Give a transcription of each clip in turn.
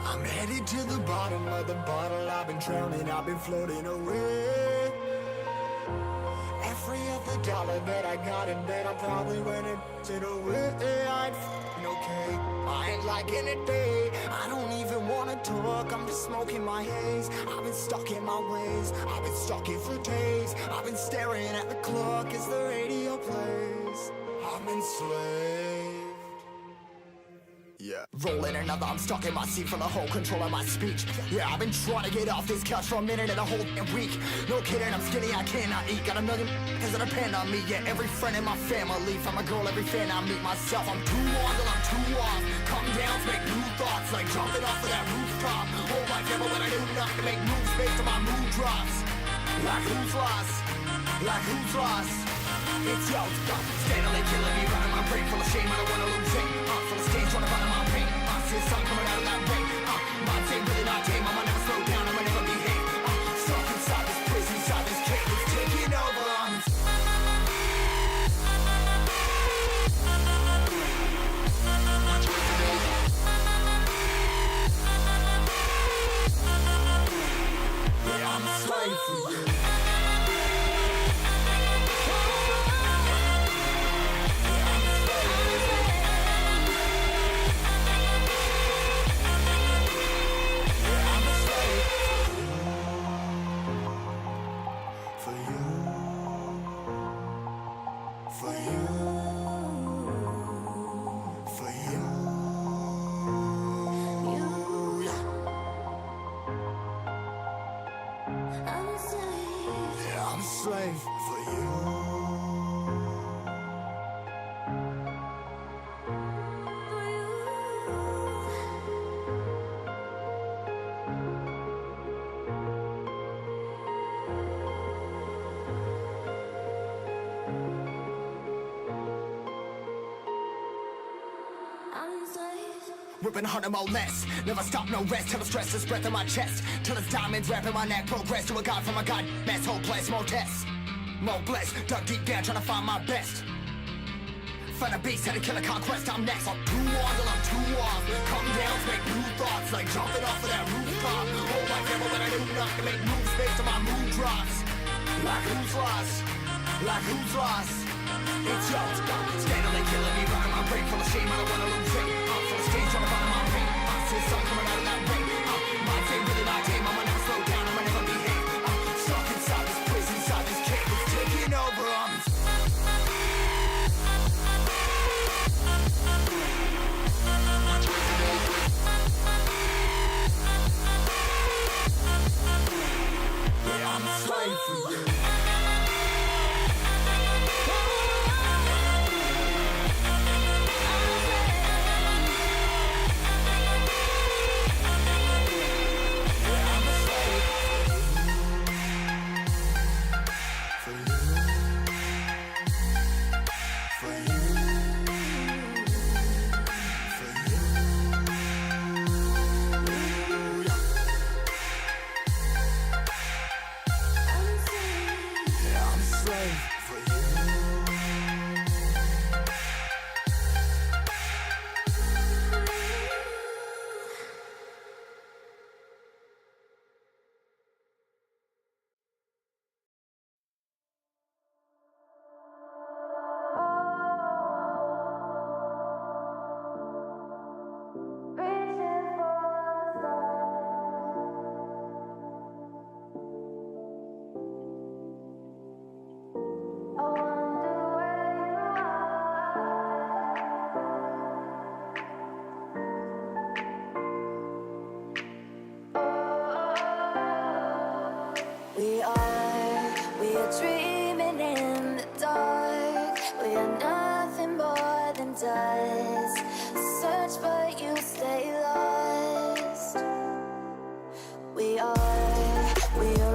I'm headed to the bottom of the bottle. I've been drowning, I've been floating away. Every other dollar that I got in bed, I probably went and it away. I ain't f***ing okay, I ain't liking it, babe. I don't even wanna talk, I'm just smoking my haze. I've been stuck in my ways, I've been stuck here for days. I've been staring at the clock as the radio plays. I'm enslaved. Yeah. Rolling another, I'm stuck in my seat for the whole control of my speech. Yeah, I've been trying to get off this couch for a minute and a whole week. No kidding, I'm skinny, I cannot eat. Got a million cause that depend on me. Yeah, every friend in my family, from a girl, every fan I meet myself. I'm too on till I'm too off. Come down to make new thoughts, like jumping off of that rooftop. Whole life ever when I do nothing to make moves based on my mood drops. Like who's lost? Like who's lost? It's yo, steadily killing me, running my brain full of shame. I don't wanna lose it. Full of stage, trying to run my pain. See the sun coming out of that rain. My team really not tame. I'ma never slow down. I'ma never behave. Stuck inside this prison, inside this cage. It's taking over. Yeah, I'm a slave for you. Slave for you. Ripping harder, more less. Never stop, no rest. Till the stress is breath in my chest. Till it's diamonds wrapping my neck. Progress to a god from a god. Mess, hopeless, more tests. More blessed. Dug deep down, trying to find my best. Find a beast, had to kill a conquest. I'm next. I'm too on till I'm too off. Come down, make new thoughts. Like jumping off of that rooftop. Whole life ever when I do nothing to make moves based on my mood drops. Like who's lost? Like who's lost? It's yo, steadily killing me, running my brain full of shame. I don't wanna lose it. Full of stage, trying to run my pain. See the sun coming out of that rain. My team really not tame. I'ma never slow down. I'ma never behave. Stuck inside this prison, inside this cage. It's taking over. Yeah, I'm a slave for you. We are dreaming in the dark. We are nothing more than dust. Search but you stay lost. We are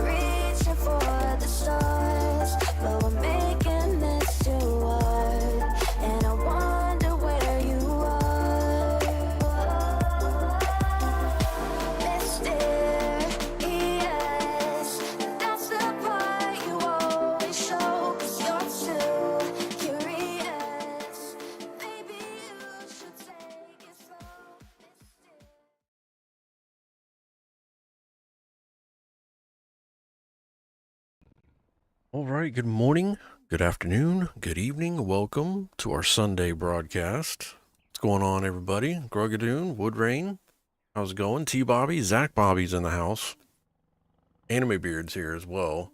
reaching for the stars, but we're making this too hard. And I wonder where you are. Mysterious, that's the part you always show. 'Cause you're too curious. Maybe you All right, good morning, good afternoon, good evening. Welcome to our Sunday broadcast. What's going on, everybody? Grugadoon, Woodrain, how's it going? T Bobby, Zach Bobby's in the house. Anime Beard's here as well.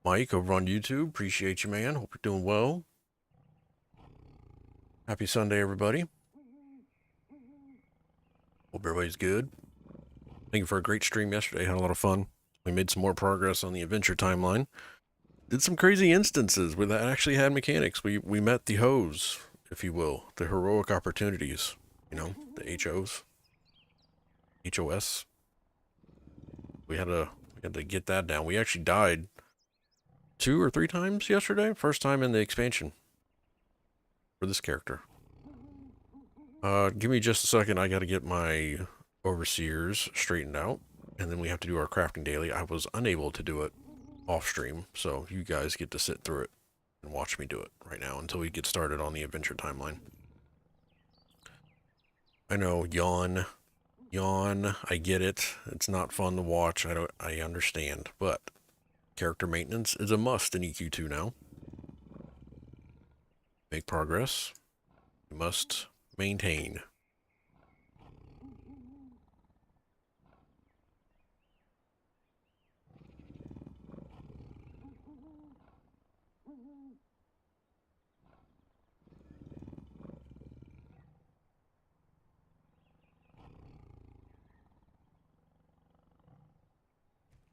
Mike over on YouTube, appreciate you, man. Hope you're doing well. Happy Sunday, everybody. Hope everybody's good. Thank you for a great stream yesterday. Had a lot of fun. We made some more progress on the adventure timeline. Did some crazy instances where that actually had mechanics. We met the hoes, if you will, the heroic opportunities, you know, the HOs, HOS. We had to get that down. We actually died 2 or 3 times yesterday. First time in the expansion for this character. Give me just a second. I got to get my overseers straightened out, and then we have to do our crafting daily. I was unable to do it off stream, so you guys get to sit through it and watch me do it right now until we get started on the adventure timeline. I know, yawn, I get it. It's not fun to watch. I understand, but character maintenance is a must in EQ2 now. Make progress. You must maintain.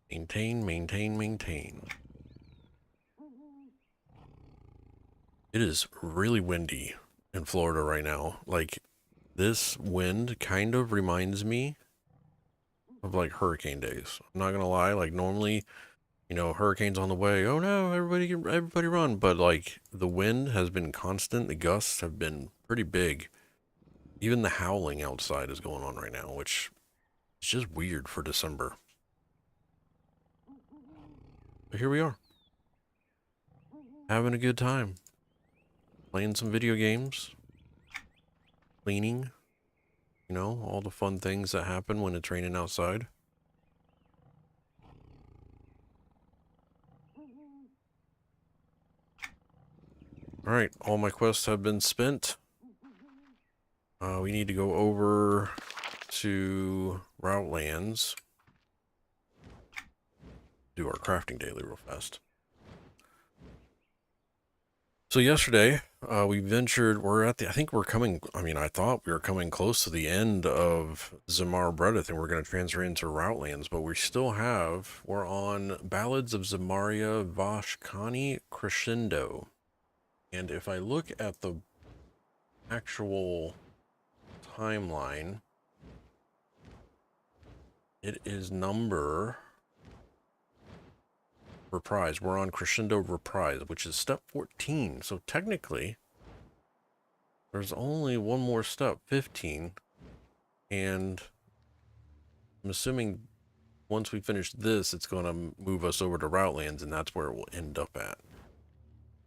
Maintain. It is really windy in Florida right now. Like, this wind kind of reminds me of like hurricane days. I'm not gonna lie, like normally, you know, hurricanes on the way, oh no, everybody run. But like the wind has been constant, the gusts have been pretty big. Even the howling outside is going on right now, which is just weird for December. But here we are. Having a good time. Playing some video games. Cleaning. You know, all the fun things that happen when it's raining outside. Alright, all my quests have been spent. We need to go over to Routlands. Do our crafting daily real fast. So yesterday, we ventured, I think we're coming, I thought we were coming close to the end of Zimara Breadth and we're going to transfer into Routlands, but we're on Ballads of Zimara Vashkani Crescendo. And if I look at the actual timeline, it is number Reprise. We're on Crescendo Reprise, which is step 14. So technically, there's only one more step, 15. And I'm assuming once we finish this, it's going to move us over to Routlands, and that's where it will end up at.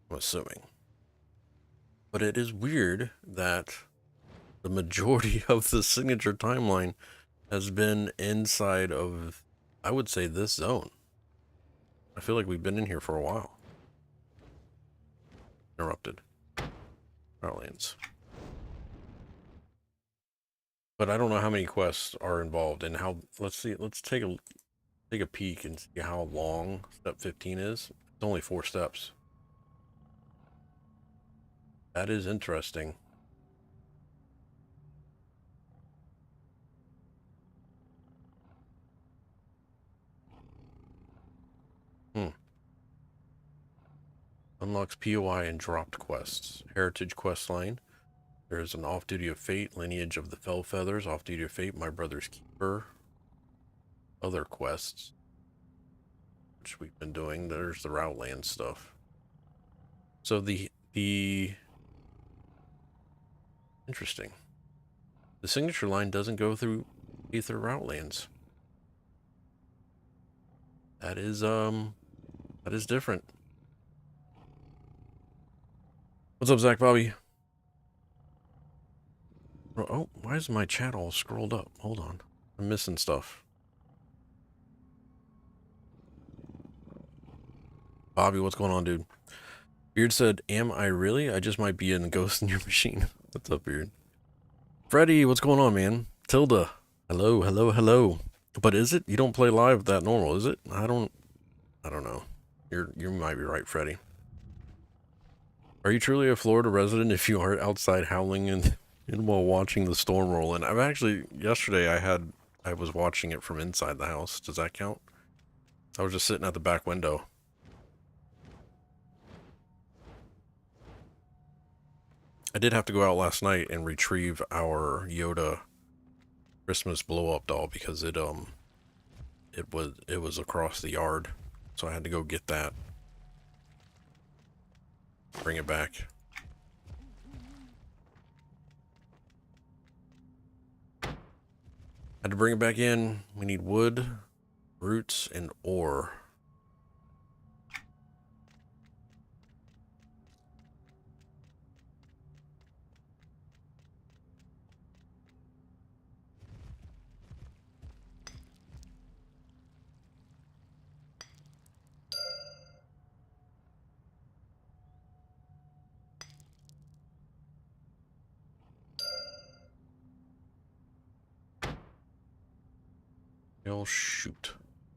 I'm assuming. But it is weird that the majority of the signature timeline has been inside of, I would say, this zone. I feel like we've been in here for a while. Interrupted. Routlands. But I don't know how many quests are involved and how. Let's see. Let's take a peek and see how long step 15 is. It's only 4 steps. That is interesting. Unlocks POI and dropped quests. Heritage quest line. There's an off-duty of fate, lineage of the fell feathers, off-duty of fate, my brother's keeper. Other quests, which we've been doing. There's the Routland stuff. So the interesting. The signature line doesn't go through Aether Routlands. That is different. What's up, Zach Bobby? Oh, why is my chat all scrolled up? Hold on. I'm missing stuff. Bobby, what's going on, dude? Beard said, am I really? I just might be a ghost in your machine. What's up, Beard? Freddy, what's going on, man? Tilda, hello, hello, hello. But is it? You don't play live that normal, is it? I don't know. You might be right, Freddy. Are you truly a Florida resident if you are outside howling and while watching the storm roll in? I've actually, yesterday I was watching it from inside the house. Does that count? I was just sitting at the back window. I did have to go out last night and retrieve our Yoda Christmas blow-up doll because it was across the yard, so I had to go get that, bring it back. Had to bring it back in. We need wood, roots, and ore. Oh, shoot.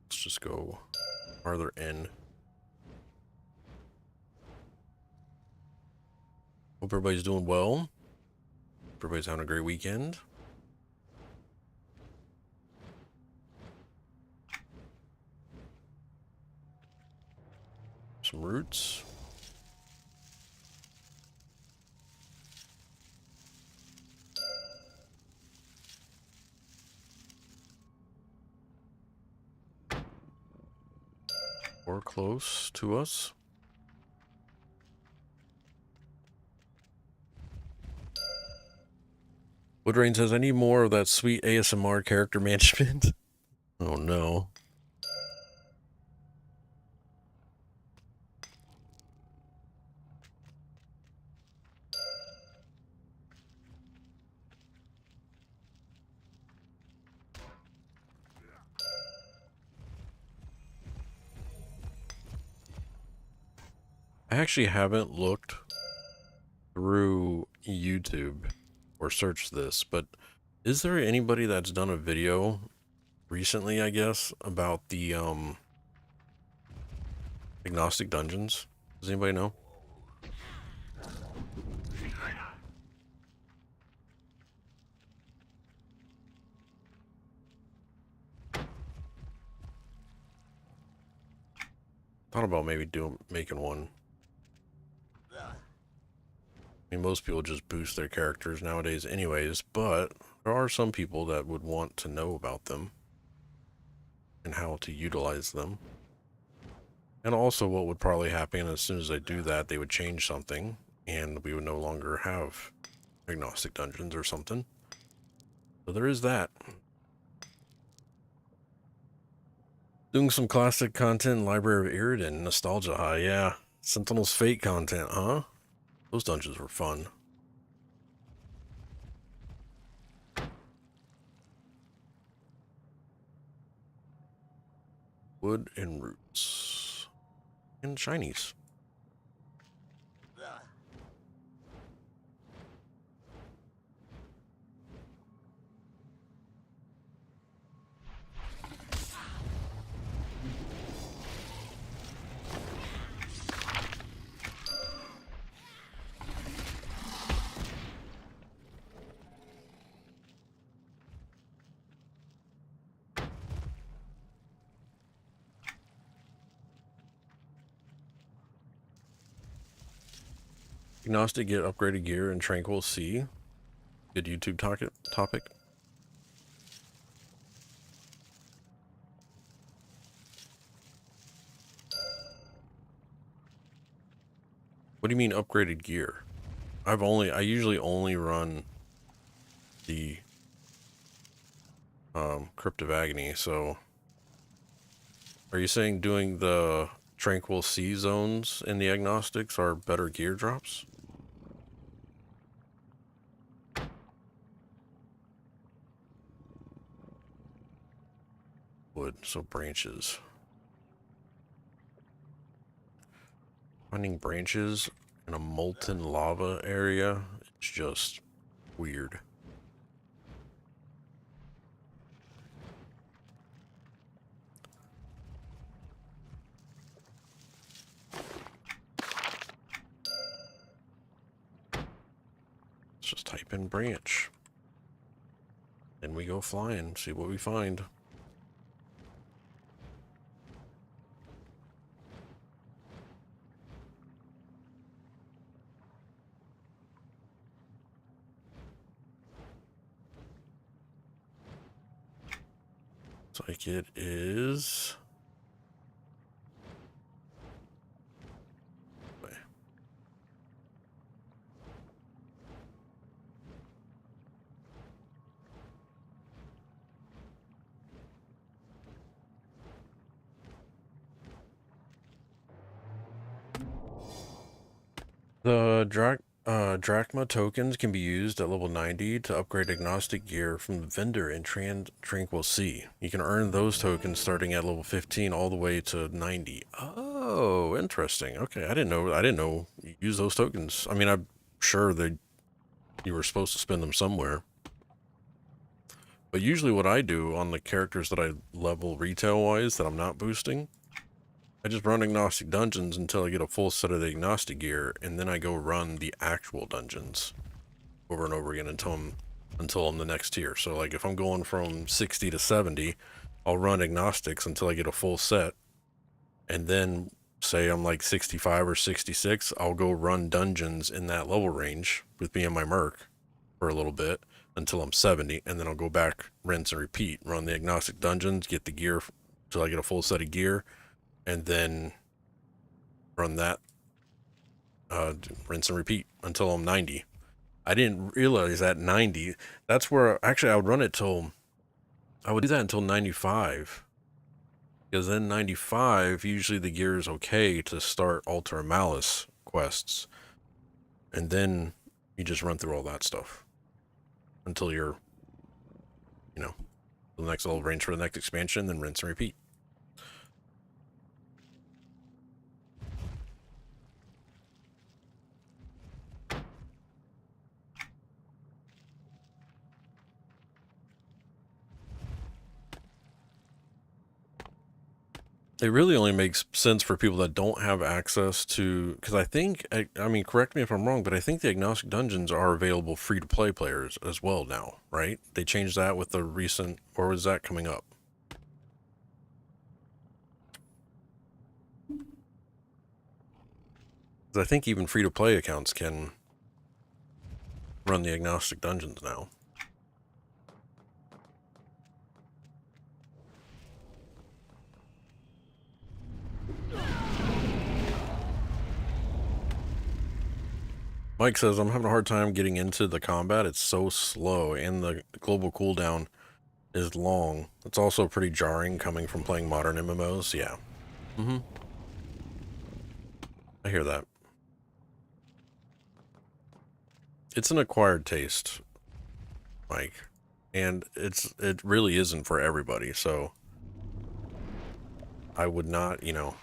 Let's just go farther in. Hope everybody's doing well. Hope everybody's having a great weekend. Some roots. Or close to us. Woodrain says, I need more of that sweet ASMR character management. Oh no. I actually haven't looked through YouTube or searched this, but is there anybody that's done a video recently, I guess, about the Agnostic dungeons? Does anybody know? Thought about maybe making one. I mean, most people just boost their characters nowadays anyways, but there are some people that would want to know about them and how to utilize them. And also what would probably happen as soon as I do that, they would change something and we would no longer have Agnostic dungeons or something. So there is that. Doing some classic content, Library of Iridan, Nostalgia High, yeah. Sentinel's Fate content, huh? Those dungeons were fun. Wood and roots. And shinies. Agnostic get upgraded gear in Tranquil Sea. Good YouTube topic. What do you mean upgraded gear? I usually only run the Crypt of Agony, so are you saying doing the Tranquil Sea zones in the Agnostics are better gear drops? Wood, so branches. Finding branches in a molten lava area, it's just weird. Let's just type in branch. Then we go flying, see what we find. Looks like it is. The drachma tokens can be used at level 90 to upgrade agnostic gear from the vendor in Tranquil Sea. You can earn those tokens starting at level 15 all the way to 90. Oh, interesting. Okay, I didn't know you use those tokens. I mean, I'm sure that you were supposed to spend them somewhere. But usually what I do on the characters that I level retail-wise that I'm not boosting, I just run Agnostic dungeons until I get a full set of the Agnostic gear, and then I go run the actual dungeons over and over again until I'm the next tier. So like if I'm going from 60 to 70, I'll run Agnostics until I get a full set, and then say I'm like 65 or 66, I'll go run dungeons in that level range with me and my merc for a little bit until I'm 70, and then I'll go back, rinse and repeat, run the Agnostic dungeons, get the gear till I get a full set of gear, and then run that, rinse and repeat until I'm 90. I didn't realize that 90, that's where, actually I would run it till, I would do that until 95. Because then 95, usually the gear is okay to start Altar Malice quests. And then you just run through all that stuff until you're, you know, the next level range for the next expansion, then rinse and repeat. It really only makes sense for people that don't have access to, because I think, I mean, correct me if I'm wrong, but I think the Agnostic Dungeons are available free-to-play players as well now, right? They changed that with the recent, or was that coming up? 'Cause I think even free-to-play accounts can run the Agnostic Dungeons now. Mike says, I'm having a hard time getting into the combat. It's so slow, and the global cooldown is long. It's also pretty jarring coming from playing modern MMOs. Yeah. I hear that. It's an acquired taste, Mike. And it really isn't for everybody, so I would not, you know,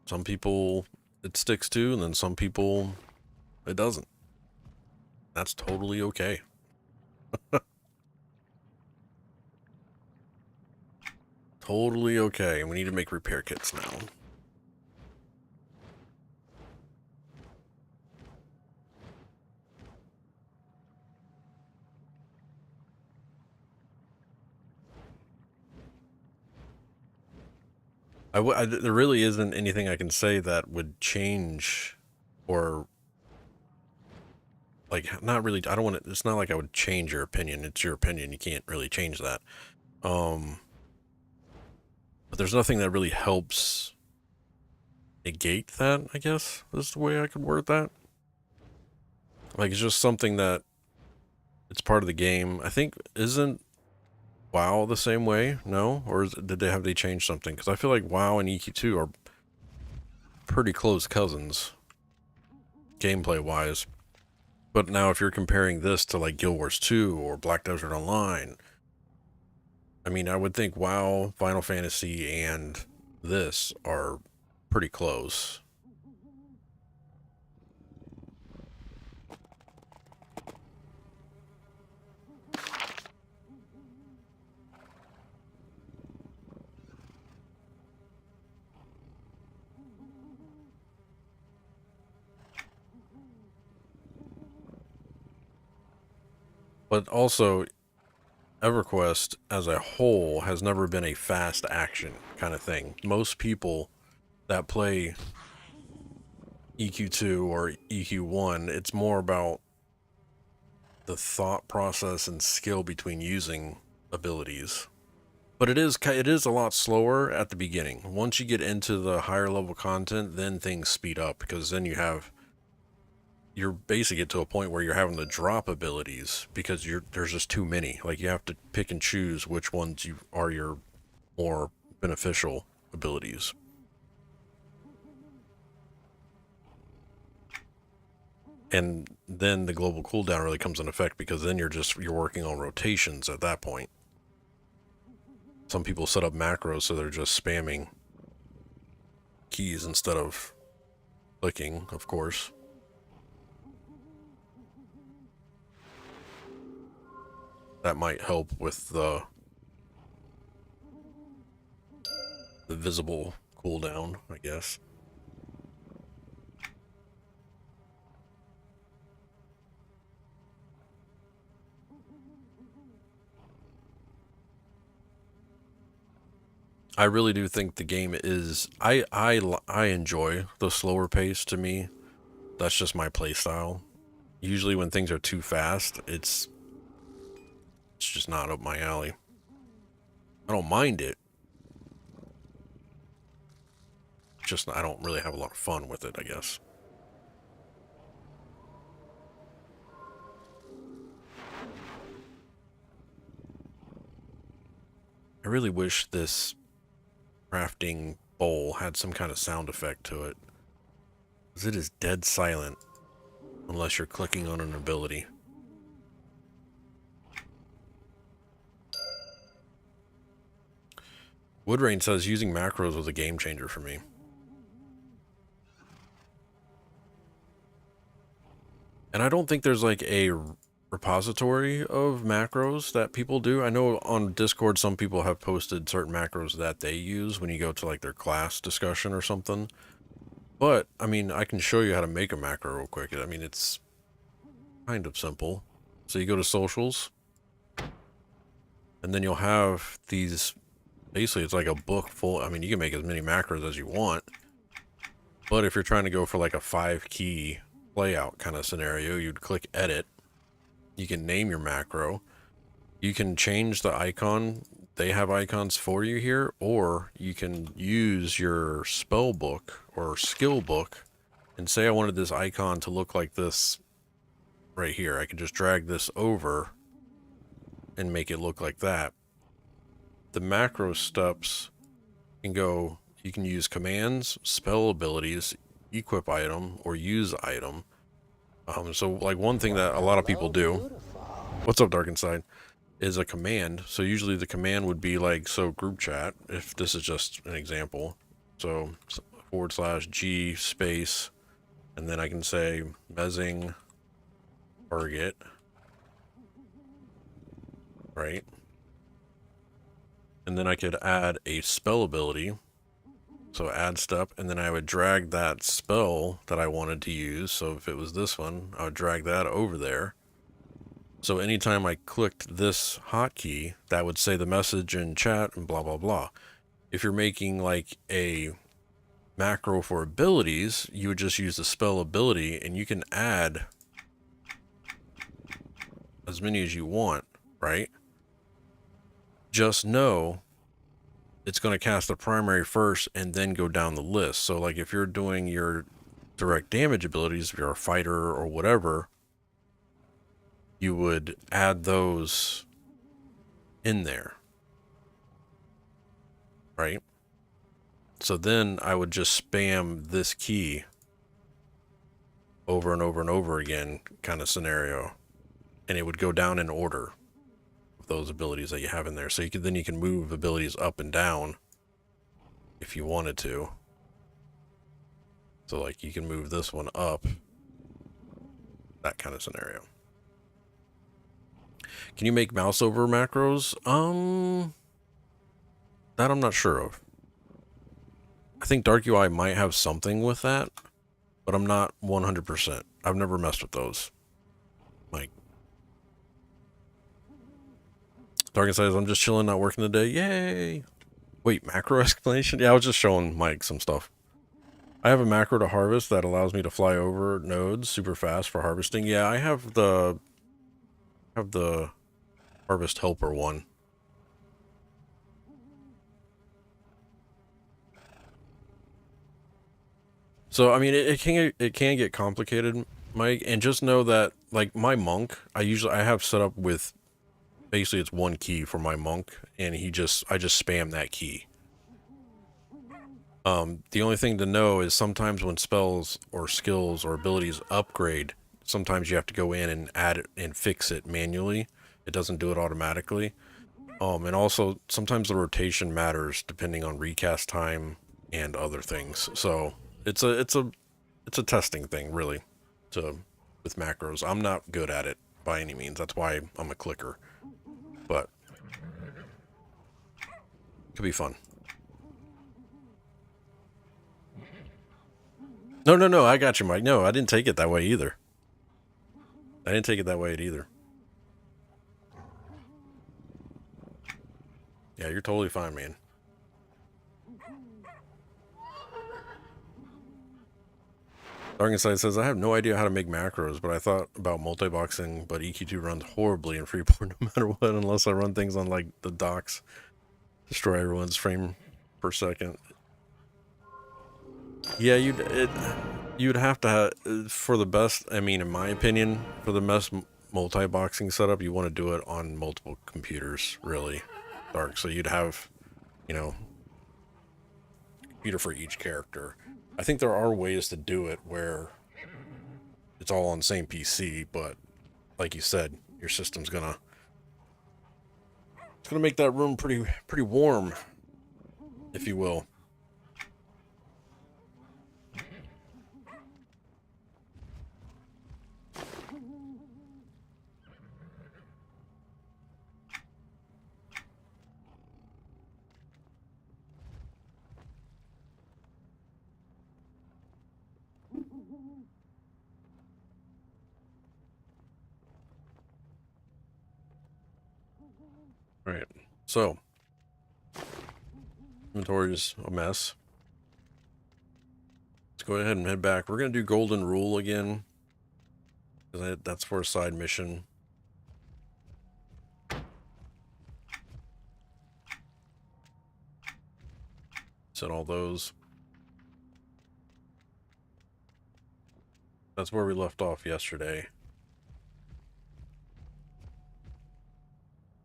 some people it sticks to, and then some people it doesn't. That's totally okay. Totally okay. We need to make repair kits now. There really isn't anything I can say that would change, or like, not really. I don't want to. It's not like I would change your opinion. It's your opinion. You can't really change that. But there's nothing that really helps negate that, I guess, is the way I could word that. Like, it's just something that it's part of the game. I think, isn't WoW the same way? No? Or did they changed something? Because I feel like WoW and EQ2 are pretty close cousins, gameplay-wise. But now if you're comparing this to, like, Guild Wars 2 or Black Desert Online, I mean, I would think WoW, Final Fantasy, and this are pretty close. But also, EverQuest as a whole has never been a fast action kind of thing. Most people that play EQ2 or EQ1, it's more about the thought process and skill between using abilities. But it is a lot slower at the beginning. Once you get into the higher level content, then things speed up, because then you're basically get to a point where you're having to drop abilities because there's just too many. Like, you have to pick and choose which ones are your more beneficial abilities. And then the global cooldown really comes in effect, because then you're working on rotations at that point. Some people set up macros so they're just spamming keys instead of clicking, of course. That might help with the visible cooldown, I guess. I really do think the game is... I enjoy the slower pace. To me, that's just my play style. Usually when things are too fast, it's just not up my alley. I don't mind it. Just I don't really have a lot of fun with it, I guess. I really wish this crafting bowl had some kind of sound effect to it, because it is dead silent unless you're clicking on an ability. Woodrain says using macros was a game changer for me. And I don't think there's like a repository of macros that people do. I know on Discord some people have posted certain macros that they use when you go to like their class discussion or something. But, I mean, I can show you how to make a macro real quick. I mean, it's kind of simple. So you go to socials, and then you'll have these... Basically, it's like a book full... I mean, you can make as many macros as you want. But if you're trying to go for like a 5-key layout kind of scenario, you'd click edit. You can name your macro. You can change the icon. They have icons for you here, or you can use your spell book or skill book and say I wanted this icon to look like this right here. I can just drag this over and make it look like that. The macro steps can go, you can use commands, spell abilities, equip item, or use item. So like one thing that a lot of people do, what's up Dark Inside, is a command. So usually the command would be like, so group chat, if this is just an example. So /G space, and then I can say mezzing target, right? And then I could add a spell ability. So add step, and then I would drag that spell that I wanted to use. So if it was this one, I would drag that over there. So anytime I clicked this hotkey, that would say the message in chat and blah, blah, blah. If you're making like a macro for abilities, you would just use the spell ability, and you can add as many as you want, right? Just know it's going to cast the primary first and then go down the list. So like if you're doing your direct damage abilities, if you're a fighter or whatever, you would add those in there, right? So then I would just spam this key over and over and over again kind of scenario, and it would go down in order of those abilities that you have in there. So you can move abilities up and down if you wanted to. So like you can move this one up, that kind of scenario. Can you make mouse over macros? That I'm not sure of. I think Dark UI might have something with that, but I'm not 100%. I've never messed with those. Like, Dark says, I'm just chilling, not working today. Yay! Wait, macro explanation? Yeah, I was just showing Mike some stuff. I have a macro to harvest that allows me to fly over nodes super fast for harvesting. Yeah, I have the harvest helper one. So I mean, it can get complicated, Mike, and just know that like my monk, I have set up with basically it's one key for my monk, and I just spam that key. The only thing to know is sometimes when spells or skills or abilities upgrade, sometimes you have to go in and add it and fix it manually. It doesn't do it automatically. And also sometimes the rotation matters depending on recast time and other things. So it's a testing thing really with macros. I'm not good at it by any means. That's why I'm a clicker. But it could be fun. No, I got you, Mike. No, I didn't take it that way either. Yeah, you're totally fine, man. Dark Inside says, I have no idea how to make macros, but I thought about multi-boxing, but EQ2 runs horribly in Freeport no matter what, unless I run things on, like, the docks. Destroy everyone's frame per second. Yeah, you'd have to have, for the best, I mean, in my opinion, for the best multi-boxing setup, you want to do it on multiple computers, really, Dark. So you'd have, you know, a computer for each character. I think there are ways to do it where it's all on the same PC, but like you said, your system's gonna make that room pretty warm, if you will. All right, so inventory is a mess. Let's go ahead and head back. We're gonna do Golden Rule again, because that's for a side mission. Set all those. That's where we left off yesterday.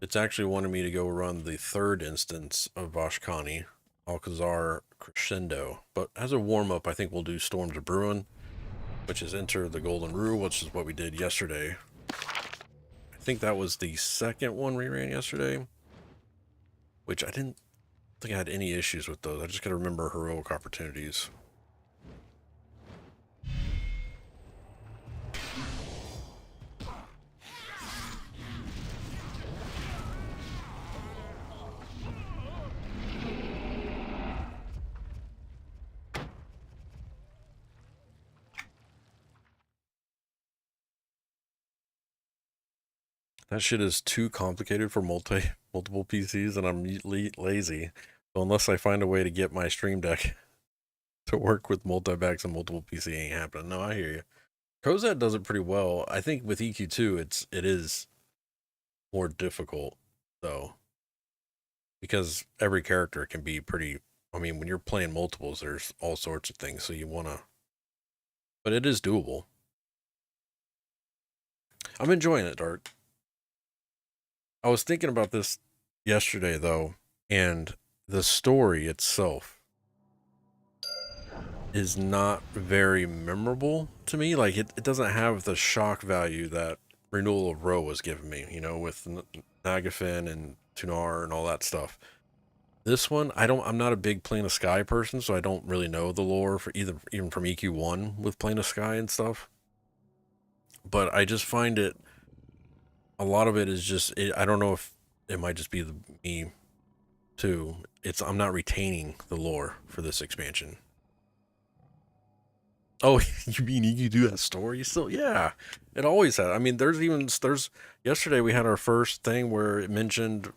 It's actually wanted me to go run the third instance of Vashkani, Alcazar Crescendo. But as a warm-up, I think we'll do Storms of Bruin, which is Enter the Golden Rue, which is what we did yesterday. I think that was the second one we ran yesterday, which I didn't think I had any issues with those. I just gotta remember heroic opportunities. That shit is too complicated for multiple PCs, and I'm lazy. So unless I find a way to get my Stream Deck to work with multi-backs and multiple PC, ain't happening. No, I hear you. Cozad does it pretty well. I think with EQ2, it is more difficult though, because every character can be pretty. I mean, when you're playing multiples, there's all sorts of things, so you wanna. But it is doable. I'm enjoying it, Dark. I was thinking about this yesterday, though, and the story itself is not very memorable to me. Like, it doesn't have the shock value that Renewal of Roe was giving me, you know, with Nagafin and Tunar and all that stuff. This one, I'm not a big Plane of Sky person, so I don't really know the lore for either, even from EQ1 with Plane of Sky and stuff. But I just find it, a lot of it is just, I don't know if it might just be me too. I'm not retaining the lore for this expansion. Oh, you mean you do that story still? Yeah, it always had. I mean, there's yesterday we had our first thing where it mentioned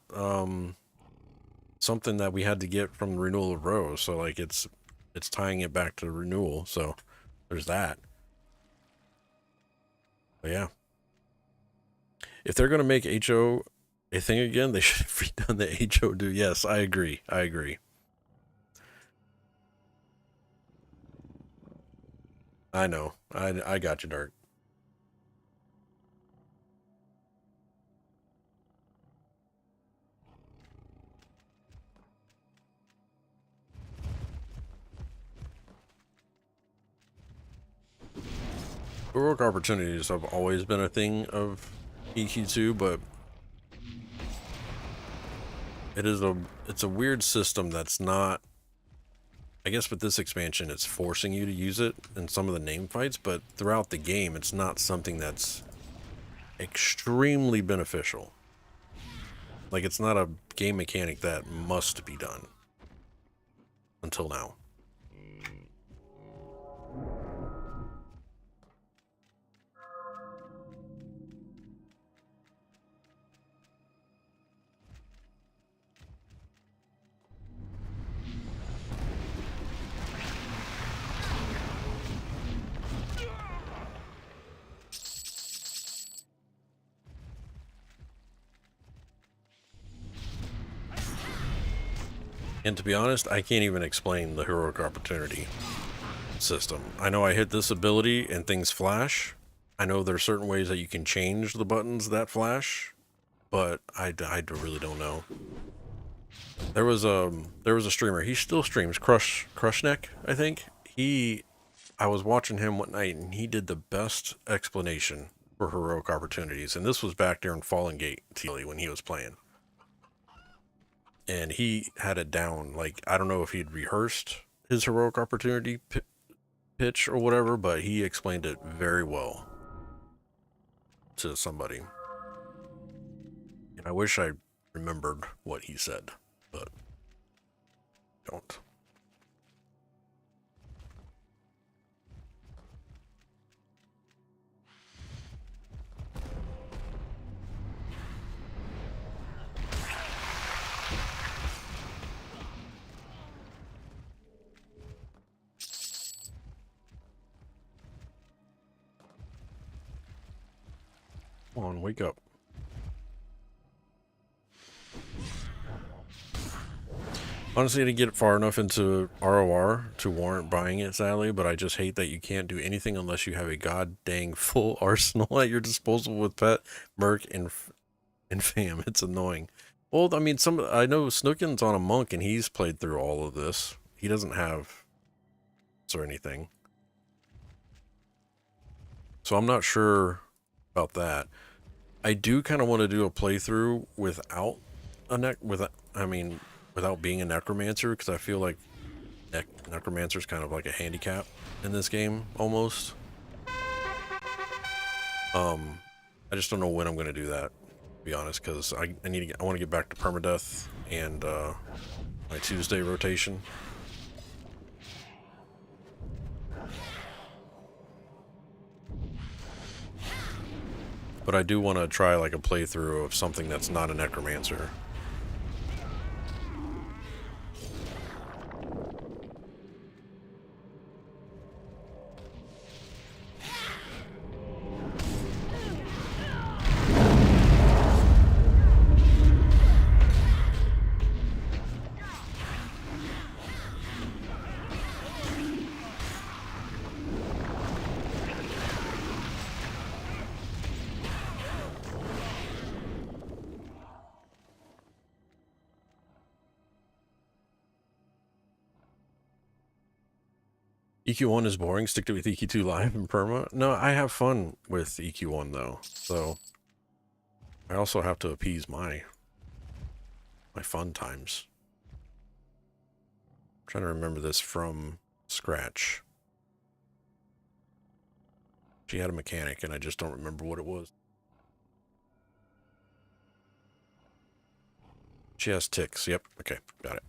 something that we had to get from the renewal of Rose. So like it's tying it back to renewal. So there's that. But yeah, if they're gonna make HO a thing again, they should have redone the HO do. Yes, I agree. I agree. I know. I got you, Dark. Heroic opportunities have always been a thing of EQ2, but it's a weird system that's not. I guess with this expansion, it's forcing you to use it in some of the name fights, but throughout the game, it's not something that's extremely beneficial. Like, it's not a game mechanic that must be done until now. And to be honest, I can't even explain the heroic opportunity system. I know I hit this ability and things flash. I know there are certain ways that you can change the buttons that flash, but I really don't know. There was a streamer. He still streams, Crushneck, I think. I was watching him one night and he did the best explanation for heroic opportunities, and this was back there in Fallen Gate TL when he was playing. And he had it down. Like, I don't know if he'd rehearsed his heroic opportunity pitch or whatever, but he explained it very well to somebody. And I wish I remembered what he said, but don't. Come on, wake up. Honestly, I didn't get far enough into ROR to warrant buying it, sadly, but I just hate that you can't do anything unless you have a god dang full arsenal at your disposal with Pet, Merc, and Fam. It's annoying. Well, I mean, I know Snookin's on a monk, and he's played through all of this. He doesn't have or anything. So I'm not sure about that. I do kind of want to do a playthrough without without being a necromancer, because I feel like necromancer is kind of like a handicap in this game almost. I just don't know when I'm going to do that, to be honest, because I want to get back to permadeath and my Tuesday rotation. But I do want to try like a playthrough of something that's not a necromancer. EQ1 is boring. Stick to with EQ2 live and perma. No, I have fun with EQ1 though, so I also have to appease my fun times. trying to remember this from scratch. She had a mechanic, and I just don't remember what it was. She has ticks. Yep. Okay. Got it.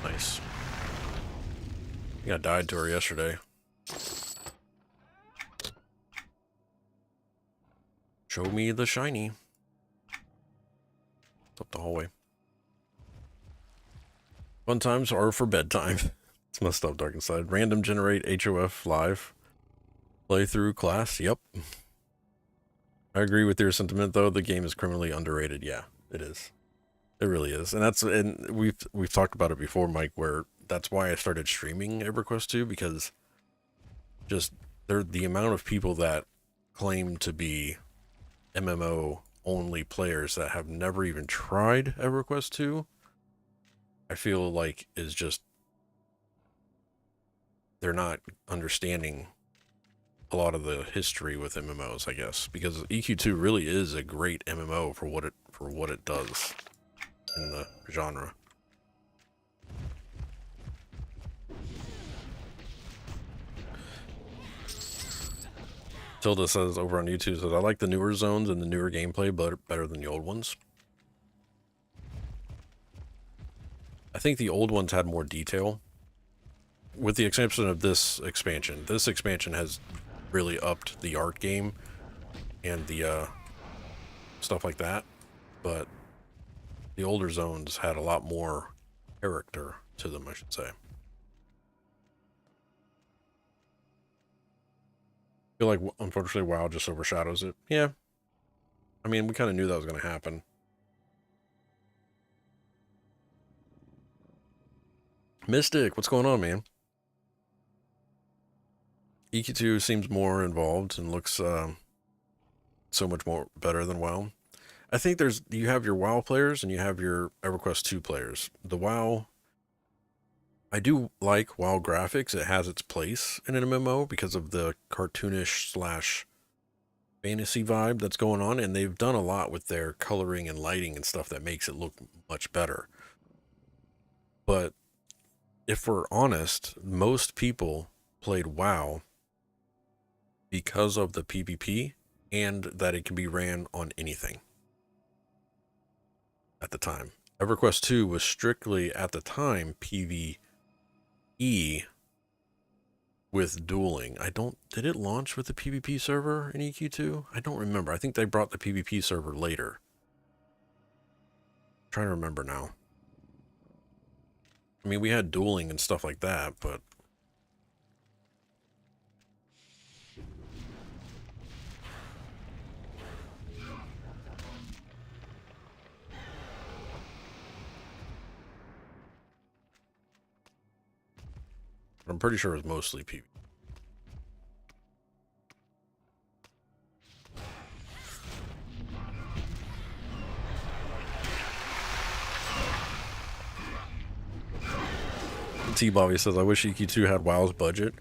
Nice. I think I died to her yesterday. Show me the shiny. It's up the hallway. Fun times are for bedtime. It's messed up, Dark Inside. Random generate HOF live. Playthrough class. Yep. I agree with your sentiment, though. The game is criminally underrated. Yeah, it is. It really is. And we've talked about it before, Mike, where that's why I started streaming EverQuest 2, because just the amount of people that claim to be MMO only players that have never even tried EverQuest 2, I feel like is just, they're not understanding a lot of the history with MMOs, I guess, because EQ2 really is a great MMO for what it does in the genre. Tilda says over on YouTube, says, I like the newer zones and the newer gameplay better than the old ones. I think the old ones had more detail, with the exception of this expansion. This expansion has really upped the art game and the stuff like that, but the older zones had a lot more character to them, I should say. I feel like, unfortunately, WoW just overshadows it. Yeah. I mean, we kind of knew that was going to happen. Mystic, what's going on, man? EQ2 seems more involved and looks so much more better than WoW. I think you have your WoW players and you have your EverQuest 2 players. The WoW, I do like WoW graphics. It has its place in an MMO because of the cartoonish / fantasy vibe that's going on, and they've done a lot with their coloring and lighting and stuff that makes it look much better. But if we're honest, most people played WoW because of the PvP and that it can be ran on anything at the time. EverQuest 2 was strictly, at the time, PvE with dueling. Did it launch with the PvP server in EQ2? I don't remember. I think they brought the PvP server later. I'm trying to remember now. I mean, we had dueling and stuff like that, but I'm pretty sure it was mostly PvP. T-Bobby says, I wish EQ2 had WoW's budget.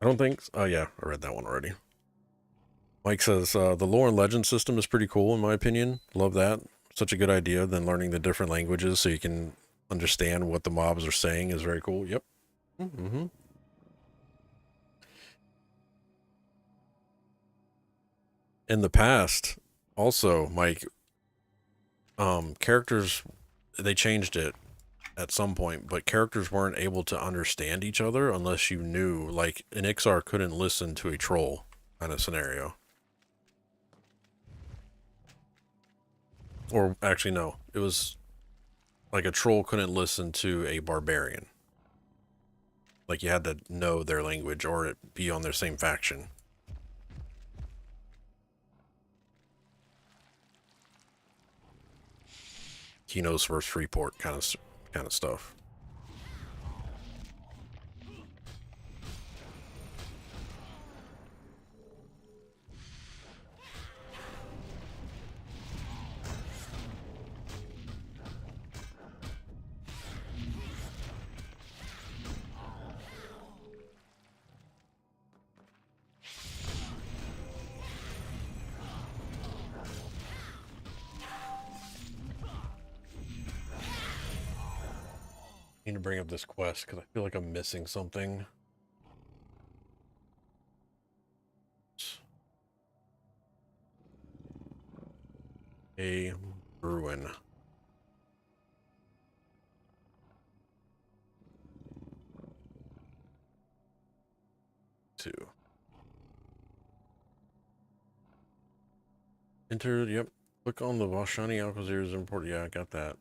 I don't think... Oh, yeah, I read that one already. Mike says, the lore and legend system is pretty cool, in my opinion. Love that. Such a good idea. Then learning the different languages so you can understand what the mobs are saying is very cool. Yep. Mm-hmm. In the past, also, Mike, characters, they changed it at some point, but characters weren't able to understand each other unless you knew, like, an Ixar couldn't listen to a troll kind of scenario. Or, actually, no. It was, like, a troll couldn't listen to a barbarian. Like, you had to know their language or it be on their same faction. Kino's versus Freeport kind of stuff. Need to bring up this quest because I feel like I'm missing something. A ruin. Two. Enter, yep. Click on the Vashani Alcazir's import. Yeah, I got that.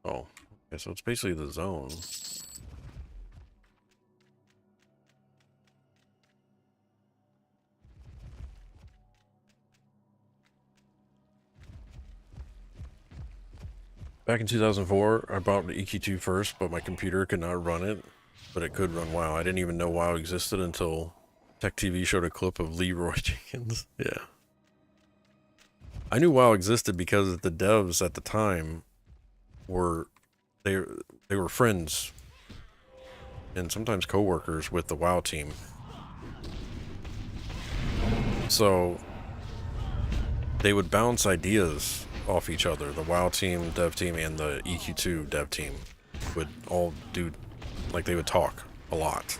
Oh, okay, so it's basically the zone. Back in 2004, I bought the EQ2 first, but my computer could not run it, but it could run WoW. I didn't even know WoW existed until Tech TV showed a clip of Leroy Jenkins. Yeah. I knew WoW existed because the devs at the time were, they were friends and sometimes co-workers with the WoW team. So they would bounce ideas off each other. The WoW team, dev team, and the EQ2 dev team would all do, like, they would talk a lot.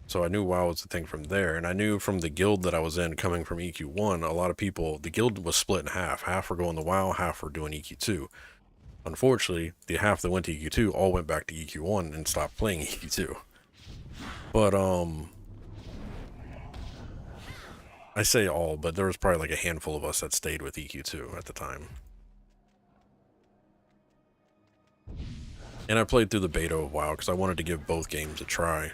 So I knew WoW was the thing from there, and I knew from the guild that I was in, coming from EQ1, a lot of people, the guild was split in half. Half were going to WoW, half were doing EQ2. Unfortunately, the half that went to EQ2 all went back to EQ1 and stopped playing EQ2. But, I say all, but there was probably like a handful of us that stayed with EQ2 at the time. And I played through the beta of WoW because I wanted to give both games a try.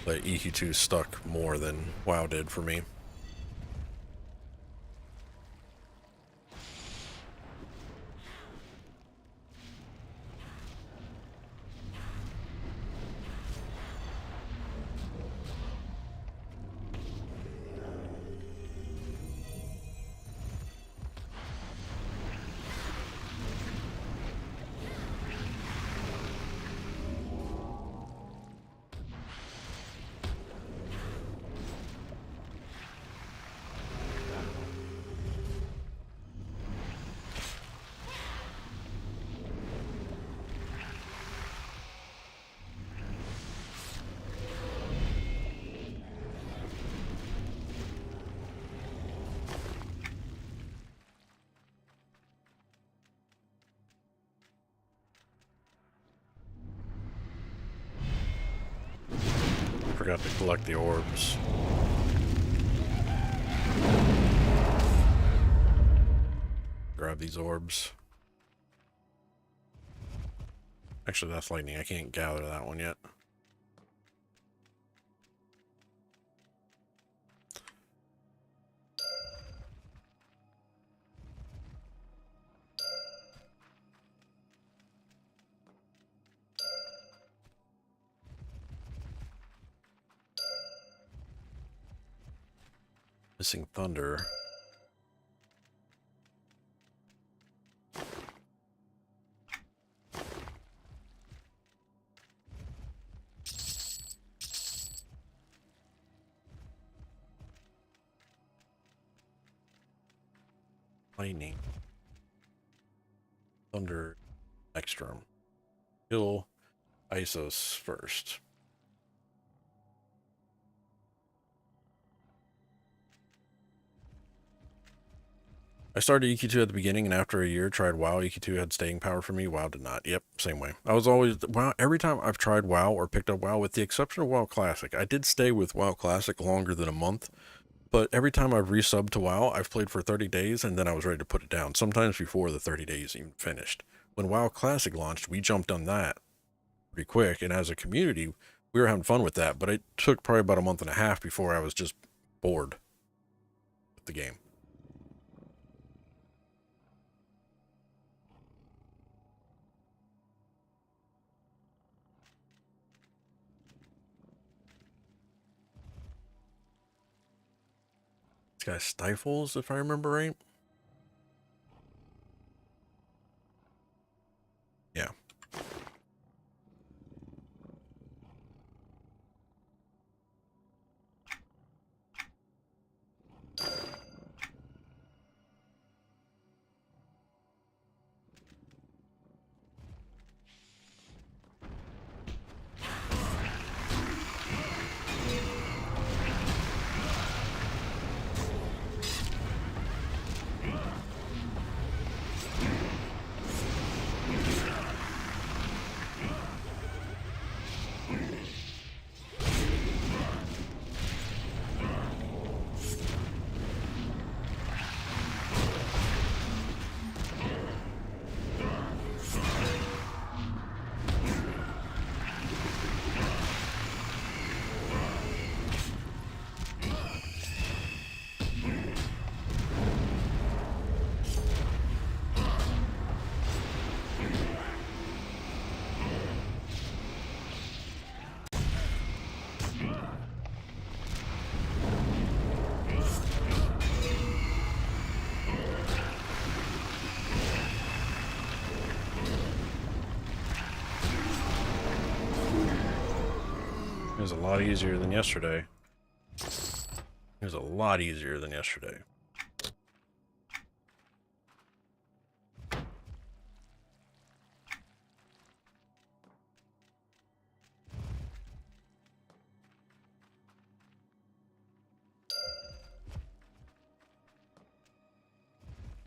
But EQ2 stuck more than WoW did for me. Forgot to collect the orbs. Grab these orbs. Actually, that's lightning. I can't gather that one yet. Missing thunder. Lightning. Thunder. Next turn. Kill Isos first. I started EQ2 at the beginning, and after a year tried WoW. EQ2 had staying power for me. WoW did not. Yep, same way. I was always WoW. Every time I've tried WoW or picked up WoW, with the exception of WoW Classic, I did stay with WoW Classic longer than a month. But every time I've resubbed to WoW, I've played for 30 days, and then I was ready to put it down. Sometimes before the 30 days even finished. When WoW Classic launched, we jumped on that pretty quick, and as a community, we were having fun with that. But it took probably about a month and a half before I was just bored with the game. Guy stifles, if I remember right. Yeah. It was a lot easier than yesterday. It was a lot easier than yesterday.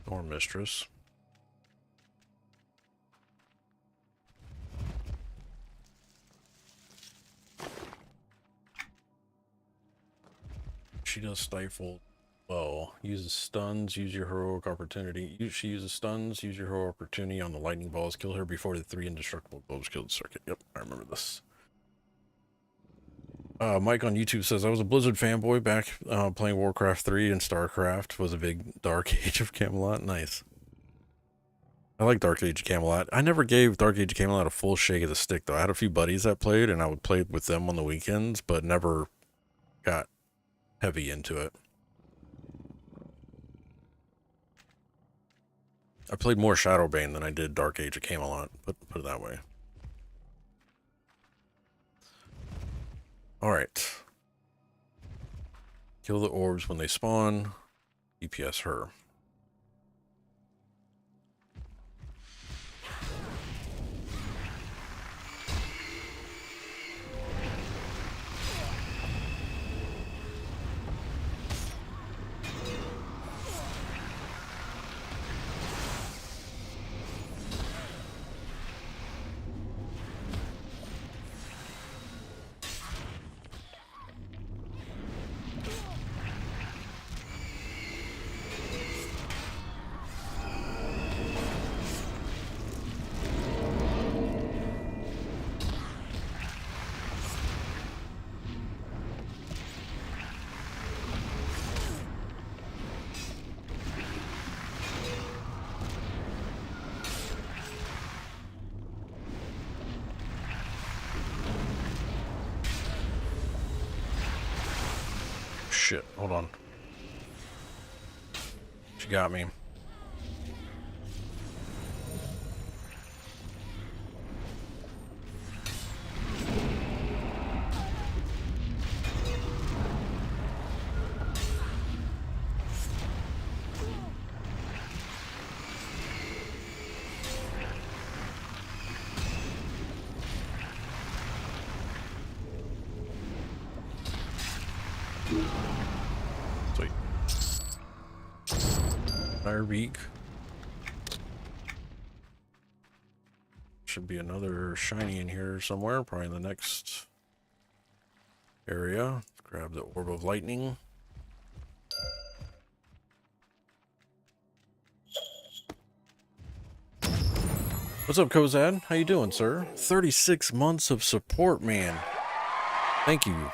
Or mistress. She does stifle well. Uses stuns, use your heroic opportunity. She uses stuns, use your heroic opportunity on the lightning balls. Kill her before the 3 indestructible globes kill the circuit. Yep, I remember this. Mike on YouTube says, I was a Blizzard fanboy back playing Warcraft 3 and StarCraft. Was a big Dark Age of Camelot. Nice. I like Dark Age of Camelot. I never gave Dark Age of Camelot a full shake of the stick, though. I had a few buddies that played, and I would play with them on the weekends, but never got heavy into it. I played more Shadowbane than I did Dark Age of Camelot, put it that way. Alright. Kill the orbs when they spawn. DPS her. Shit, hold on. She got me. Fire beak. Should be another shiny in here somewhere, probably in the next area. Let's grab the orb of lightning. What's up, Kozad? How you doing, sir? 36 months of support, man. Thank you.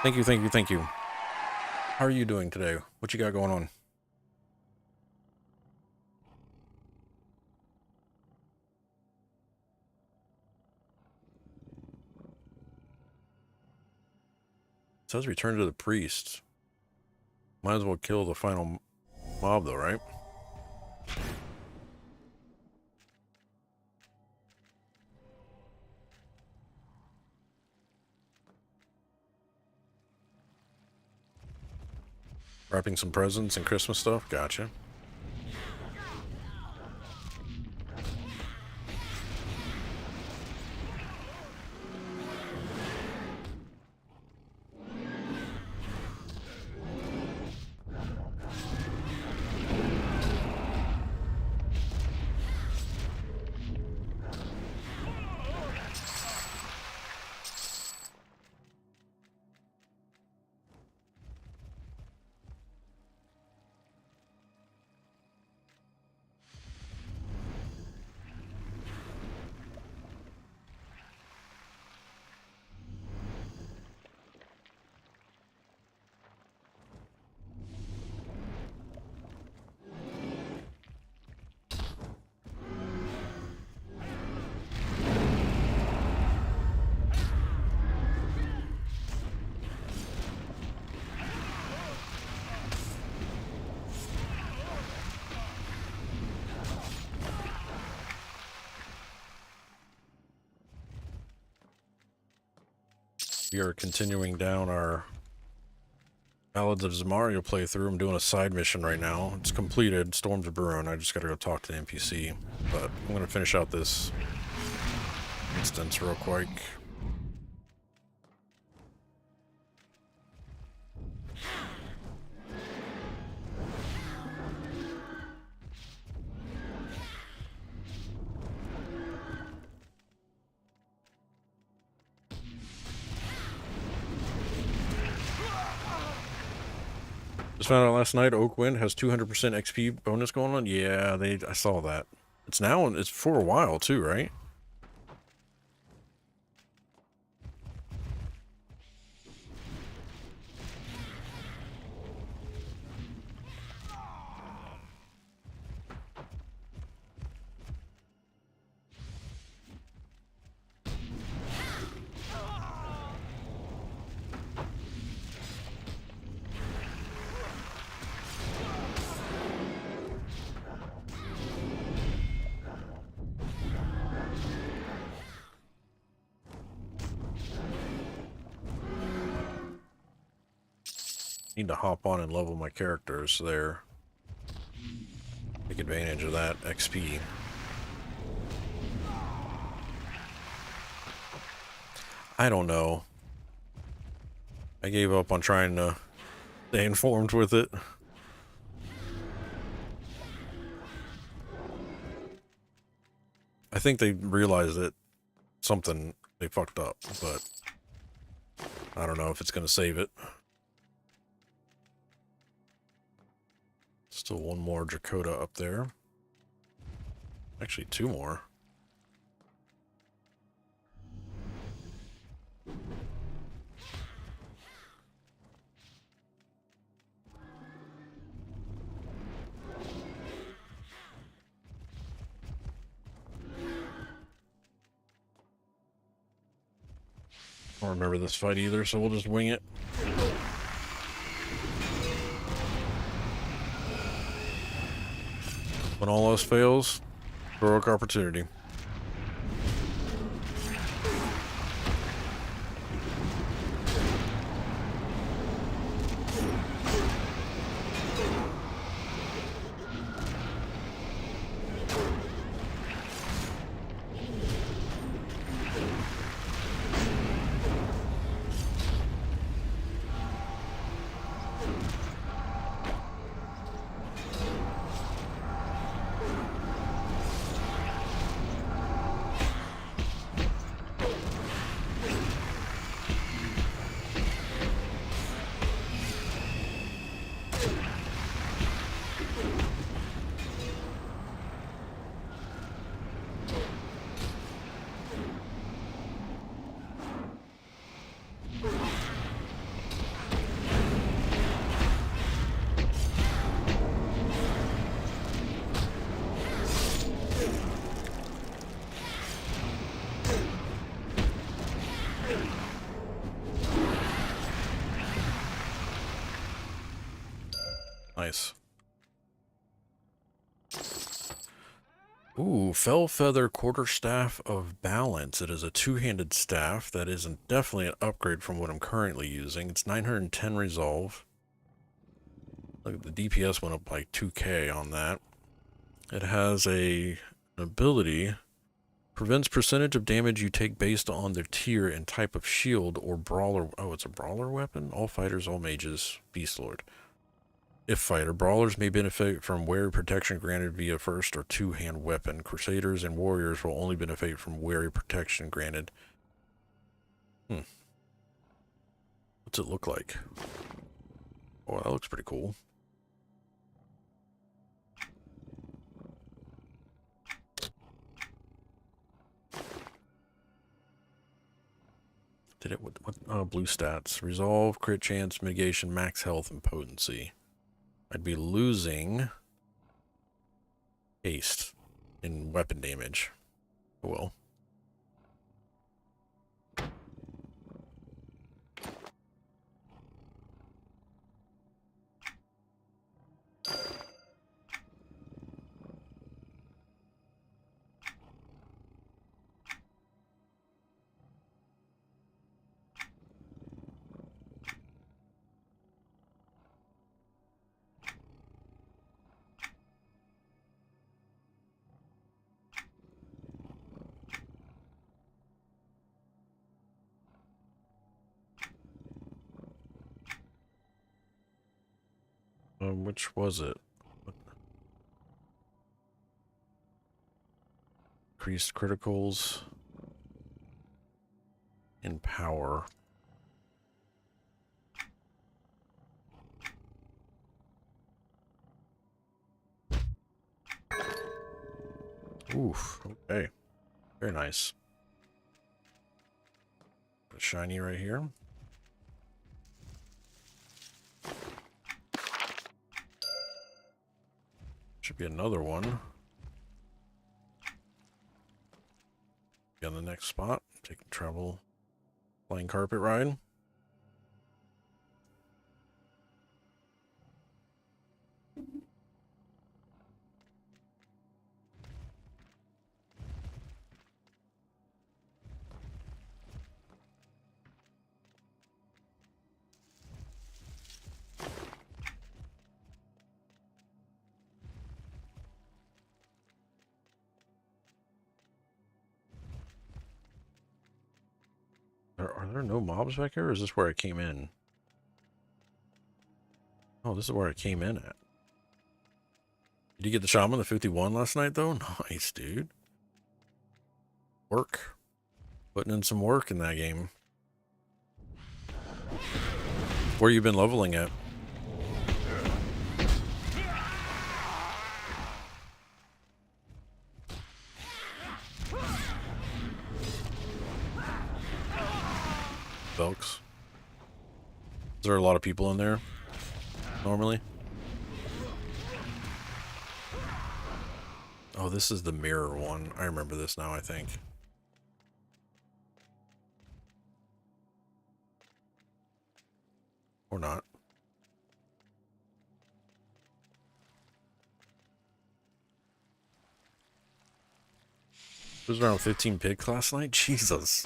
Thank you, thank you, thank you. How are you doing today? What you got going on? It says return to the priest. Might as well kill the final mob, though, right? Wrapping some presents and Christmas stuff. Gotcha. We are continuing down our Ballads of Zimara playthrough. I'm doing a side mission right now. It's completed. Storms are brewing. I just gotta go talk to the NPC. But I'm gonna finish out this instance real quick. Just found out last night Oakwind has 200% XP bonus going on. Yeah, I saw that. It's for a while too, right? Need to hop on and level my characters there. Take advantage of that XP. I don't know. I gave up on trying to stay informed with it. I think they realized that something they fucked up, but I don't know if it's going to save it. Still one more Dracoda up there. Actually, two more. I don't remember this fight either, so we'll just wing it. When all else fails, heroic opportunity. Nice. Ooh, Fell Feather Quarterstaff of Balance. It is a two-handed staff. That is definitely an upgrade from what I'm currently using. It's 910 resolve. Look, the DPS went up like 2k on that. It has an ability. Prevents percentage of damage you take based on their tier and type of shield or brawler. Oh, it's a brawler weapon? All fighters, all mages, Beast Lord. If fighter, brawlers may benefit from wary protection granted via first or two-hand weapon. Crusaders and warriors will only benefit from wary protection granted. What's it look like? Oh, that looks pretty cool. Did it? What blue stats? Resolve, crit chance, mitigation, max health, and potency. I'd be losing haste in weapon damage. Oh well. Which was it? Increased criticals in power. Oof, okay. Very nice. A shiny right here. Should be another one. Be on the next spot. Taking travel. Flying carpet ride. Are there no mobs back here, or is this where I came in? Oh, this is where I came in at. Did you get the shaman, the 51 last night, though? Nice, dude. Work. Putting in some work in that game. Where you been leveling at? Belks. Is there a lot of people in there normally? Oh, this is the mirror one. I remember this now, I think. Or not. It was around 15 picks last night? Jesus.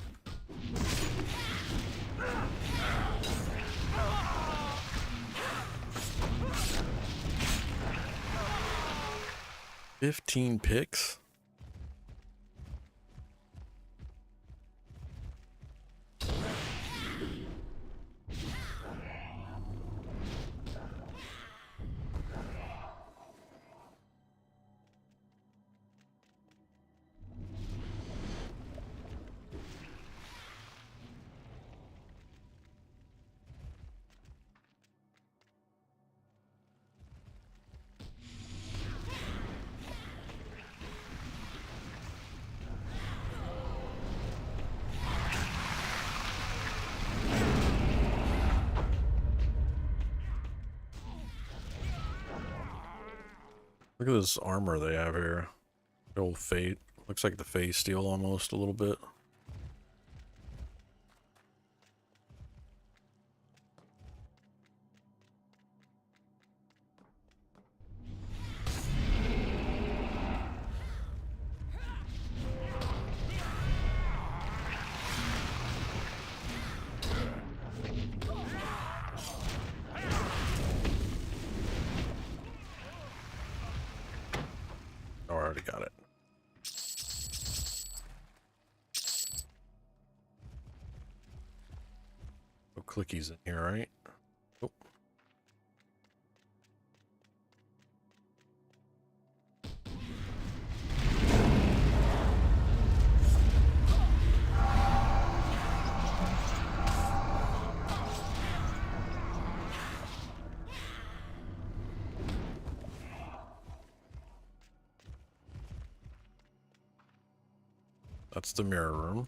$15 picks? Look at this armor they have here. The old Fate. Looks like the Phase Steel almost a little bit. already got it. No clickies in here, right? Oh. That's the mirror room.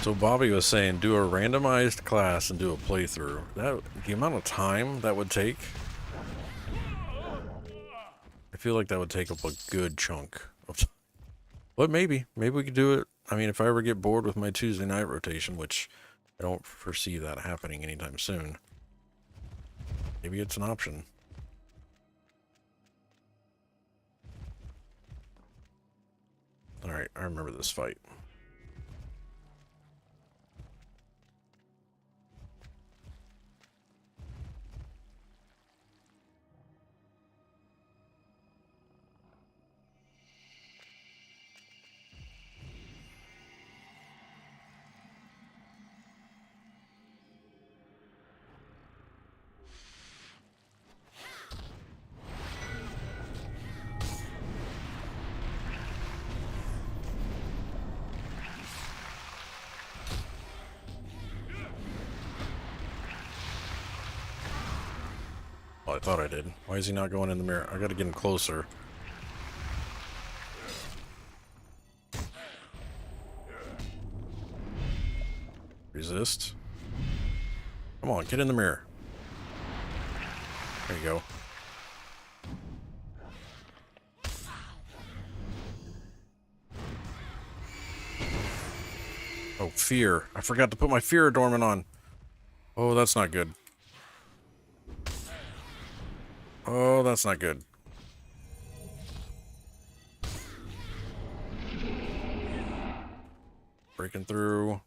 So Bobby was saying do a randomized class and do a playthrough. That the amount of time that would take, I feel like that would take up a good chunk of time. But maybe we could do it. I mean, if I ever get bored with my Tuesday night rotation, which I don't foresee that happening anytime soon, maybe it's an option. Alright, I remember this fight. Oh, I thought I did. Why is he not going in the mirror? I gotta get him closer. Resist. Come on, get in the mirror. There you go. Oh, fear. I forgot to put my fear adornment on. Oh, that's not good. Oh, that's not good. Breaking through.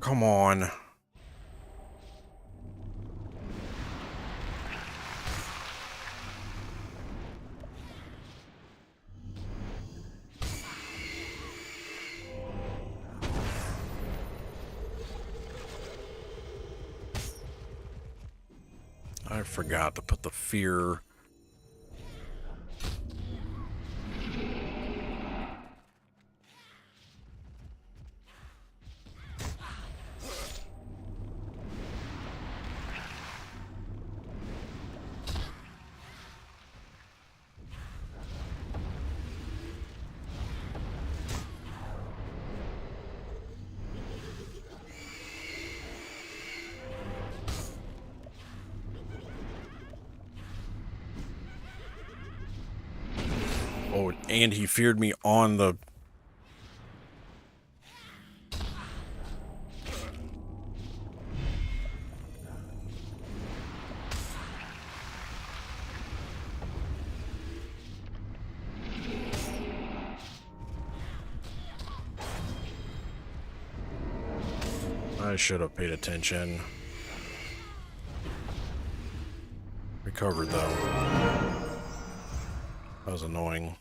Come on. I forgot to put the fear. Oh, and he feared me on the... I should have paid attention. Recovered, though. That was annoying.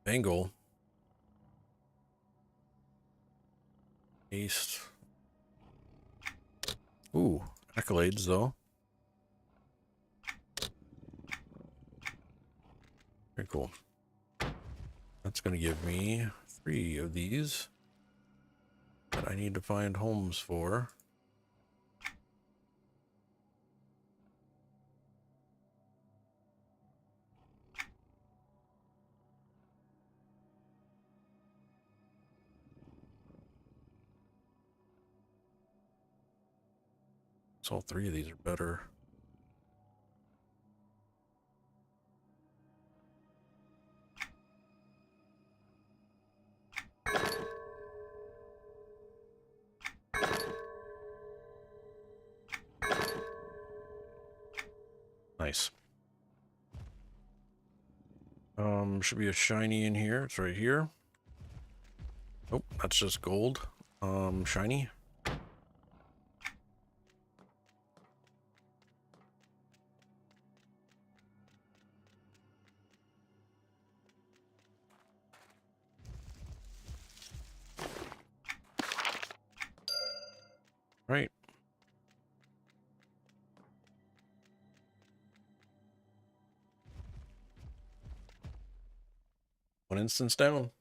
Angle. East. Ooh, accolades, though. Very cool. That's going to give me 3 of these that I need to find homes for. So all 3 of these are better. Nice. Should be a shiny in here. It's right here. Oh, that's just gold. Shiny. Right. One instance down.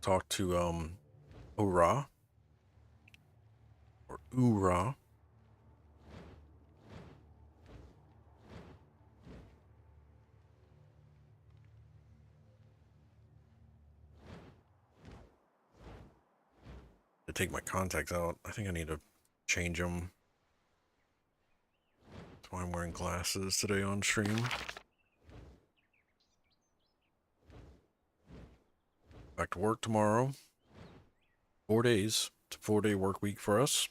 Talk to Ura or Ura. To take my contacts out. I think I need to change them. That's why I'm wearing glasses today on stream. Back to work tomorrow. 4 days. It's a 4-day work week for us.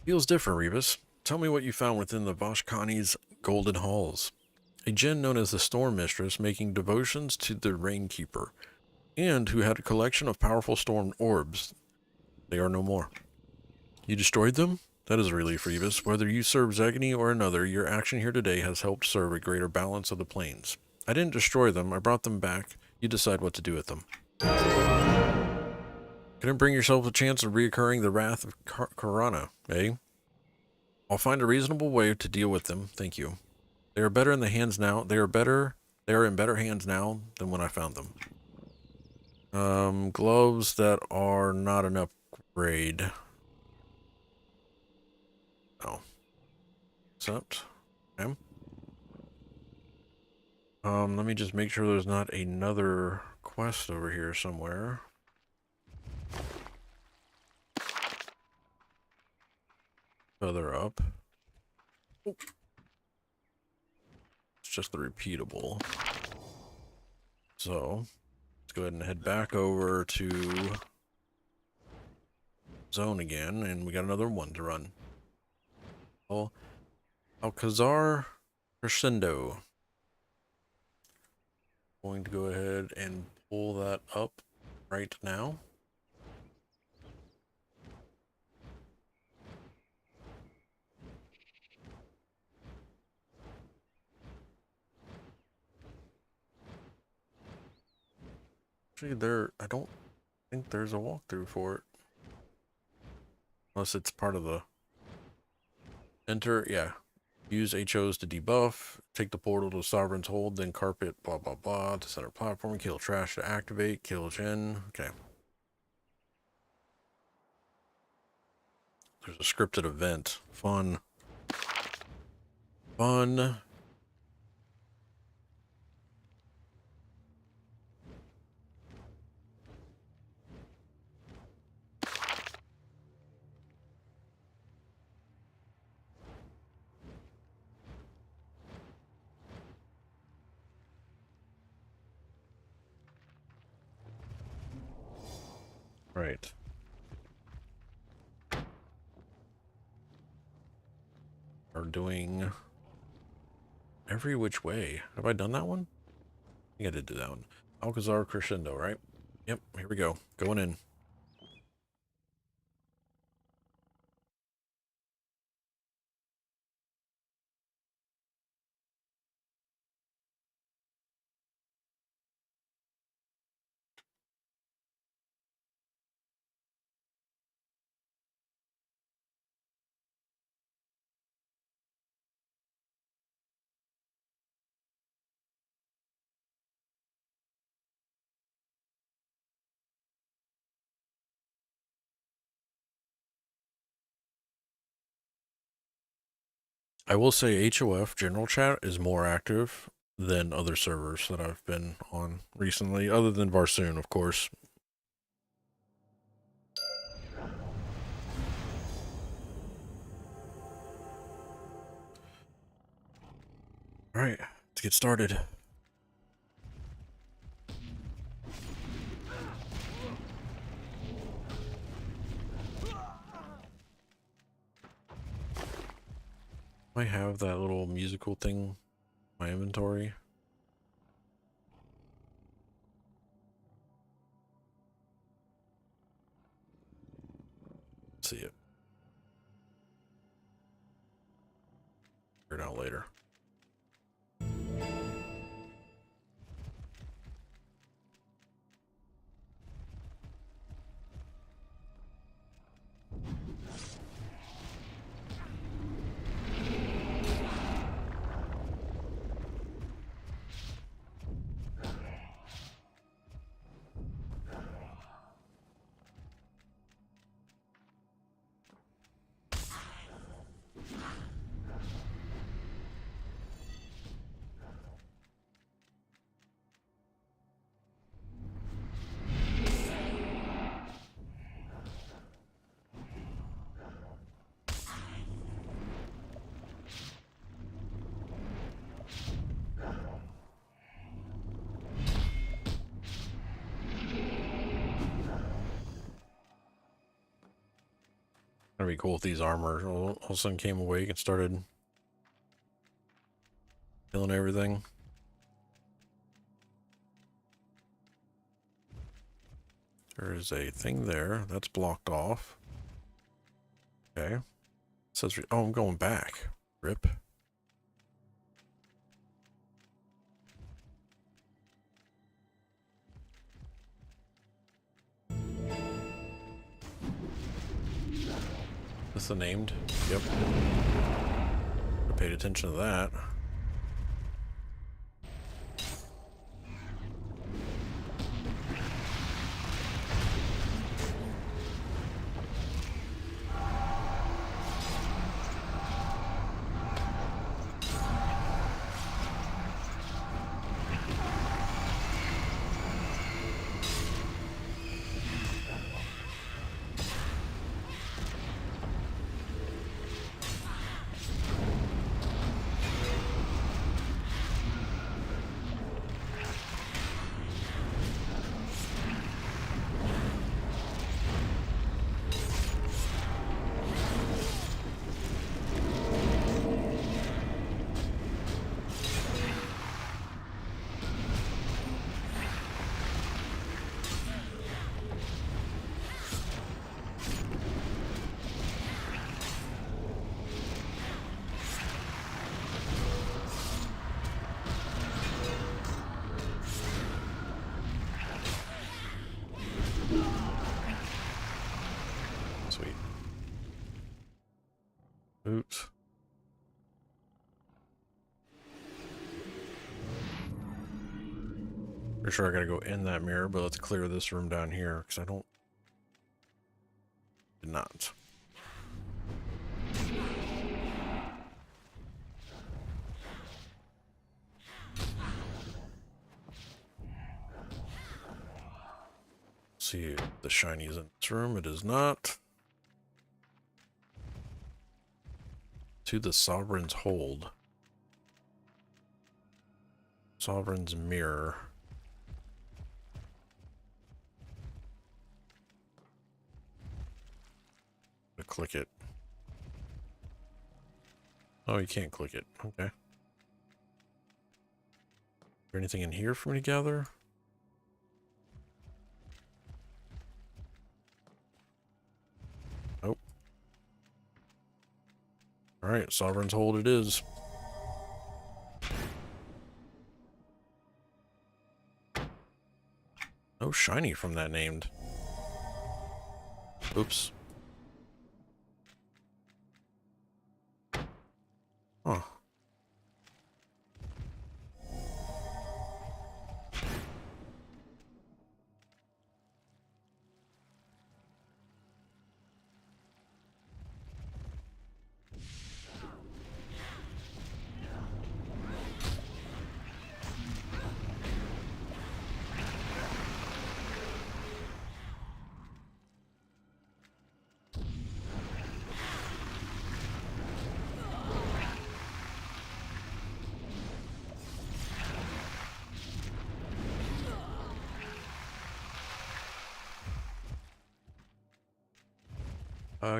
Feels different, Rebus. Tell me what you found within the Vashkani's golden halls. A djinn known as the Storm Mistress making devotions to the Rainkeeper, and who had a collection of powerful storm orbs. They are no more. You destroyed them? That is a relief, Rebus. Whether you serve Zegni or another, your action here today has helped serve a greater balance of the planes. I didn't destroy them, I brought them back. You decide what to do with them. Couldn't bring yourself a chance of reoccurring the wrath of Karana, eh? I'll find a reasonable way to deal with them, thank you. They are better in the hands now. They are in better hands now than when I found them. Gloves that are not an upgrade. Oh. Accept. Okay. Let me just make sure there's not another quest over here somewhere. Further up. It's just the repeatable. So, let's go ahead and head back over to zone again, and we got another one to run. Well, Alcazar Crescendo. Going to go ahead and pull that up right now. Actually, I don't think there's a walkthrough for it. Unless it's part of the enter, yeah. Use HOs to debuff, take the portal to Sovereign's Hold, then carpet, blah, blah, blah, to center platform, kill trash to activate, kill Jin. Okay. There's a scripted event. Fun. Fun. Right. Are doing every which way. Have I done that one? I think I did do that one. Alcazar Crescendo, right? Yep, here we go. Going in. I will say HOF general chat is more active than other servers that I've been on recently, other than Varsoon, of course. Alright, let's get started. I have that little musical thing in my inventory. See it. Figure it out later. That'd be cool if these armor all of a sudden came awake and started killing everything. There is a thing there that's blocked off. Okay. It says, oh, I'm going back. Rip. Is the named? Yep. I paid attention to that. Sweet. Oops. For sure I gotta go in that mirror, but let's clear this room down here, because I did not. See if the shiny is in this room. It is not. To the Sovereign's Hold. Sovereign's Mirror. Click it. Oh, you can't click it. Okay. Is there anything in here for me to gather? Nope. Alright, Sovereign's Hold it is. No shiny from that named. Oops. Huh.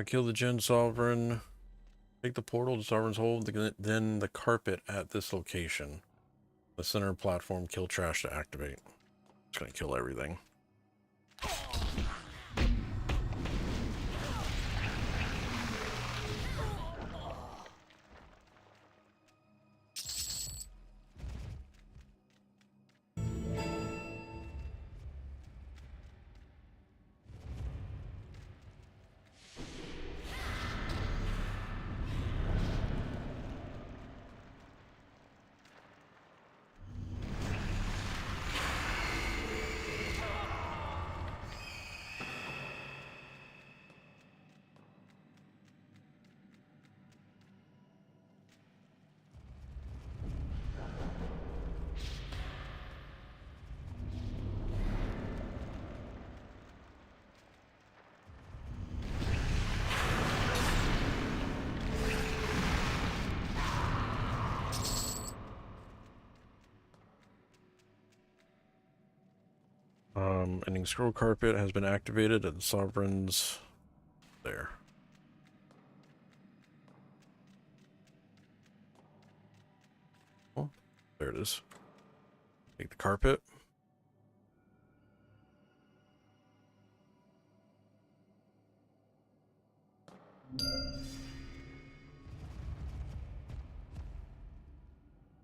Kill the Gen Sovereign. Take the portal to Sovereign's Hold, then the carpet at this location. The center platform, kill trash to activate. It's gonna kill everything. Ending scroll carpet has been activated at the Sovereign's there. Oh, there it is. Take the carpet.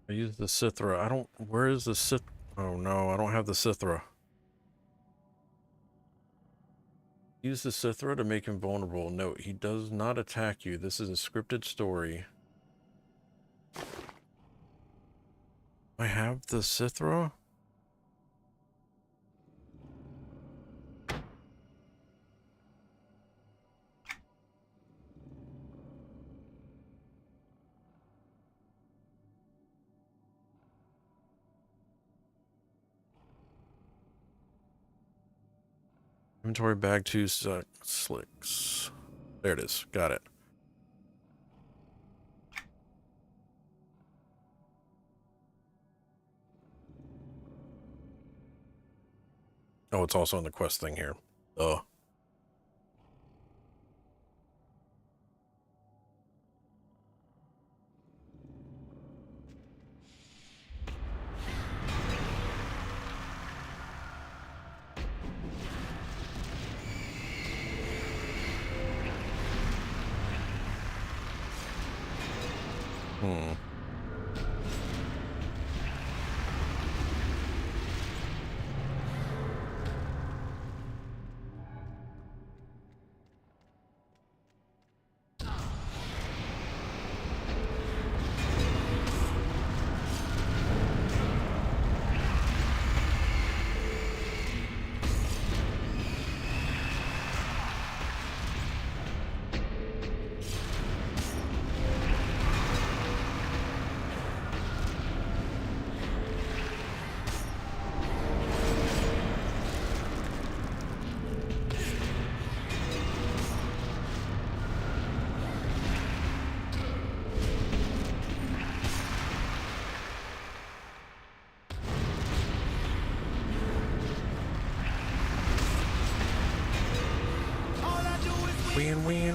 I use the Sithra. I don't, where is the Sith? Oh no, I don't have the Sithra. Use the Sithra to make him vulnerable. Note, he does not attack you. This is a scripted story. I have the Sithra? Inventory bag 2 slicks. There it is. Got it. Oh, it's also in the quest thing here. Oh. Hmm.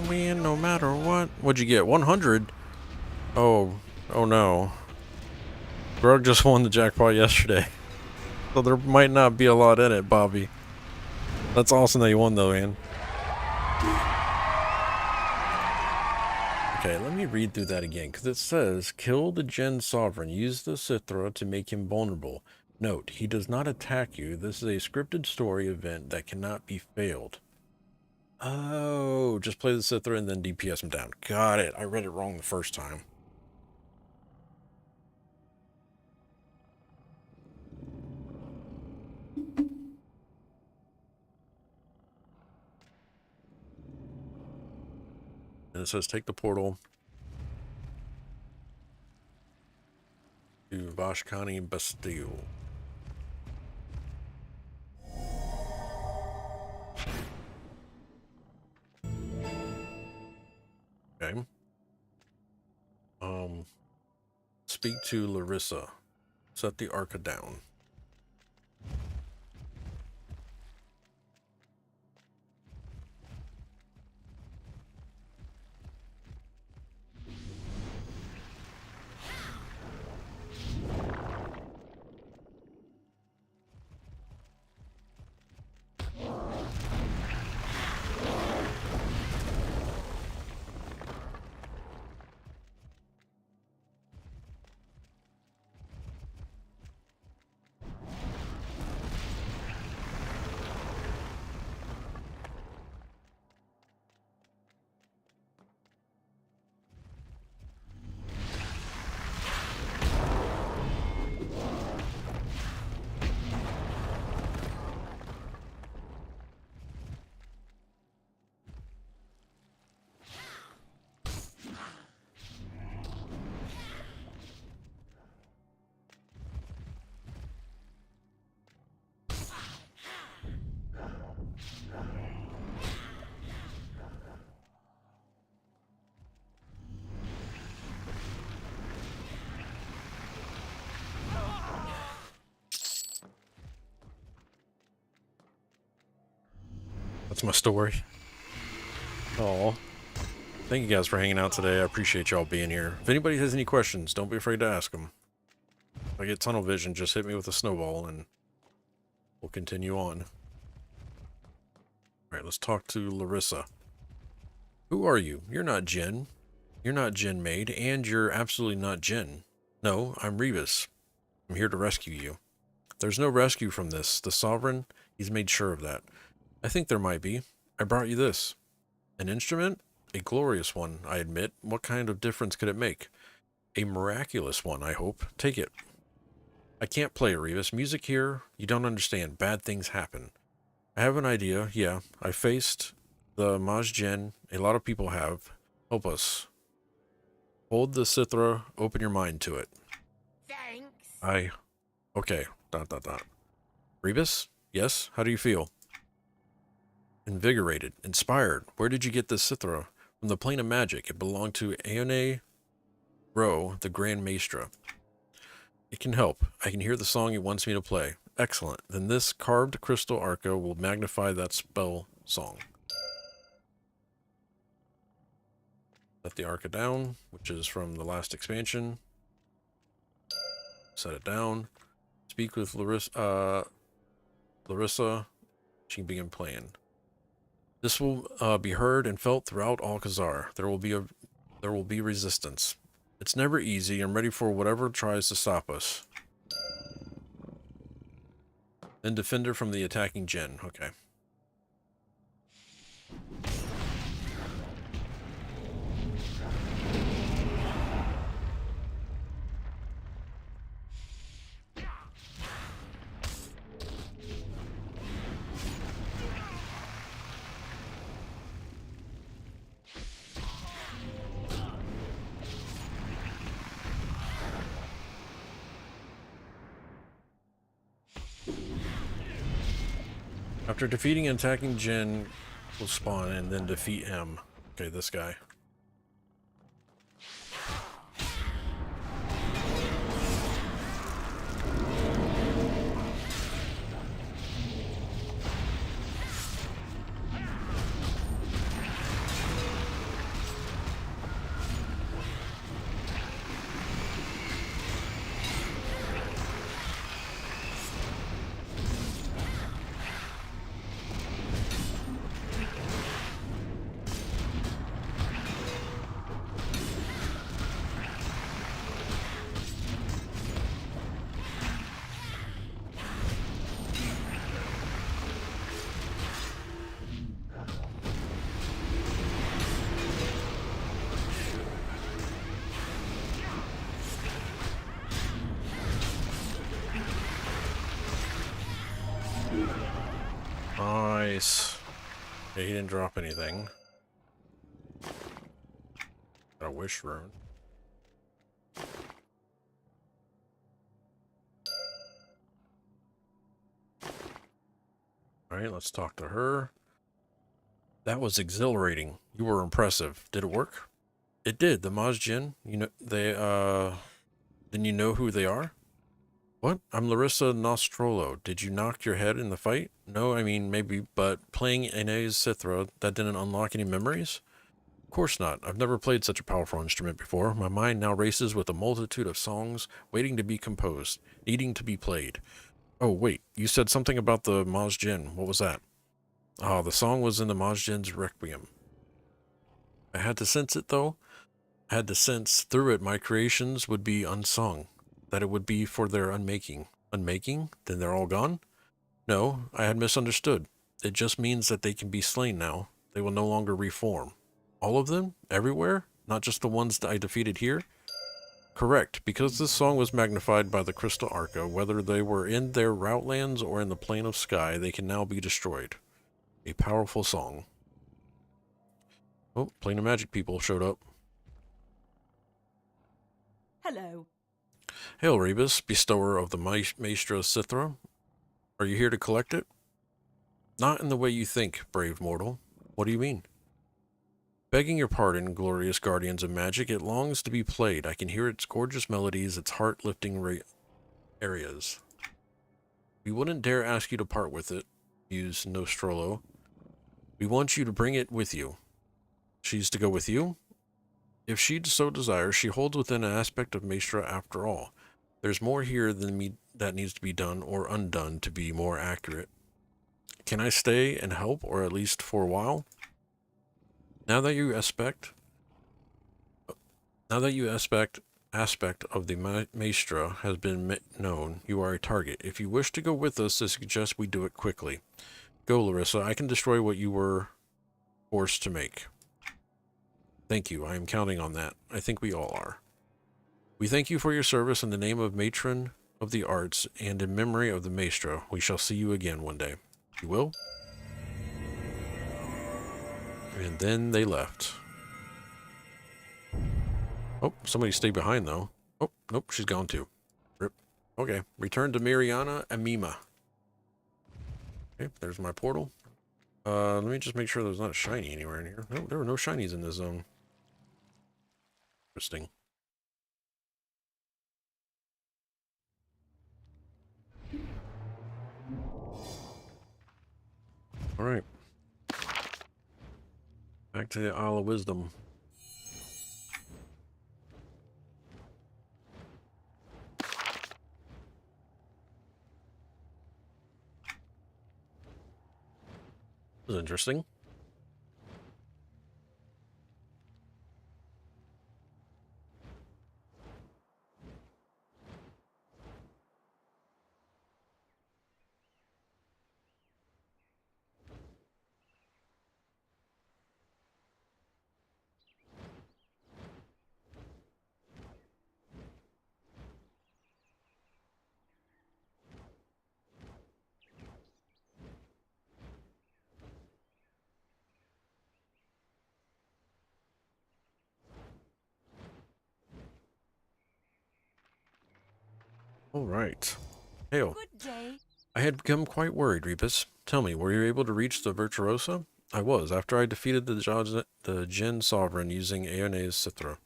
Win, no matter what. What'd you get? 100? Oh no. Grug just won the jackpot yesterday. So there might not be a lot in it, Bobby. That's awesome that you won though, man. Okay, let me read through that again, because it says, kill the Gen Sovereign. Use the Sithra to make him vulnerable. Note, he does not attack you. This is a scripted story event that cannot be failed. Oh, just play the Sithra and then DPS him down. Got it. I read it wrong the first time. And it says take the portal to Vashkani Bastille. Okay. Speak to Larissa. Set the Arca down. That's my story. Oh, thank you guys for hanging out today. I appreciate y'all being here. If anybody has any questions, don't be afraid to ask them. If I get tunnel vision, just hit me with a snowball and we'll continue on. Alright, let's talk to Larissa. Who are you? You're not Jin. You're not Jin Maid, and you're absolutely not Jin. No, I'm Rebus. I'm here to rescue you. There's no rescue from this. The Sovereign, he's made sure of that. I think there might be. I brought you this. An instrument? A glorious one, I admit. What kind of difference could it make? A miraculous one, I hope. Take it. I can't play, Rebus. Music here, you don't understand. Bad things happen. I have an idea, yeah. I faced the Majin. A lot of people have. Help us. Hold the Cithra, open your mind to it. Thanks. Okay. ... Rebus? Yes? How do you feel? Invigorated. Inspired. Where did you get this Cithra? From the plane of magic. It belonged to Aeone Ro, the Grand Maestra. It can help. I can hear the song it wants me to play. Excellent. Then this carved crystal arca will magnify that spell song. Set the arca down, which is from the last expansion. Set it down. Speak with Larissa. She can begin playing. This will be heard and felt throughout Alcazar. There will be resistance. It's never easy. I'm ready for whatever tries to stop us. Then defend her from the attacking Jin. Okay. After defeating and attacking Jin, will spawn and then defeat him. Okay, this guy. Nice. Yeah, he didn't drop anything. Got a wish rune. Alright, let's talk to her. That was exhilarating. You were impressive. Did it work? It did. The Majin, you know, then you know who they are? What? I'm Larissa Nostrolo. Did you knock your head in the fight? No, I mean, maybe, but playing Aene's Cithra, that didn't unlock any memories? Of course not. I've never played such a powerful instrument before. My mind now races with a multitude of songs waiting to be composed, needing to be played. Oh, wait, you said something about the Majin. What was that? Ah, the song was in the Majin's Requiem. I had to sense it, though. I had to sense through it my creations would be unsung. That it would be for their unmaking. Unmaking? Then they're all gone? No, I had misunderstood. It just means that they can be slain now. They will no longer reform. All of them? Everywhere? Not just the ones that I defeated here? Correct, because this song was magnified by the Crystal Arca, whether they were in their route lands or in the plane of sky, they can now be destroyed. A powerful song. Oh, plane of magic people showed up. Hello. Hail, Rebus, bestower of the Maestra Cithra. Are you here to collect it? Not in the way you think, brave mortal. What do you mean? Begging your pardon, glorious guardians of magic, it longs to be played. I can hear its gorgeous melodies, its heart-lifting areas. We wouldn't dare ask you to part with it, mused Nostrolo. We want you to bring it with you. She's to go with you. If she so desires, she holds within an aspect of Maestra after all. There's more here than me that needs to be done or undone to be more accurate. Can I stay and help, or at least for a while? Now that you aspect of the Maestra has been known, you are a target. If you wish to go with us, I suggest we do it quickly. Go, Larissa. I can destroy what you were forced to make. Thank you. I am counting on that. I think we all are. We thank you for your service in the name of Matron of the Arts and in memory of the Maestra. We shall see you again one day. You will? And then they left. Oh, somebody stayed behind though. Oh, nope, she's gone too. Rip. Okay, return to Mariana Amima. Okay, there's my portal. Let me just make sure there's not a shiny anywhere in here. No, there were no shinies in this zone. Interesting. All right. Back to the Isle of Wisdom. This is interesting. All right. Hail. Good day. I had become quite worried, Rebus. Tell me, were you able to reach the Virtuosa? I was, after I defeated the Jinn Sovereign using Aeone's Cithra.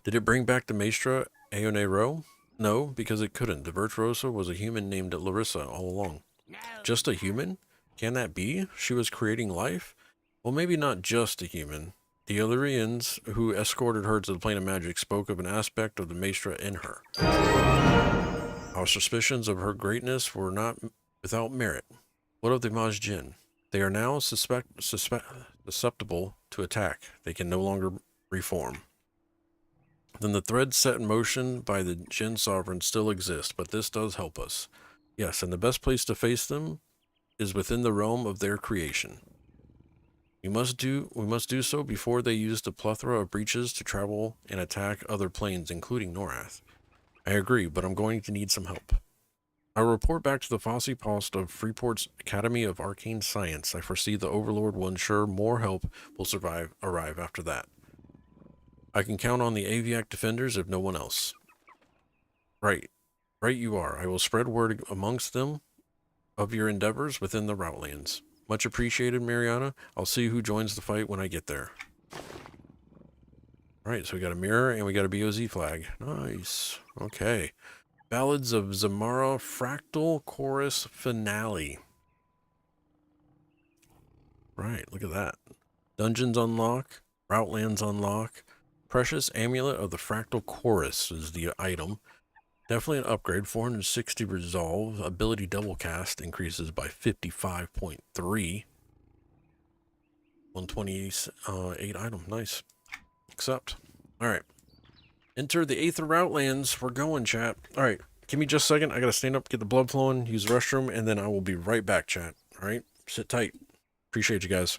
Did it bring back the Maestra Aeone Ro? No, because it couldn't. The Virtuosa was a human named Larissa all along. No. Just a human? Can that be? She was creating life? Well, maybe not just a human. The Illyrians who escorted her to the plane of magic spoke of an aspect of the Maestra in her. Our suspicions of her greatness were not without merit. What of the Maj Jinn? They are now susceptible to attack. They can no longer reform. Then the threads set in motion by the Jinn Sovereign still exist, but this does help us. Yes, and the best place to face them is within the realm of their creation. We must do so before they use the plethora of breaches to travel and attack other planes, including Norath. I agree, but I'm going to need some help. I will report back to the Fosse Post of Freeport's Academy of Arcane Science. I foresee the Overlord will ensure more help will arrive after that. I can count on the Aviac defenders if no one else. Right you are. I will spread word amongst them of your endeavors within the Routlands. Much appreciated, Mariana. I'll see who joins the fight when I get there. Alright, so we got a mirror and we got a BOZ flag. Nice. Okay. Ballads of Zimara Fractal Chorus Finale. Right, look at that. Dungeons unlock. Routlands unlock. Precious Amulet of the Fractal Chorus is the item. Definitely an upgrade. 460 resolve. Ability double cast increases by 55.3. 128 item. Nice. Accept. Alright. Enter the Aether Routlands. We're going, chat. Alright. Give me just a second. I gotta stand up, get the blood flowing, use the restroom, and then I will be right back, chat. Alright? Sit tight. Appreciate you guys.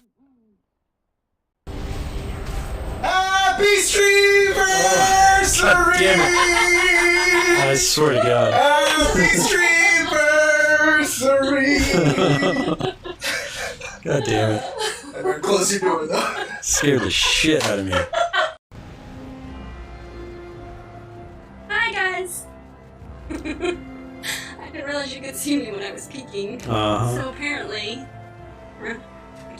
Happy Streetversary! God damn it. I swear to God. Happy Streetversary! God damn it. I better close your door though. Scared the shit out of me. Hi guys! I didn't realize you could see me when I was peeking. So apparently, I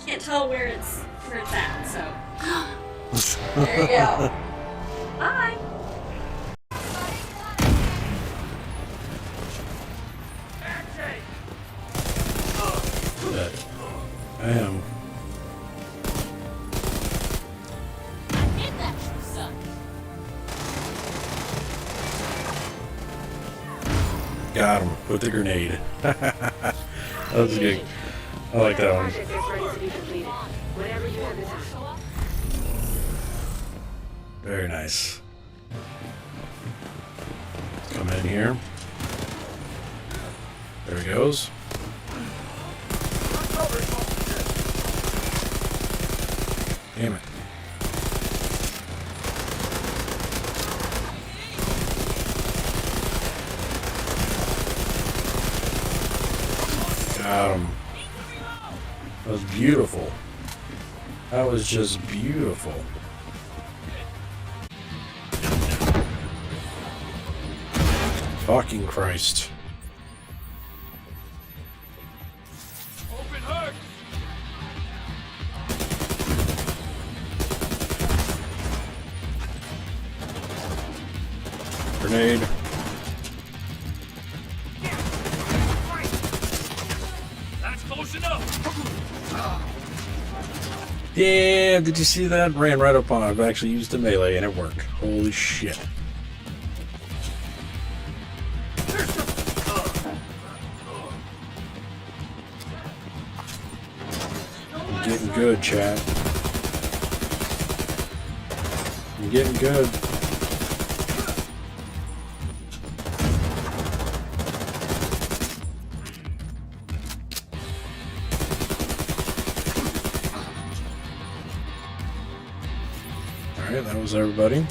can't tell where it's at, so. There you go. Bye! I am Got him with the grenade. That was good. I like that one. Very nice. Come in here. There he goes. Damn it. Got him. That was beautiful. That was just beautiful. Fucking Christ. Open hook! Grenade. That's close enough! Yeah, did you see that? Ran right up on it. I've actually used the melee and it worked. Holy shit. I'm getting good, chat. I'm getting good. Alright, that was everybody.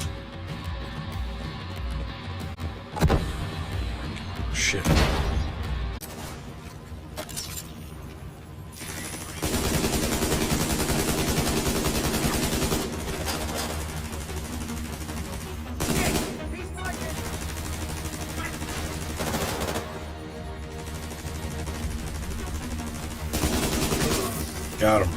Shit. Got him.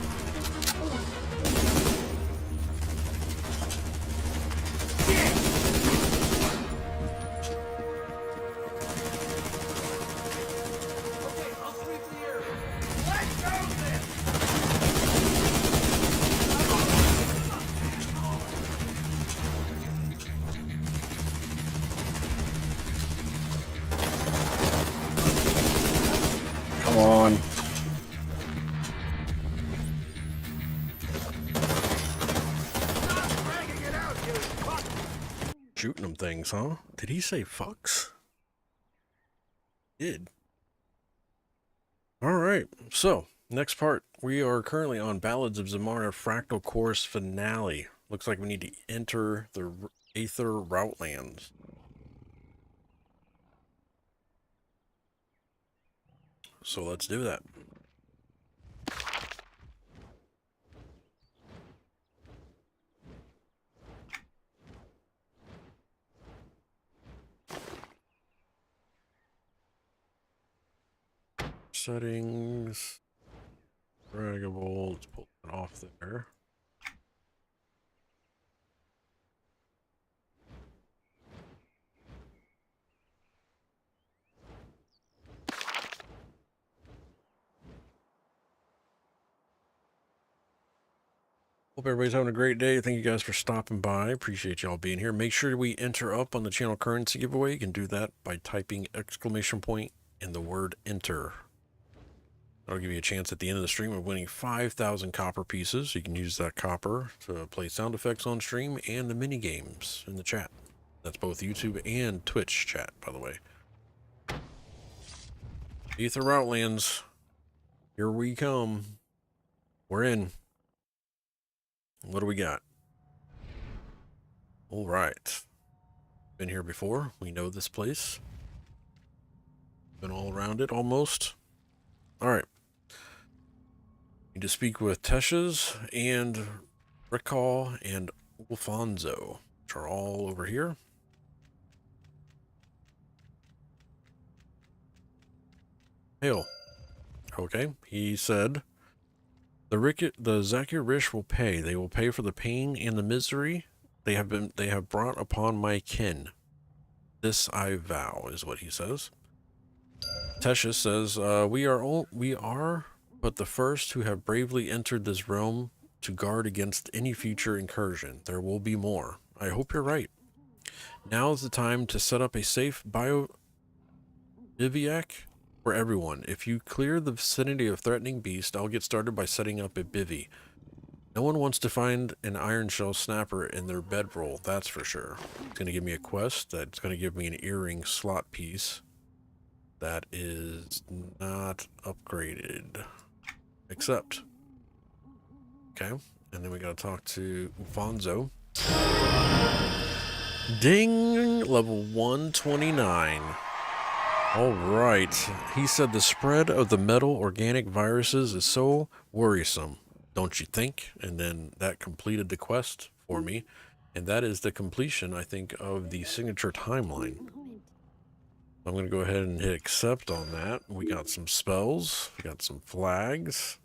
Come on. Shooting them things, huh? Did he say fucks? Did. Alright, so, next part. We are currently on Ballads of Zimara Fractal Course Finale. Looks like we need to enter the Aether Routelands. So let's do that. Settings. Draggable. Let's pull that off there. Hope everybody's having a great day. Thank you guys for stopping by. Appreciate y'all being here. Make sure we enter up on the channel currency giveaway. You can do that by typing exclamation point and the word enter. That'll give you a chance at the end of the stream of winning 5,000 copper pieces. You can use that copper to play sound effects on stream and the mini games in the chat. That's both YouTube and Twitch chat, by the way. Aether Routelands. Here we come. We're in. What do we got? All right. Been here before. We know this place. Been all around it almost. All right. Need to speak with Tesha's and Recall and Alfonso, which are all over here. Hail. Okay. He said, the Zakir Rish will pay. They will pay for the pain and the misery they have brought upon my kin. This I vow, is what he says. Tesha says, we are but the first who have bravely entered this realm to guard against any future incursion. There will be more. I hope you're right. Now is the time to set up a safe Bivouac for everyone. If you clear the vicinity of threatening beast, I'll get started by setting up a bivvy. No one wants to find an iron shell snapper in their bedroll, that's for sure. It's going to give me a quest. That's going to give me an earring slot piece. That is not upgraded. Accept. Okay. And then we got to talk to Ufonzo. Ding! Level 129. Alright. He said the spread of the metal organic viruses is so worrisome, don't you think? And then that completed the quest for me. And that is the completion, I think, of the signature timeline. I'm going to go ahead and hit accept on that. We got some spells. We got some flags.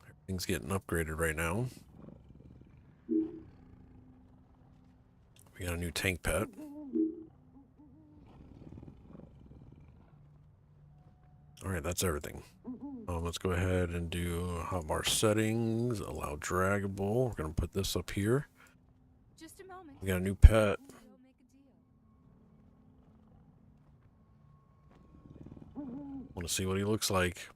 Everything's getting upgraded right now. We got a new tank pet. Alright, that's everything. Let's go ahead and do hotbar settings, allow draggable. We're going to put this up here. Just a moment. We got a new pet. Want to see what he looks like.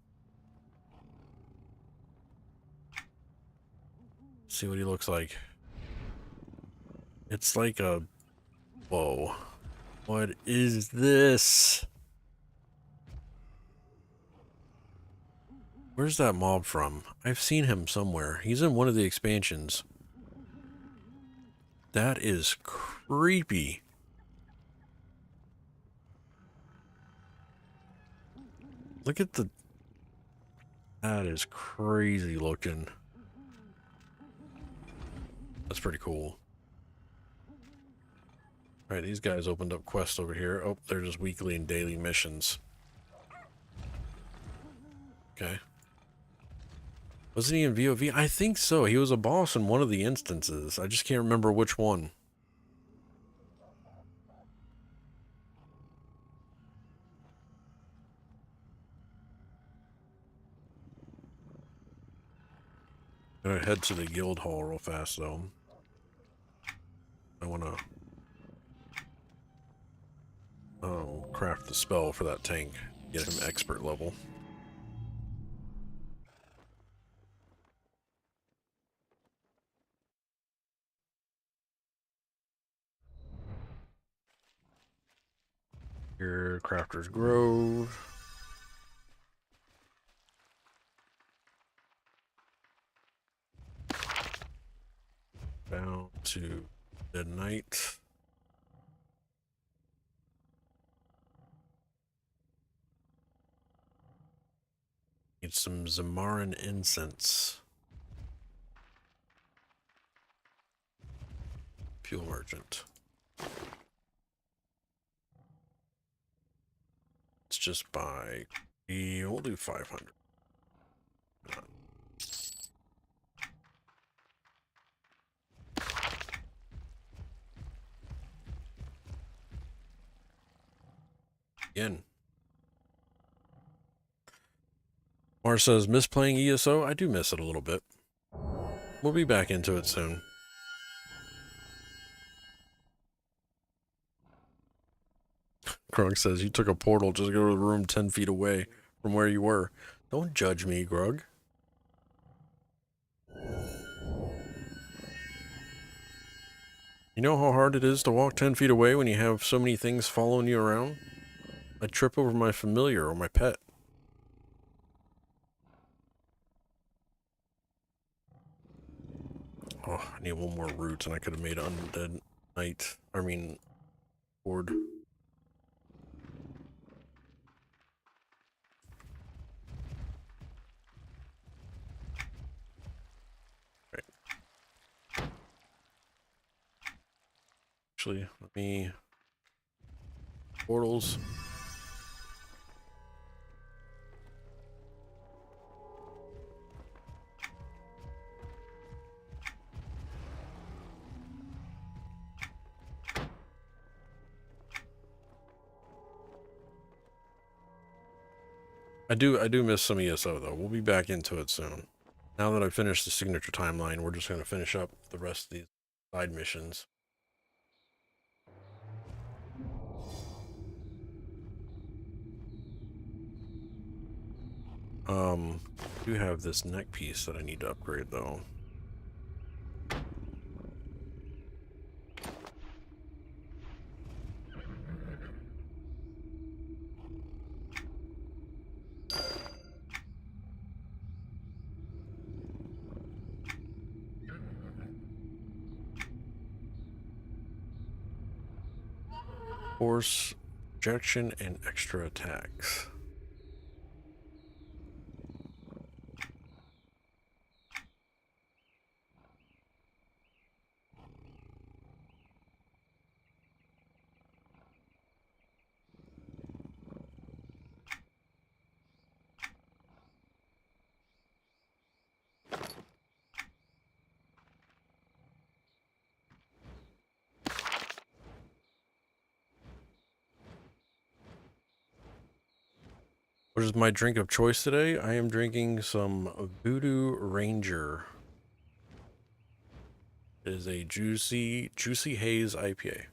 See what he looks like. It's like a... Whoa. What is this? Where's that mob from? I've seen him somewhere. He's in one of the expansions. That is creepy. Look at the... That is crazy looking. That's pretty cool. Alright, these guys opened up quests over here. Oh, they're just weekly and daily missions. Okay. Wasn't he in VOV? I think so. He was a boss in one of the instances. I just can't remember which one. I'm gonna head to the guild hall real fast, though. I wanna... craft the spell for that tank. Get him expert level. Here, Crafter's Grove. Down to midnight. Need some Zimaran incense. Fuel merchant. Let's just buy. We'll do 500. Again. Mars says, miss playing ESO? I do miss it a little bit. We'll be back into it soon. Grug says, you took a portal, just go to the room 10 feet away from where you were. Don't judge me, Grug. You know how hard it is to walk 10 feet away when you have so many things following you around? I trip over my familiar or my pet. Oh, I need one more root and I could have made undead knight. I mean, horde. Right. Actually, let me... Portals. I do miss some ESO though. We'll be back into it soon. Now that I've finished the signature timeline, we're just going to finish up the rest of these side missions. I do have this neck piece that I need to upgrade though. Force, projection, and extra attacks. What is my drink of choice today? I am drinking some Voodoo Ranger. It is a juicy haze IPA.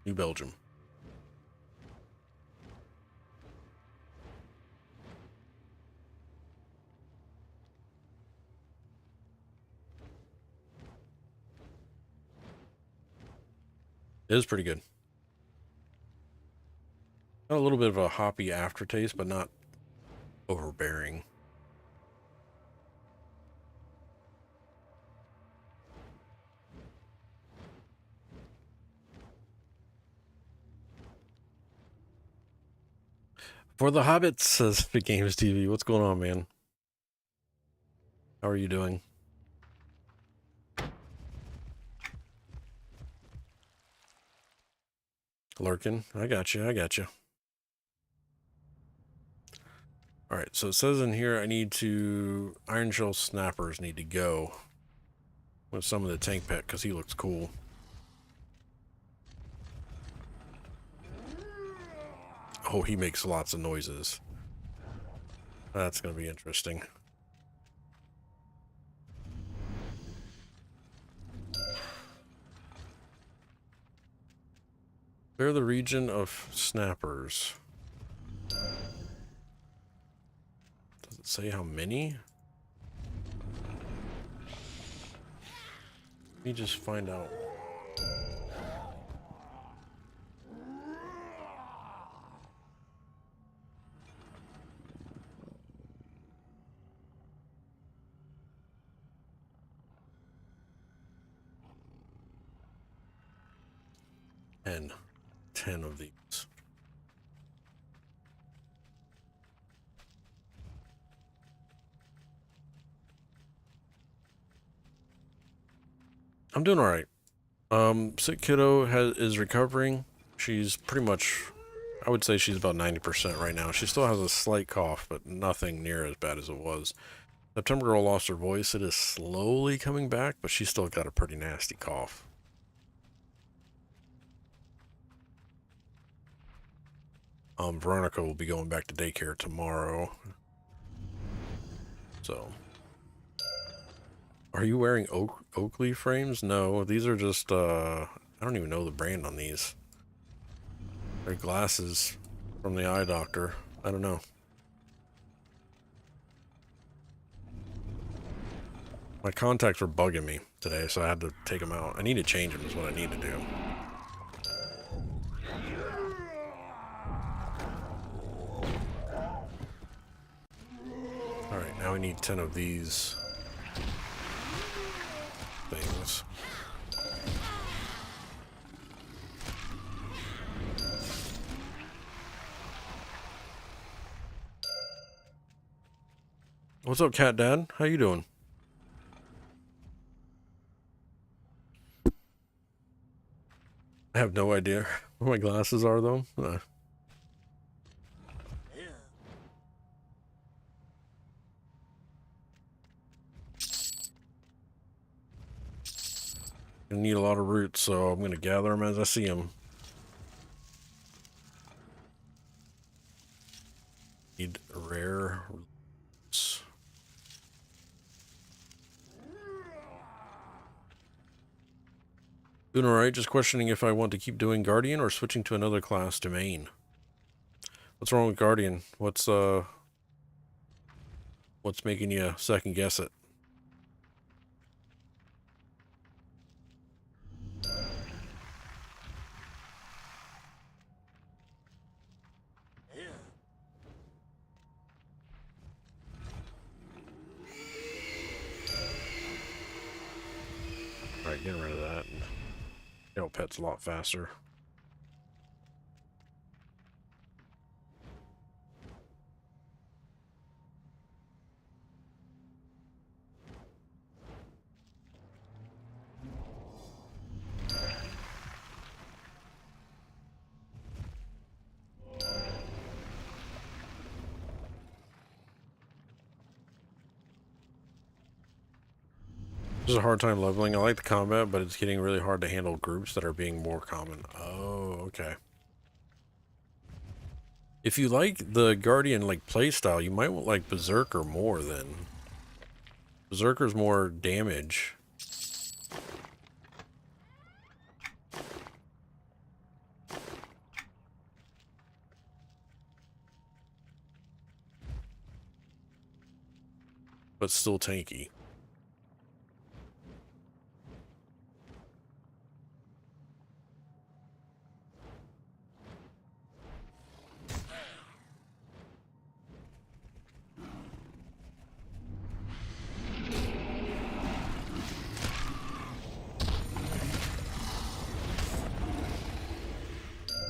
New Belgium. It is pretty good. Got a little bit of a hoppy aftertaste, but not overbearing. For the Hobbits, says Big Games TV. What's going on, man? How are you doing? Lurkin, I got you. Alright, so it says in here I need to... Iron Shell Snappers need to go with some of the tank pet because he looks cool. Oh, he makes lots of noises. That's going to be interesting. Clear the region of snappers. Does it say how many? Let me just find out. And 10 of these. I'm doing all right. Sick Kiddo is recovering. She's pretty much, I would say she's about 90% right now. She still has a slight cough, but nothing near as bad as it was. September Girl lost her voice. It is slowly coming back, but she's still got a pretty nasty cough. Veronica will be going back to daycare tomorrow. So, are you wearing Oakley frames? No, these are just, I don't even know the brand on these. They're glasses from the eye doctor. I don't know. My contacts were bugging me today, so I had to take them out. I need to change them is what I need to do. Alright, now we need 10 of these things. What's up, Cat Dad? How you doing? I have no idea where my glasses are, though. I need a lot of roots, so I'm going to gather them as I see them. Need rare roots. Doing alright, just questioning if I want to keep doing Guardian or switching to another class domain. What's wrong with Guardian? What's making you second guess it? Alright, getting rid of that. You know, pet's a lot faster. Just a hard time leveling. I like the combat, but it's getting really hard to handle groups that are being more common. Oh, okay. If you like the Guardian like playstyle, you might want like Berserker more then. Berserker's more damage. But still tanky.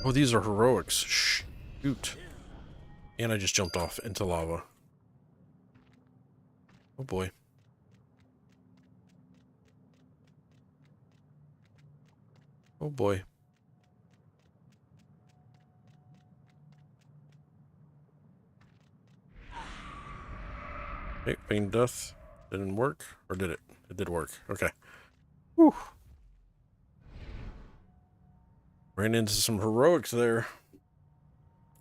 Oh, these are heroics. Shoot. And I just jumped off into lava. Oh boy. Oh boy. Okay, Feign Death didn't work, or did it? It did work. Okay. Whew. Ran into some heroics there.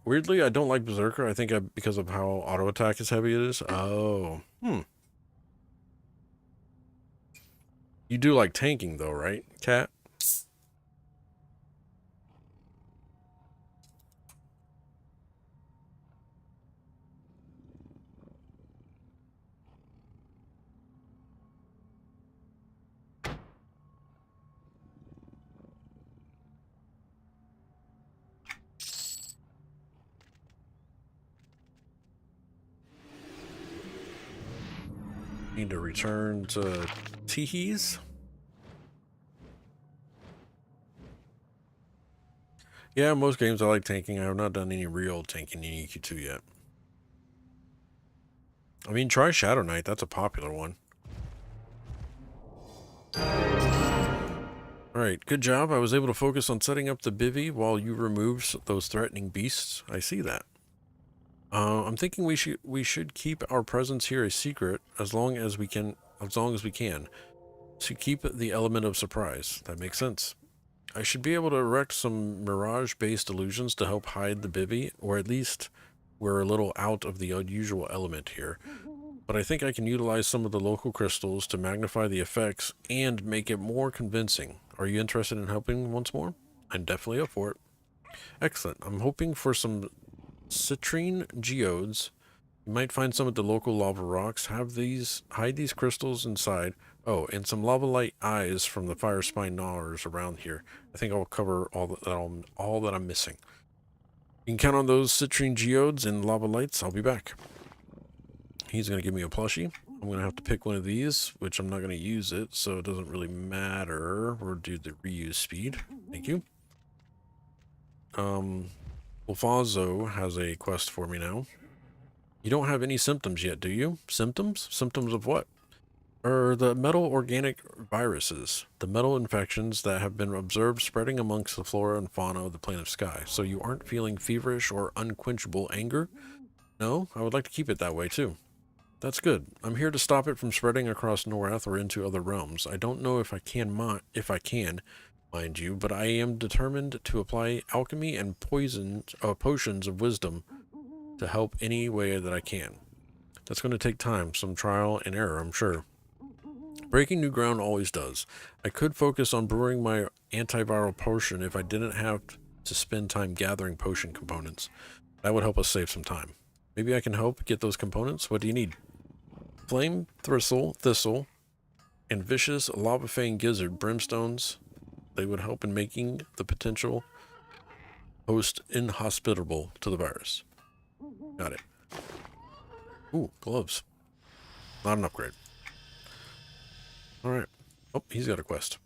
Weirdly, I don't like Berserker. I think because of how auto attack is heavy it is. Oh. You do like tanking though, right, Cat? Need to return to Teehees. Yeah, most games I like tanking. I have not done any real tanking in EQ2 yet. I mean, try Shadow Knight. That's a popular one. Alright, good job. I was able to focus on setting up the bivvy while you removed those threatening beasts. I see that. I'm thinking we should keep our presence here a secret as long as we can, to keep the element of surprise. That makes sense. I should be able to erect some mirage-based illusions to help hide the bivvy, or at least we're a little out of the unusual element here. But I think I can utilize some of the local crystals to magnify the effects and make it more convincing. Are you interested in helping once more? I'm definitely up for it. Excellent. I'm hoping for some citrine geodes. You might find some at the local lava rocks. Hide these crystals inside. Oh, and some lava light eyes from the fire spine gnawers around here. I think I'll cover all that I'm missing. You can count on those citrine geodes and lava lights. I'll be back. He's going to give me a plushie. I'm going to have to pick one of these, which I'm not going to use it, so it doesn't really matter. We'll do the reuse speed. Thank you. Wolfazo has a quest for me now. You don't have any symptoms yet, do you? Symptoms? Symptoms of what? The metal organic viruses, the metal infections that have been observed spreading amongst the flora and fauna of the plane of sky. So you aren't feeling feverish or unquenchable anger? No, I would like to keep it that way too. That's good. I'm here to stop it from spreading across Norath or into other realms. I don't know if I can, mind you, but I am determined to apply alchemy and potions of wisdom to help any way that I can. That's going to take time, some trial and error, I'm sure. Breaking new ground always does. I could focus on brewing my antiviral potion if I didn't have to spend time gathering potion components. That would help us save some time. Maybe I can help get those components. What do you need? Flame thistle, and vicious lava fang gizzard brimstones. They would help in making the potential host inhospitable to the virus. Got it. Ooh, gloves. Not an upgrade. Alright. Oh, he's got a quest.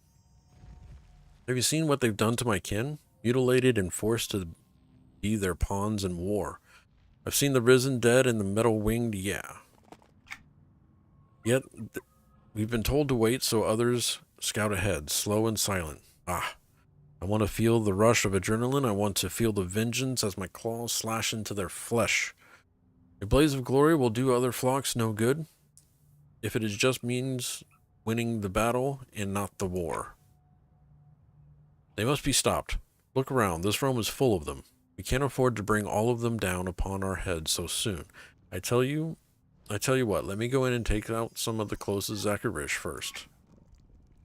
Have you seen what they've done to my kin? Mutilated and forced to be their pawns in war. I've seen the risen dead and the metal-winged, yeah. Yet, we've been told to wait so others scout ahead, slow and silent. Ah. I want to feel the rush of adrenaline. I want to feel the vengeance as my claws slash into their flesh. A blaze of glory will do other flocks no good if it is just means winning the battle and not the war. They must be stopped. Look around. This realm is full of them. We can't afford to bring all of them down upon our heads so soon. I tell you what, let me go in and take out some of the closest Zakarish first.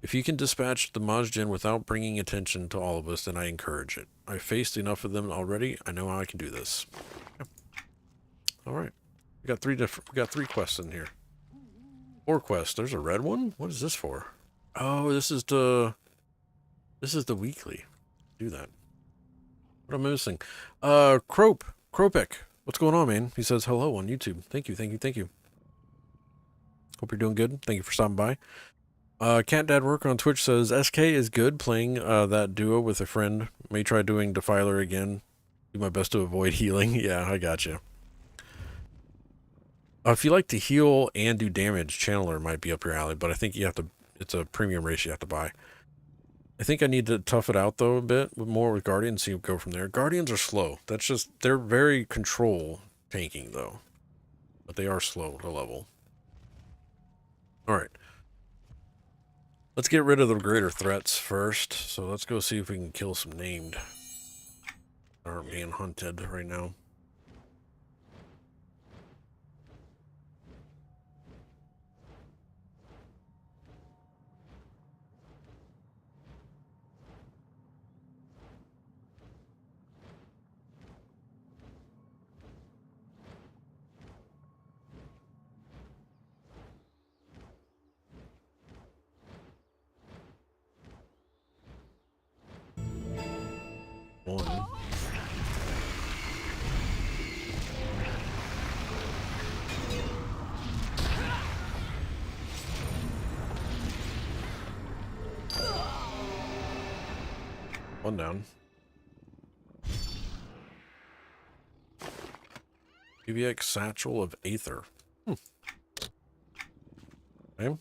If you can dispatch the Majin without bringing attention to all of us, then I encourage it. I've faced enough of them already. I know how I can do this. Yep. All right. We got three quests in here. 4 quests. There's a red one. What is this for? Oh, this is the weekly. Do that. What am I missing? Kropek. What's going on, man? He says hello on YouTube. Thank you. Hope you're doing good. Thank you for stopping by. Cat Dad Worker on Twitch says SK is good playing that duo with a friend. May try doing Defiler again. Do my best to avoid healing. Yeah, I gotcha. If you like to heal and do damage, Channeler might be up your alley, but I think you have to. It's a premium race you have to buy. I think I need to tough it out though a bit more with Guardians. See, go from there. Guardians are slow. That's just they're very control tanking though, but they are slow to level. All right. Let's get rid of the greater threats first. So let's go see if we can kill some named that aren't being hunted right now. One. One down. PVX Satchel of Aether. Okay.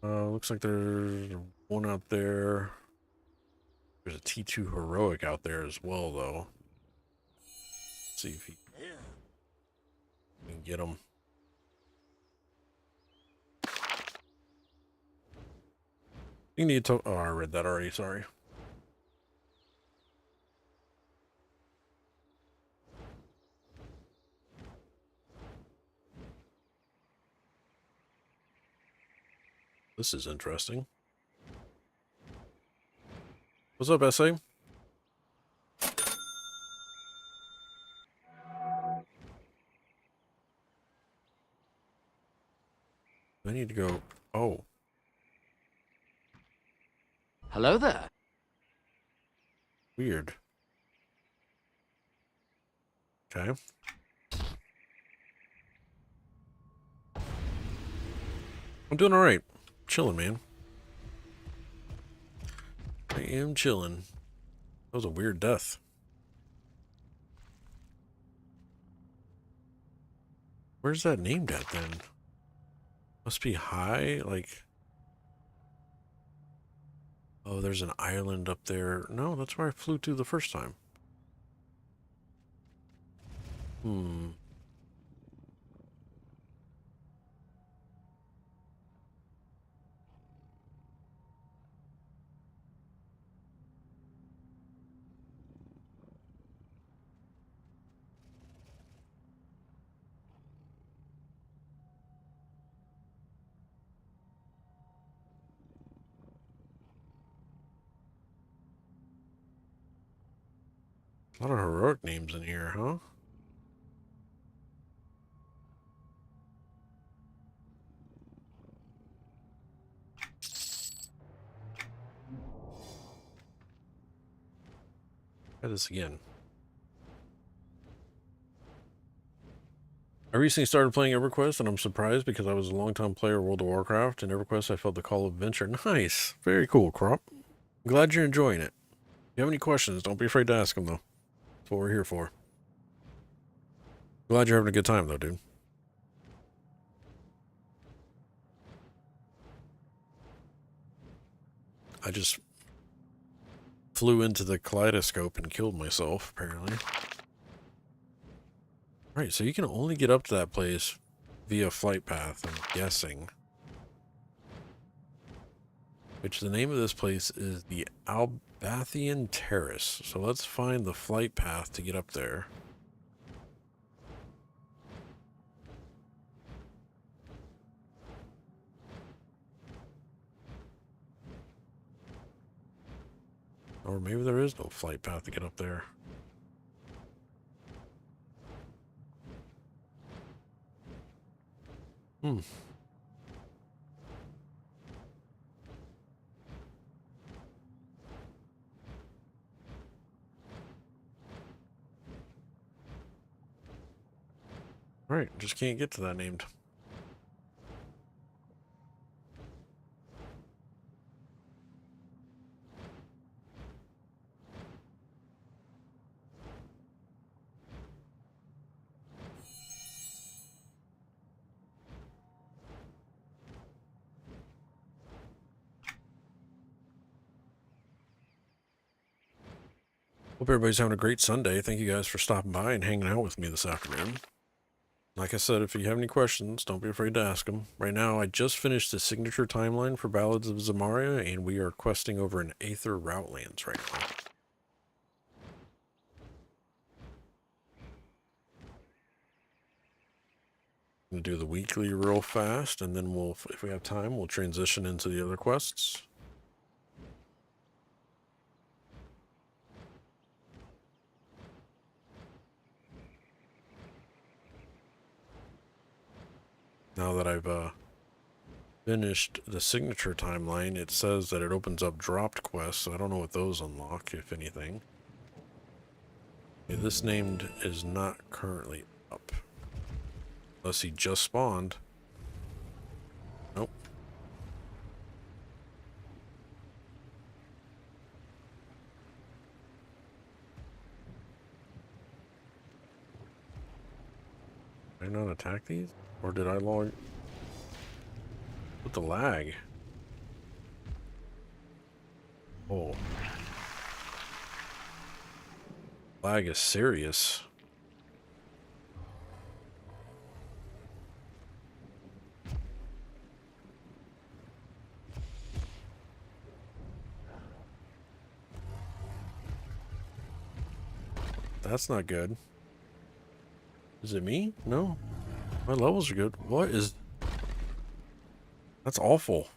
Looks like there's one out there. There's a T2 Heroic out there as well, though. Let's see if he can get him. You need to. Oh, I read that already. Sorry. This is interesting. What's up, SA? I need to go. Oh. Hello there. Weird. Okay. I'm doing all right. Chilling, man. I am chilling. That was a weird death. Where's that named at then? Must be high, like... Oh, there's an island up there. No, that's where I flew to the first time. A lot of heroic names in here, huh? Try this again. I recently started playing EverQuest, and I'm surprised because I was a longtime player of World of Warcraft. In EverQuest, I felt the call of adventure. Nice. Very cool, Crop. I'm glad you're enjoying it. If you have any questions, don't be afraid to ask them, though. That's what we're here for. Glad you're having a good time, though, dude. I just flew into the kaleidoscope and killed myself, apparently. Right, so you can only get up to that place via flight path, I'm guessing. Which the name of this place is the Albathian Terrace. So let's find the flight path to get up there. Or maybe there is no flight path to get up there. Right, just can't get to that named. Hope everybody's having a great Sunday. Thank you guys for stopping by and hanging out with me this afternoon. Like I said, if you have any questions, don't be afraid to ask them. Right now, I just finished the signature timeline for Ballads of Zimara, and we are questing over in Aether Routlands right now. I'm going to do the weekly real fast, and then we'll, if we have time, we'll transition into the other quests. Now that I've finished the signature timeline, it says that it opens up dropped quests, so I don't know what those unlock, if anything. Okay, this named is not currently up. Unless he just spawned. Nope. Did I not attack these? Or did I log... With the lag? Oh. Lag is serious. That's not good. Is it me? No. My levels are good. What is... That's awful.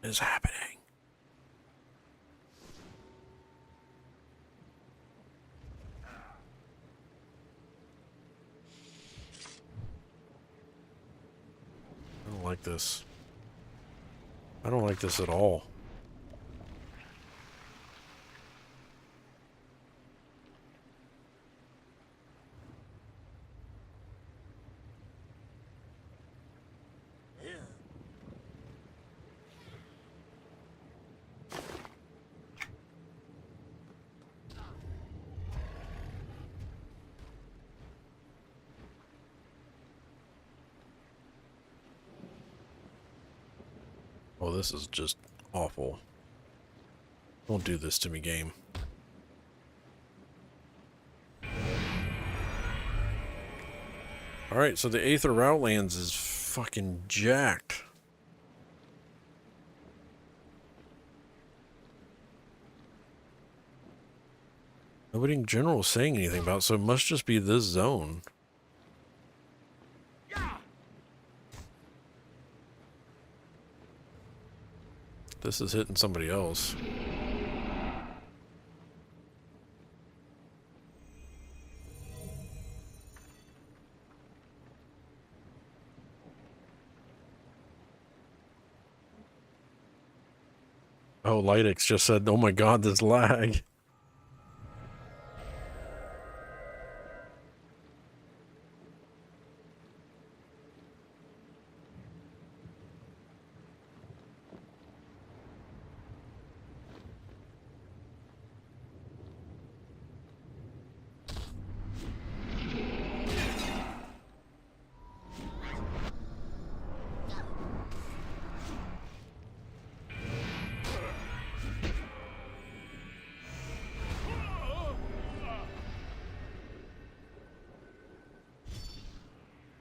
What is happening? I don't like this. I don't like this at all. Oh, this is just awful. Don't do this to me, game. Alright, so the Aether Routlands is fucking jacked. Nobody in general is saying anything about it, so it must just be this zone. this is hitting somebody else. Oh, Lytix just said, oh my god, this lag.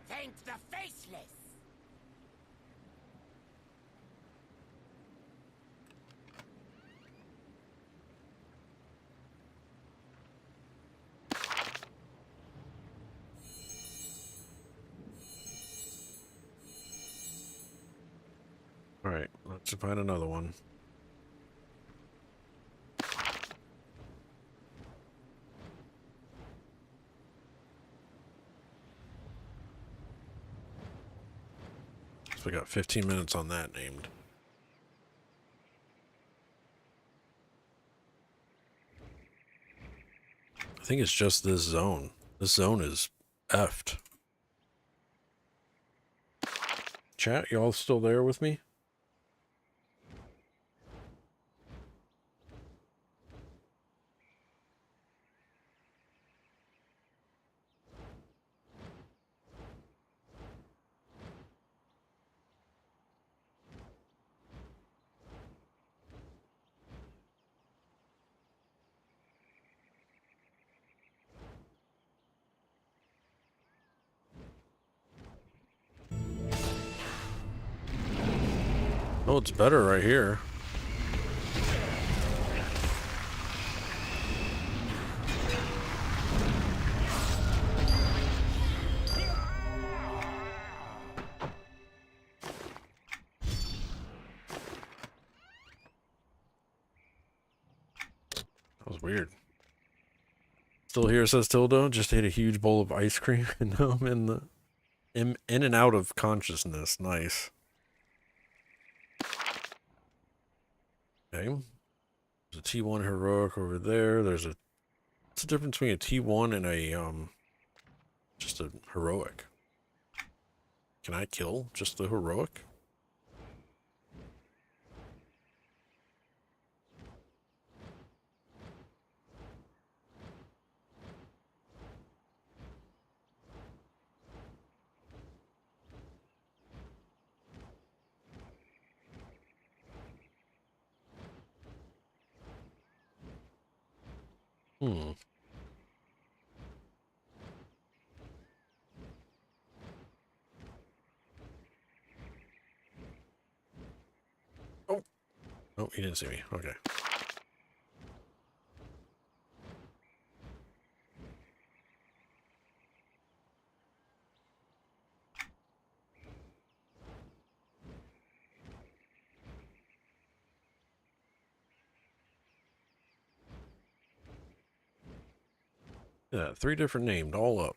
Thank the faceless! Alright, let's find another one. So we got 15 minutes on that named. I think it's just this zone. This zone is effed. Chat, y'all still there with me? Oh, it's better right here. That was weird. Still here, says Tildo. Just ate a huge bowl of ice cream and now I'm in and out of consciousness. Nice. Okay. There's a T1 heroic over there. What's the difference between a T1 and a just a heroic? Can I kill just the heroic? Hmm. Oh. Oh, he didn't see me. Okay. Yeah, 3 different named, all up.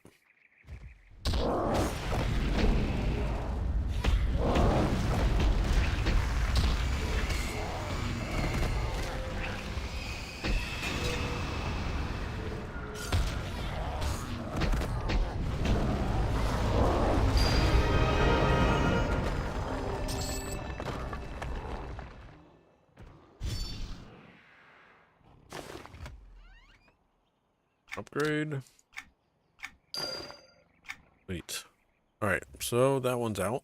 Upgrade. Wait. Alright, so that one's out.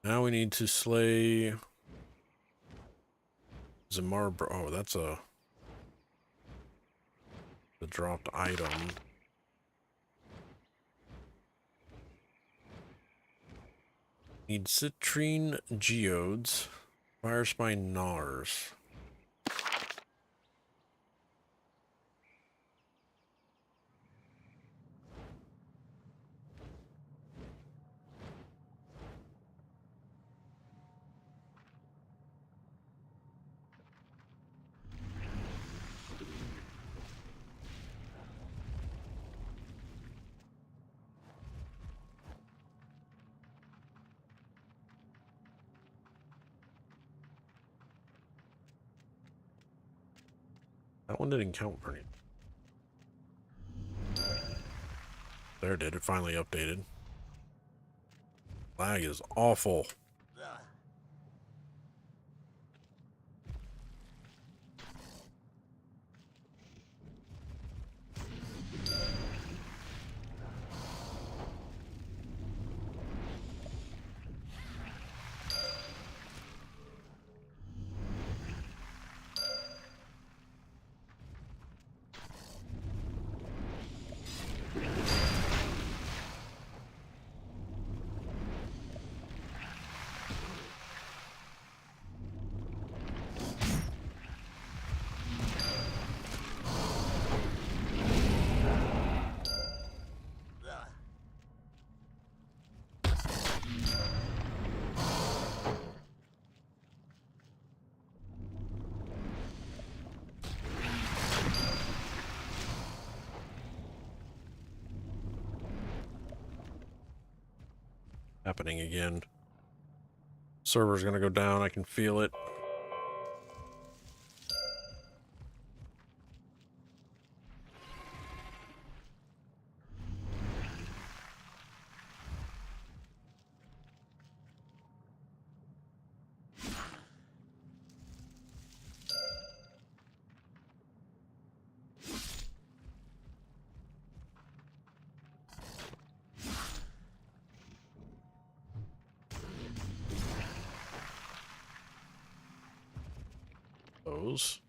Now we need to slay Zimara. Oh, that's the dropped item. Need citrine geodes, fire spine gnars. That one didn't count for anything. There it did. It finally updated. Lag is awful. Happening again. Server's gonna go down. I can feel it. Those.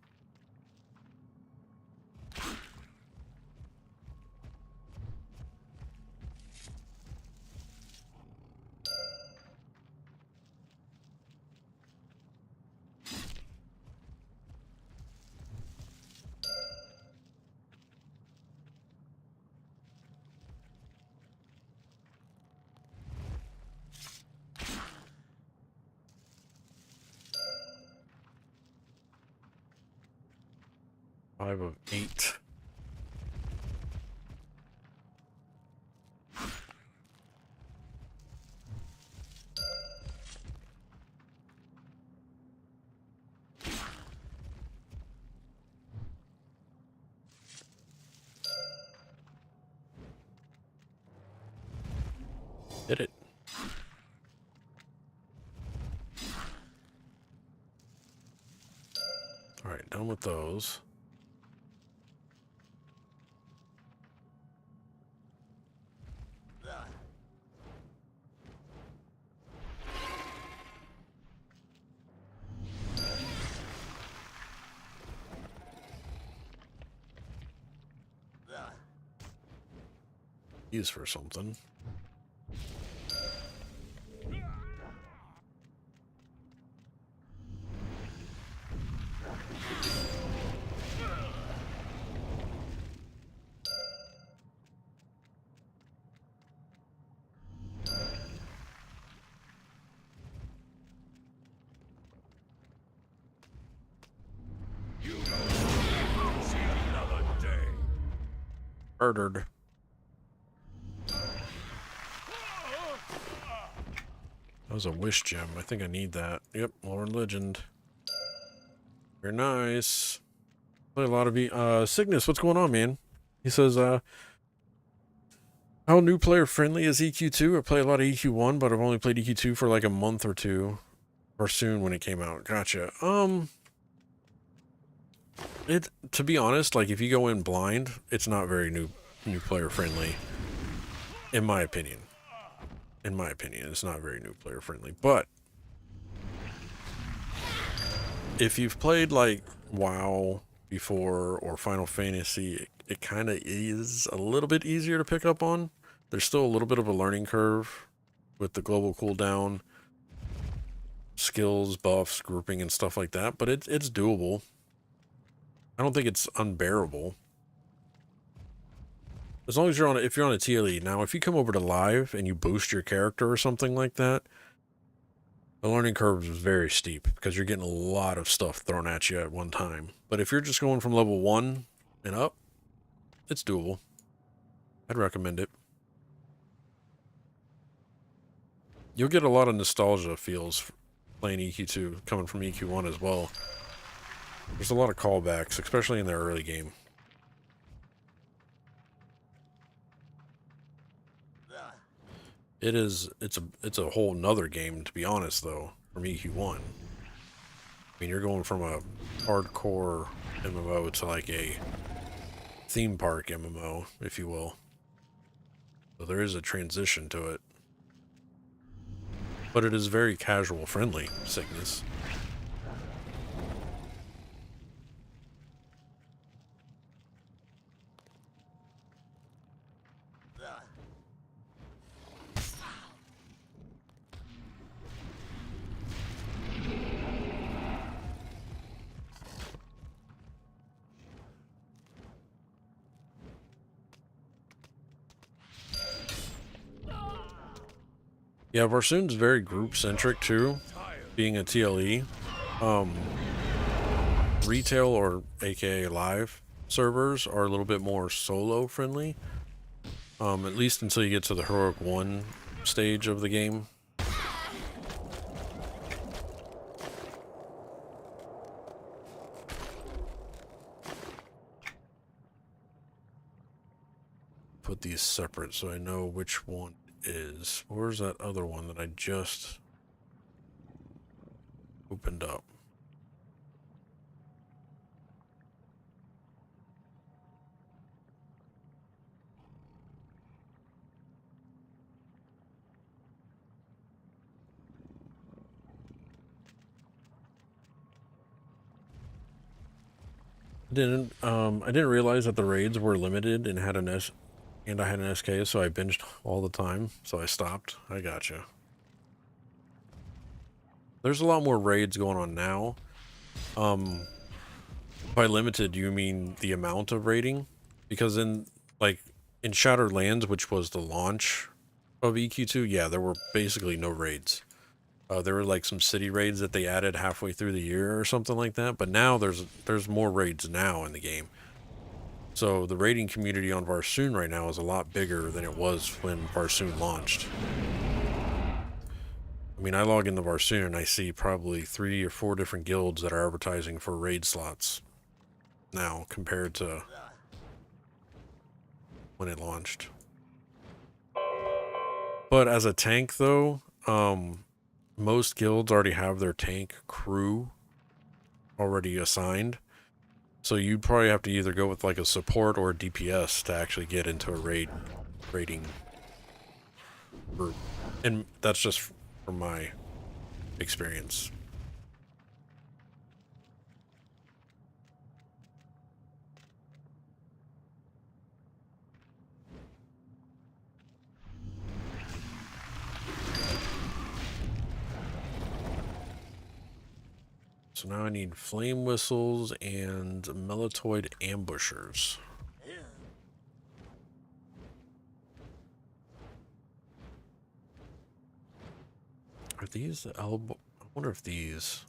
Five of 8. Did it. All right, done with those. Use for something. Murdered. That was a wish gem. I think I need that. Yep, Lord Legend. Very nice. Play a lot of Cygnus, what's going on, man? He says, how new player friendly is EQ2? I play a lot of EQ1, but I've only played EQ2 for like a month or two. Or soon when it came out. Gotcha. To be honest, like if you go in blind, it's not very new player friendly. In my opinion. In my opinion, it's not very new player friendly. But if you've played like WoW before or Final Fantasy, it kind of is a little bit easier to pick up on. There's still a little bit of a learning curve with the global cooldown, skills, buffs, grouping, and stuff like that, but it's doable. I don't think it's unbearable. As long as you're on if you're on a TLE. Now, if you come over to live and you boost your character or something like that, the learning curve is very steep because you're getting a lot of stuff thrown at you at one time. But if you're just going from level 1 and up, it's doable. I'd recommend it. You'll get a lot of nostalgia feels playing EQ2 coming from EQ1 as well. There's a lot of callbacks, especially in the early game. It's a whole nother game, to be honest, though, from EQ1. I mean, you're going from a hardcore MMO to like a theme park MMO, if you will. So there is a transition to it. But it is very casual friendly, Sickness. Yeah, Barsoon's very group-centric, too, being a TLE. Retail, or aka live, servers are a little bit more solo-friendly. At least until you get to the Heroic 1 stage of the game. Put these separate so I know which one is. Where's that other one that I just opened up? I didn't realize that the raids were limited and had I had an SK, so I binged all the time, so I stopped. I gotcha. There's a lot more raids going on now. By limited, you mean the amount of raiding? Because in Shattered Lands, which was the launch of EQ2, yeah, there were basically no raids. There were like some city raids that they added halfway through the year or something like that, but now there's more raids now in the game. So the raiding community on Barsoon right now is a lot bigger than it was when Barsoon launched. I mean, I log into Barsoon and I see probably 3 or 4 different guilds that are advertising for raid slots now compared to when it launched. But as a tank, though, most guilds already have their tank crew already assigned. So you'd probably have to either go with like a support or a DPS to actually get into a raiding group. And that's just from my experience. So now I need flame whistles and melatoid ambushers. Are these the elbow? I wonder if these...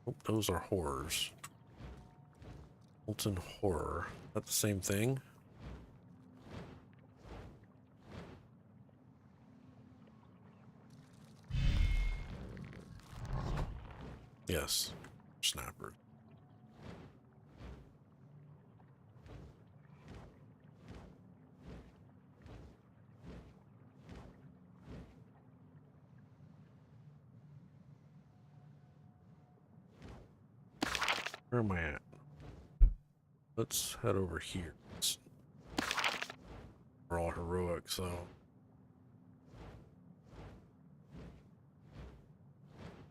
Oh, those are horrors. Molten horror. Is that the same thing? Yes. Snapper. Where am I at? Let's head over here. We're all heroic, so...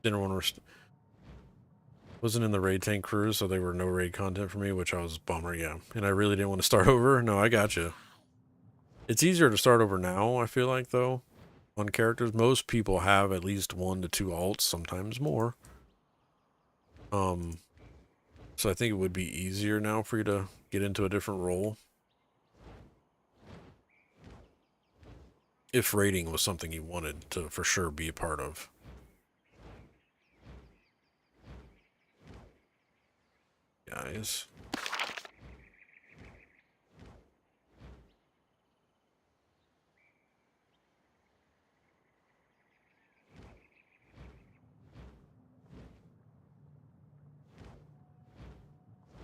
Didn't want to... Wasn't in the raid tank crew, so there were no raid content for me, which I was bummer, yeah. And I really didn't want to start over. No, I gotcha. It's easier to start over now, I feel like, though, on characters. Most people have at least 1 to 2 alts, sometimes more. So I think it would be easier now for you to get into a different role. If raiding was something you wanted to for sure be a part of. Guys.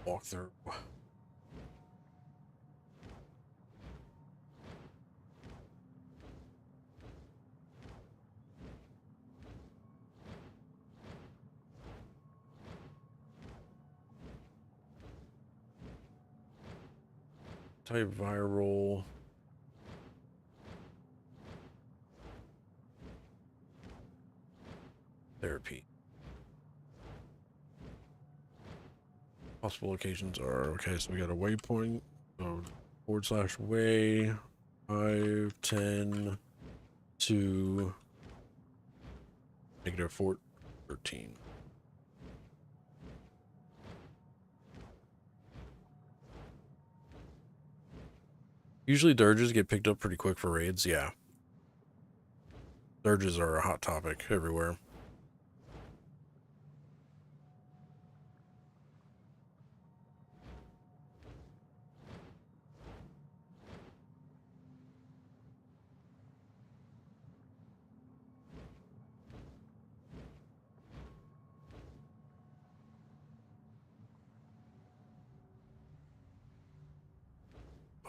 walk through. Antiviral. Therapy. Possible locations are okay. So we got a waypoint. So /way 5 10 to -4 13. Usually dirges get picked up pretty quick for raids. Yeah, dirges are a hot topic everywhere.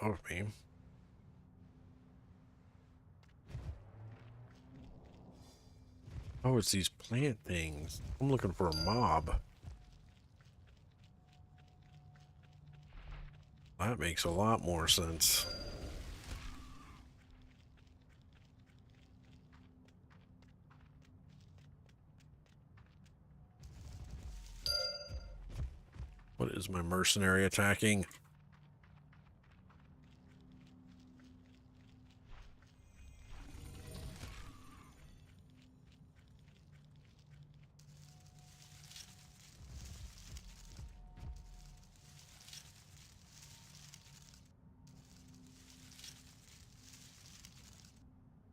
Of me. Oh, it's these plant things. I'm looking for a mob. That makes a lot more sense. What is my mercenary attacking?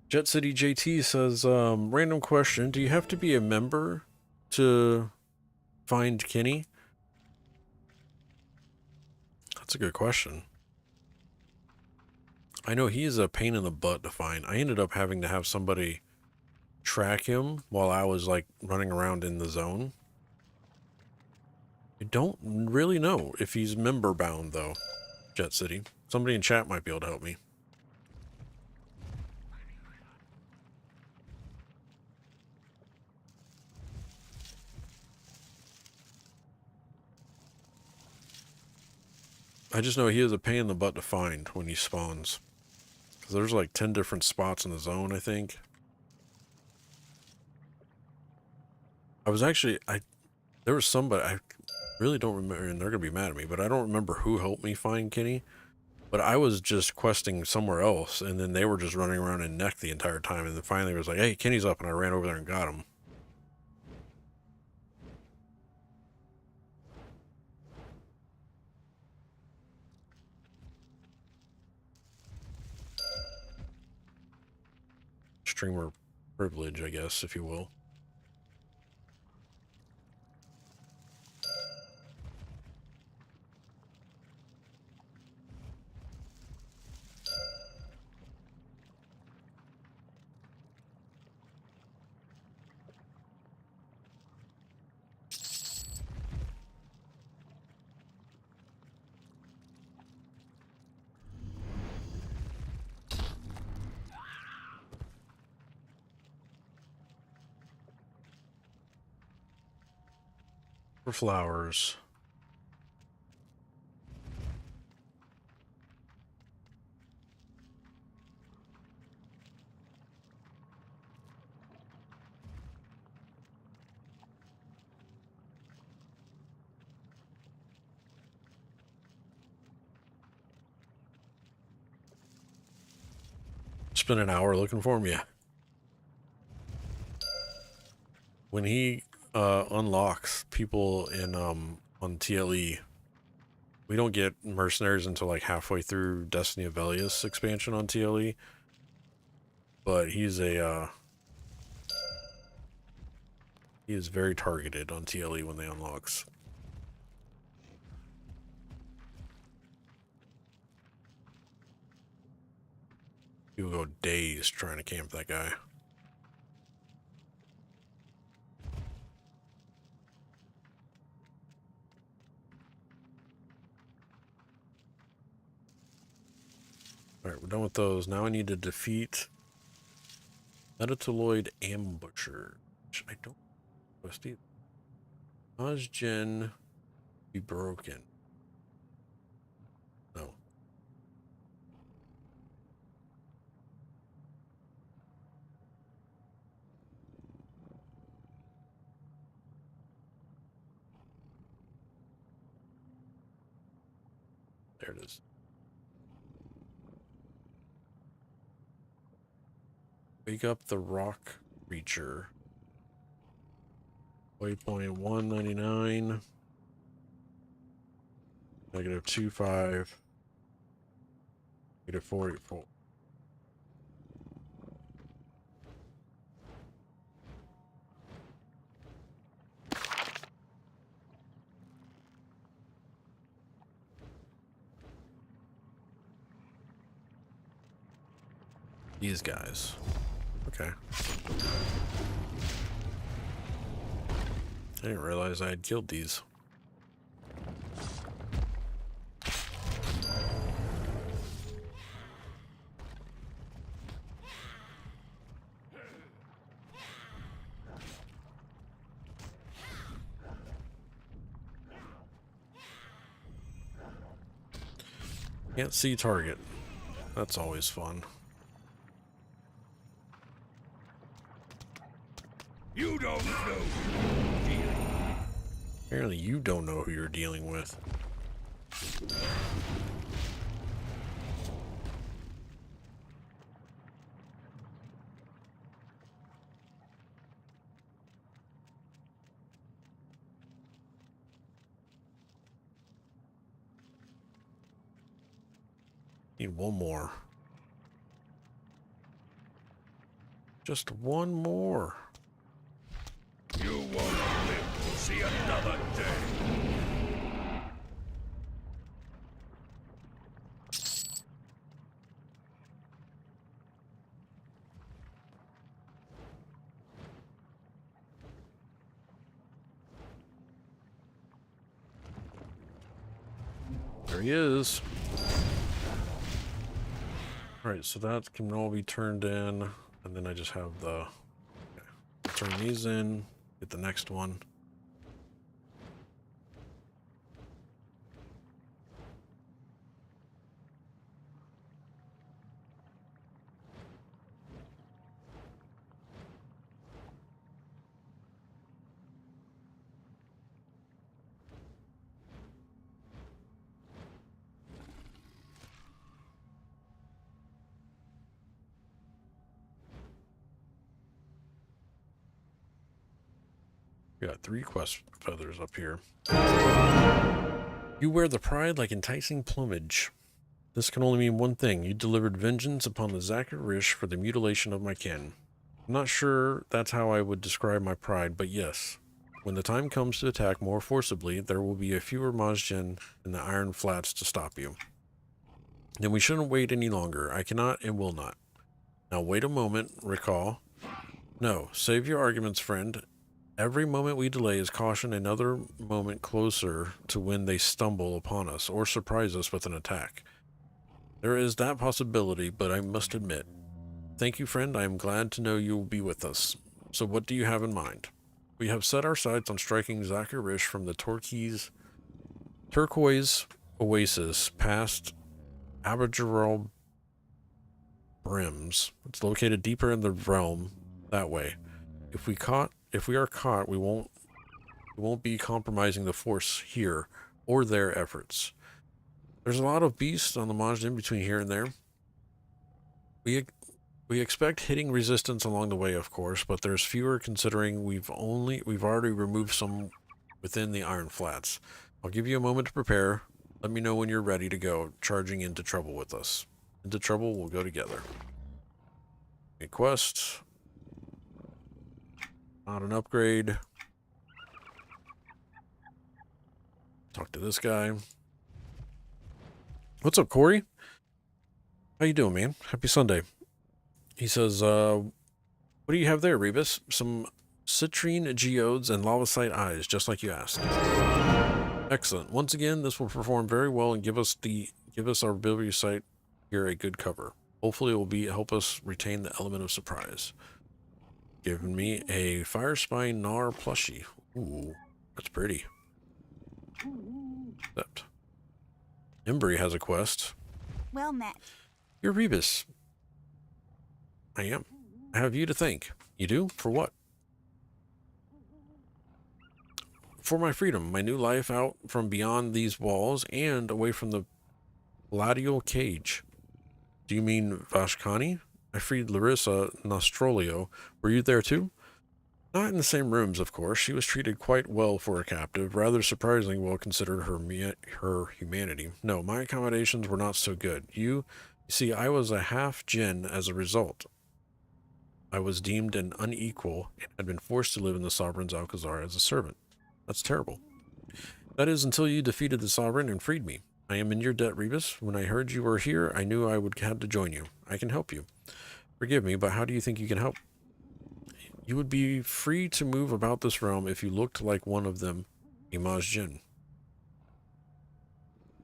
Jet City JT says, random question. Do you have to be a member to find Kenny? That's a good question. I know he is a pain in the butt to find. I ended up having to have somebody track him while I was like running around in the zone. I don't really know if he's member bound though, Jet City. Somebody in chat might be able to help me. I just know he is a pain in the butt to find when he spawns. Because there's like 10 different spots in the zone, I think. I was actually, there was somebody, I really don't remember, and they're going to be mad at me, but I don't remember who helped me find Kenny. But I was just questing somewhere else, and then they were just running around in neck the entire time, and then finally it was like, hey, Kenny's up, and I ran over there and got him. Streamer privilege, I guess, if you will. For flowers. Spend an hour looking for him, yeah. When he unlocks people in on TLE, we don't get mercenaries until like halfway through Destiny of Velius expansion on TLE. But he's a he is very targeted on TLE when they unlocks. People go days trying to camp that guy. Alright, we're done with those. Now I need to defeat Metatoloid Ambusher, which I don't quest either. Majin be broken. No. There it is. Wake up the rock creature. Waypoint 199. -25. -44. These guys. Okay. I didn't realize I had killed these. Can't see target. That's always fun. You don't know. Apparently you don't know who you're dealing with. Need one more. Just one more. You won't live to see another day. There he is. Alright, so that can all be turned in, and then I just have the... Okay. Turn these in, get the next one. We got 3 quest feathers up here. You wear the pride like enticing plumage. This can only mean one thing. You delivered vengeance upon the Zakarish for the mutilation of my kin. I'm not sure that's how I would describe my pride, but yes. When the time comes to attack more forcibly, there will be a fewer Majin in the Iron Flats to stop you. Then we shouldn't wait any longer. I cannot and will not. Now wait a moment, recall. No, save your arguments, friend. Every moment we delay is caution another moment closer to when they stumble upon us or surprise us with an attack. There is that possibility, but I must admit. Thank you, friend. I am glad to know you will be with us. So what do you have in mind? We have set our sights on striking Zakarish from the turquoise oasis past Aboriginal brims. It's located deeper in the realm that way. If we are caught, we won't be compromising the force here or their efforts. There's a lot of beasts on the Majin between here and there. We expect hitting resistance along the way, of course, but there's fewer considering we've already removed some within the Iron Flats. I'll give you a moment to prepare. Let me know when you're ready to go, charging into trouble with us. Into trouble, we'll go together. A quest. Not an upgrade. Talk to this guy. What's up, Corey? How you doing, man? Happy Sunday. He says, what do you have there, Rebus? Some citrine geodes and lavasite eyes, just like you asked. Excellent. Once again, this will perform very well and give us our ability sight here a good cover. Hopefully it will help us retain the element of surprise. Giving me a Fire Spine Gnar plushie. Ooh, that's pretty. Except Embry has a quest. Well met. You're Rebus. I am. I have you to thank. You do? For what? For my freedom, my new life out from beyond these walls and away from the Gladial cage. Do you mean Vashkani? I freed Larissa Nostrolio. Were you there too? Not in the same rooms, of course. She was treated quite well for a captive, rather surprisingly well considered her humanity. No, my accommodations were not so good. You see, I was a half djinn as a result. I was deemed an unequal and had been forced to live in the Sovereign's Alcazar as a servant. That's terrible. That is until you defeated the Sovereign and freed me. I am in your debt, Rebus. When I heard you were here, I knew I would have to join you. I can help you. Forgive me, but how do you think you can help? You would be free to move about this realm if you looked like one of them, a Majin.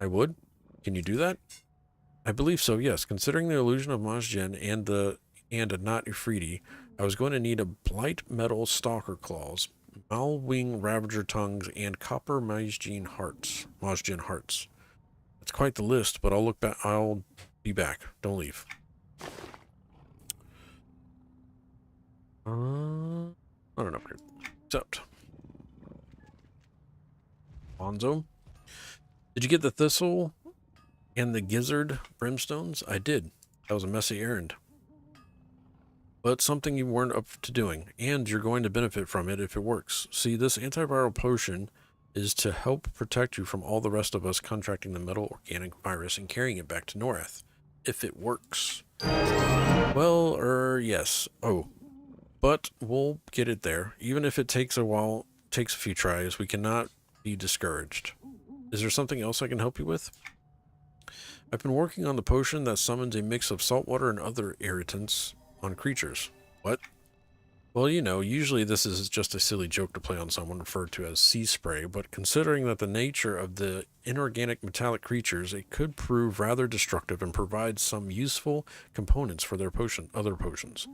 I would? Can you do that? I believe so, yes. Considering the illusion of Majin and a not Ifriti, I was going to need a blight metal stalker claws, malwing ravager tongues, and copper Majin hearts. It's quite the list, but I'll be back. Don't leave. I don't know. Except Bonzo. Did you get the thistle and the gizzard brimstones? I did. That was a messy errand. But something you weren't up to doing, and you're going to benefit from it if it works. See, this antiviral potion is to help protect you from all the rest of us contracting the metal organic virus and carrying it back to Norath. If it works. Well, yes. Oh. But we'll get it there. Even if it takes a while, takes a few tries, we cannot be discouraged. Is there something else I can help you with? I've been working on the potion that summons a mix of saltwater and other irritants on creatures. What? Well, you know, usually this is just a silly joke to play on someone referred to as sea spray, but considering that the nature of the inorganic metallic creatures, it could prove rather destructive and provide some useful components for their other potions.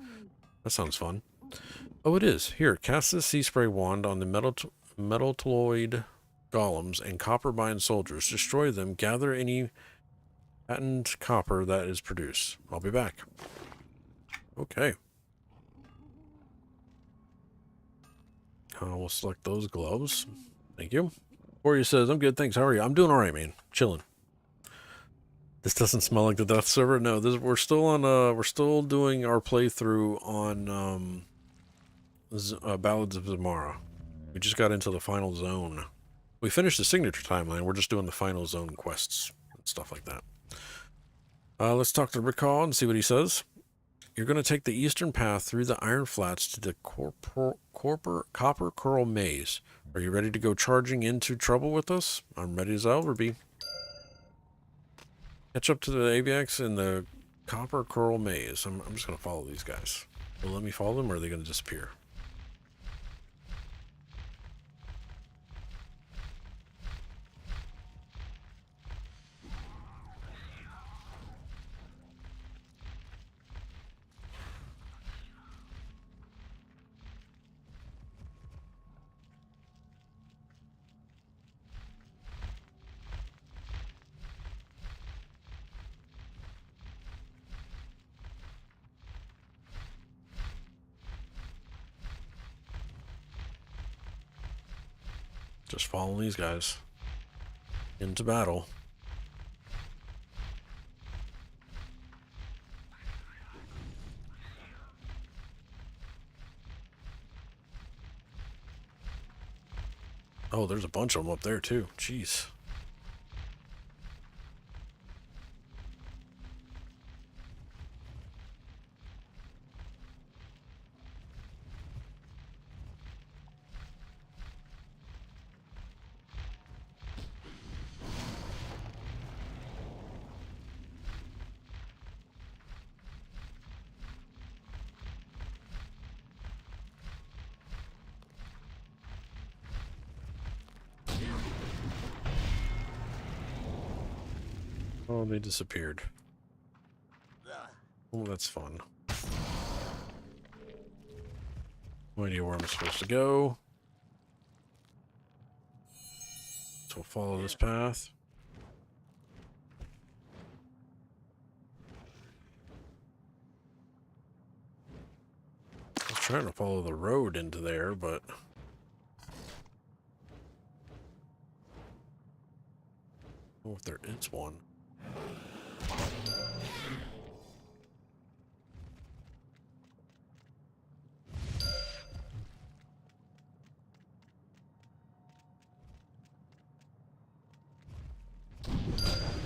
That sounds fun. Oh, it is. Here, cast this sea spray wand on the metalloid golems and copper-bind soldiers. Destroy them. Gather any patent copper that is produced. I'll be back. Okay. We'll select those gloves. Thank you. Corey says, I'm good, thanks. How are you? I'm doing alright, man. Chilling. This doesn't smell like the Death server. No, we're still on we're still doing our playthrough on Ballads of Zimara. We just got into the final zone. We finished the signature timeline. We're just doing the final zone quests and stuff like that. Let's talk to Ricall and see what he says. You're going to take the eastern path through the Iron Flats to the Copper Coral Maze. Are you ready to go charging into trouble with us? I'm ready as I'll ever be. Catch up to the Aviax in the Copper Coral Maze. I'm just going to follow these guys. Will let me follow them, or are they going to disappear? Just following these guys into battle. Oh, there's a bunch of them up there too. Jeez. Oh, they disappeared. Oh, that's fun. No idea where I'm supposed to go. So we'll follow this path. I was trying to follow the road into there, but I don't know if there is one.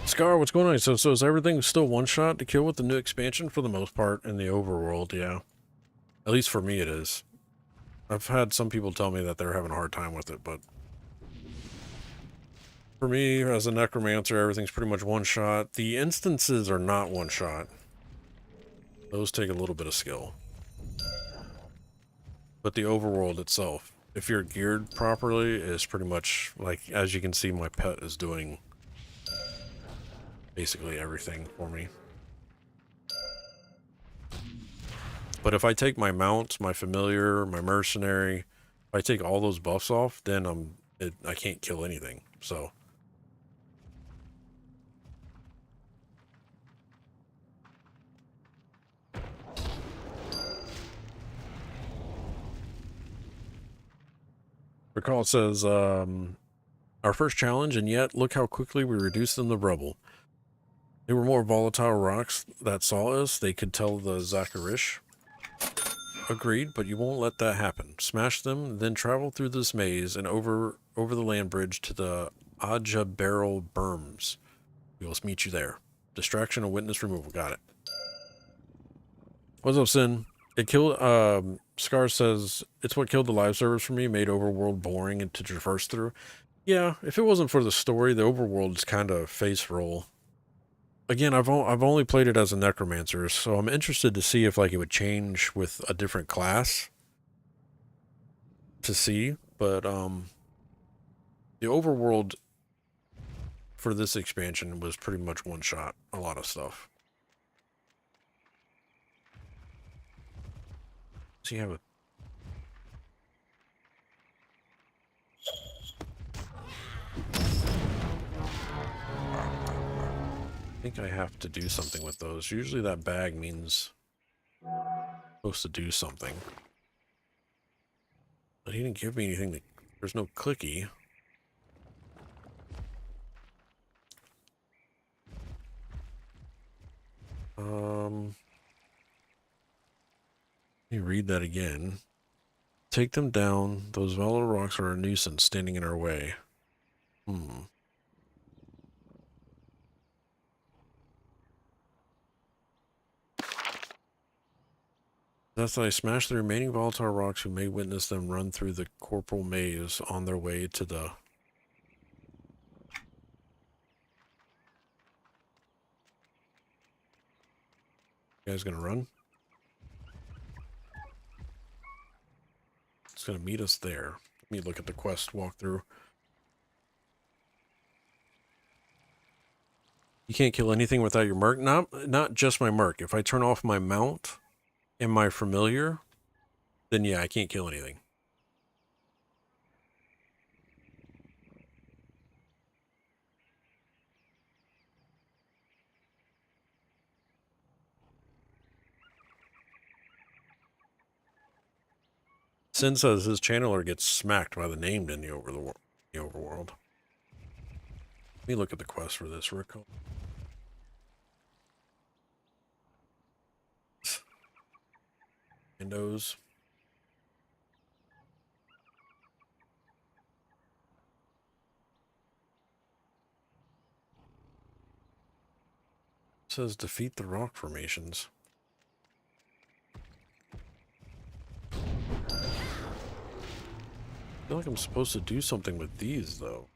Scar, what's going on? So is everything still one shot to kill with the new expansion for the most part in the overworld? Yeah. At least for me it is. I've had some people tell me that they're having a hard time with it, but for me, as a necromancer, everything's pretty much one shot. The instances are not one shot. Those take a little bit of skill. But the overworld itself, if you're geared properly, is pretty much like, as you can see, my pet is doing basically everything for me. But if I take my mount, my familiar, my mercenary, if I take all those buffs off, then I can't kill anything. So Recall says, our first challenge, and yet look how quickly we reduced them to rubble. They were more volatile rocks that saw us. They could tell the Zakarish. Agreed, but you won't let that happen. Smash them, then travel through this maze and over the land bridge to the Aja Barrel Berms. We will meet you there. Distraction and witness removal. Got it. What's up, Sin? It killed, Scar says, it's what killed the live servers for me, made overworld boring and to traverse through. Yeah, if it wasn't for the story, the overworld is kind of face roll. Again, I've only played it as a necromancer, so I'm interested to see if like it would change with a different class to see. But the overworld for this expansion was pretty much one shot. A lot of stuff. So you have a I think I have to do something with those. Usually that bag means I'm supposed to do something. But he didn't give me anything to, there's no clicky. Let me read that again. Take them down. Those volatile rocks are a nuisance standing in our way. Thus I smash the remaining volatile rocks who may witness them run through the corporal maze on their way to the... You guys gonna run? It's gonna meet us there. Let me look at the quest walkthrough. You can't kill anything without your merc. Not just my merc. If I turn off my mount and my familiar, then yeah, I can't kill anything. Sin says his channeler gets smacked by the named in the overworld. Let me look at the quest for this, Rick. Windows. It says defeat the rock formations. I feel like I'm supposed to do something with these, though.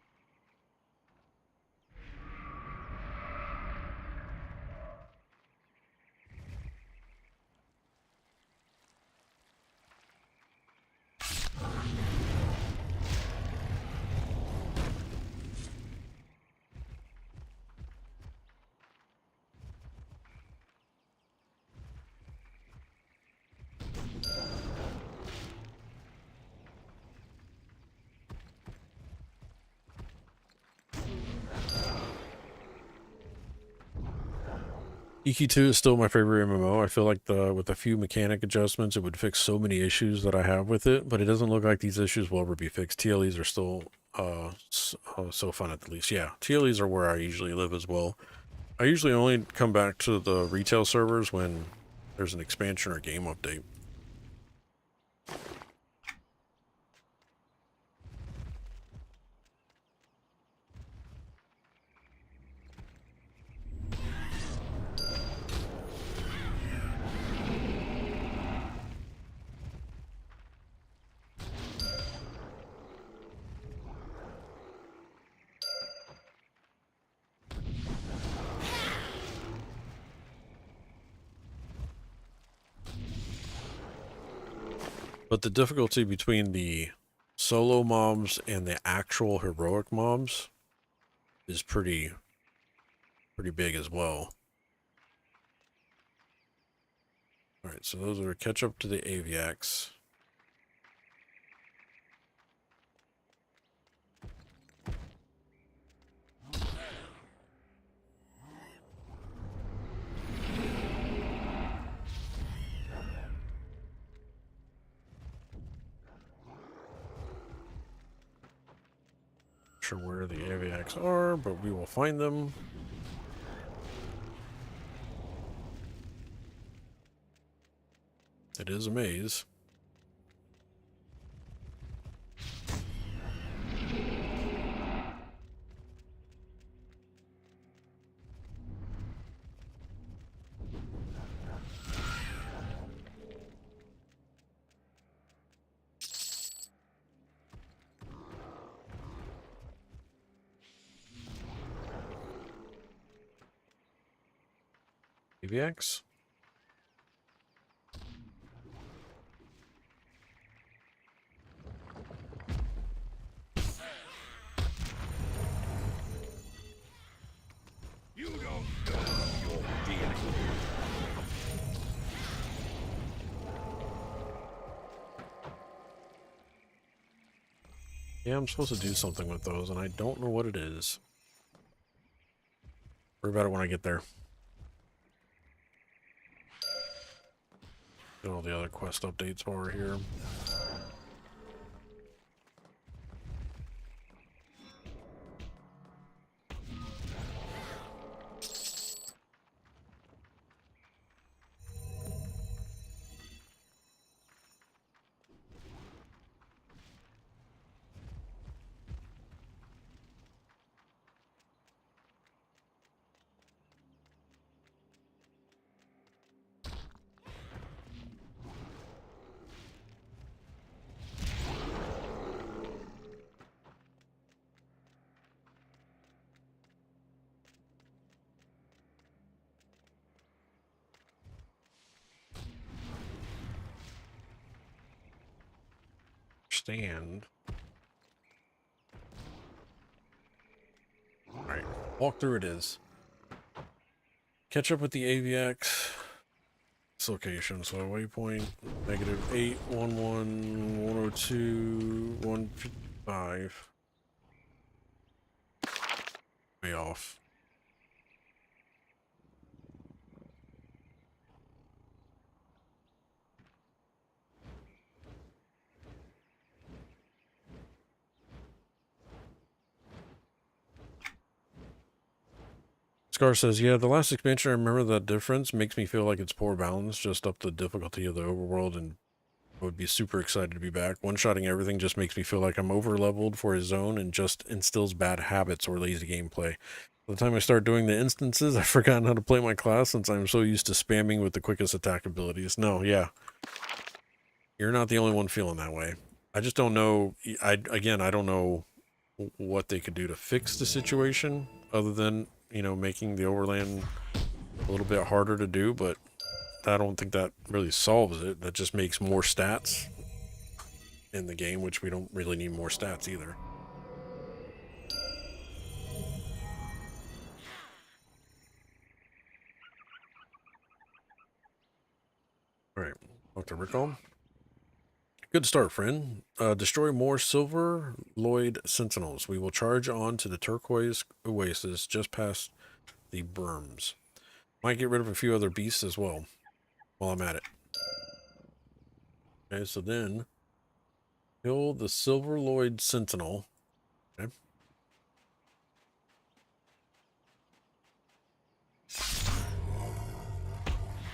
EQ2 is still my favorite MMO. I feel like with a few mechanic adjustments, it would fix so many issues that I have with it, but it doesn't look like these issues will ever be fixed. TLEs are still so fun at the least. Yeah, TLEs are where I usually live as well. I usually only come back to the retail servers when there's an expansion or game update. But the difficulty between the solo mobs and the actual heroic mobs is pretty big as well. Alright, so those are catch up to the Aviacs. Sure where the Aviacs are, but we will find them. It is a maze. Aviacs? You don't know your dealing. Yeah, I'm supposed to do something with those, and I don't know what it is. Worry about it when I get there. Get all the other quest updates while we're here. Stand. Alright, walk through it is. Catch up with the Aviacs. This location, so waypoint -8, 11, 102, 155. Way off. Scar says, yeah, the last expansion, I remember that difference. Makes me feel like it's poor balance, just up the difficulty of the overworld, and I would be super excited to be back. One-shotting everything just makes me feel like I'm over-leveled for a zone and just instills bad habits or lazy gameplay. By the time I start doing the instances, I've forgotten how to play my class since I'm so used to spamming with the quickest attack abilities. No, yeah. You're not the only one feeling that way. I just don't know. I don't know what they could do to fix the situation other than, you know, making the overland a little bit harder to do, but I don't think that really solves it. That just makes more stats in the game, which we don't really need more stats either. Alright, Dr. Rickon. Good start, friend. Destroy more Silver Lloyd Sentinels. We will charge on to the Turquoise Oasis just past the berms. Might get rid of a few other beasts as well while I'm at it. Okay, so then kill the Silverloid Sentinel. Okay.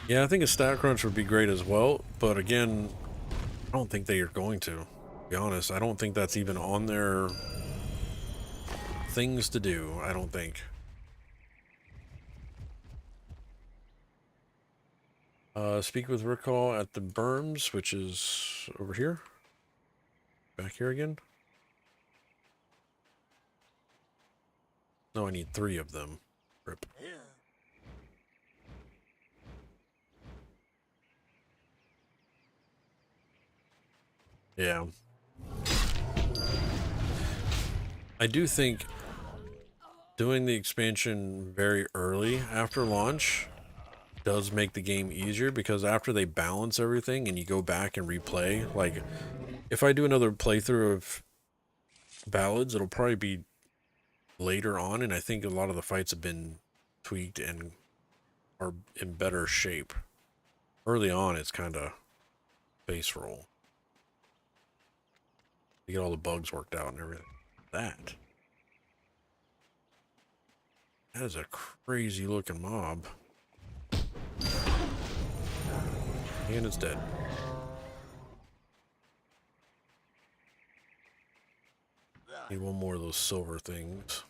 Yeah, I think a stat crunch would be great as well, but again, I don't think they are going to be honest. I don't think that's even on their things to do, I don't think. Speak with Recall at the berms, which is over here. Back here again. No, I need 3 of them. Rip. Yeah. I do think doing the expansion very early after launch does make the game easier, because after they balance everything and you go back and replay, like if I do another playthrough of Ballads, it'll probably be later on, and I think a lot of the fights have been tweaked and are in better shape. Early on, it's kind of base roll. You get all the bugs worked out and everything. That is a crazy looking mob. And it's dead. Need one more of those silver things.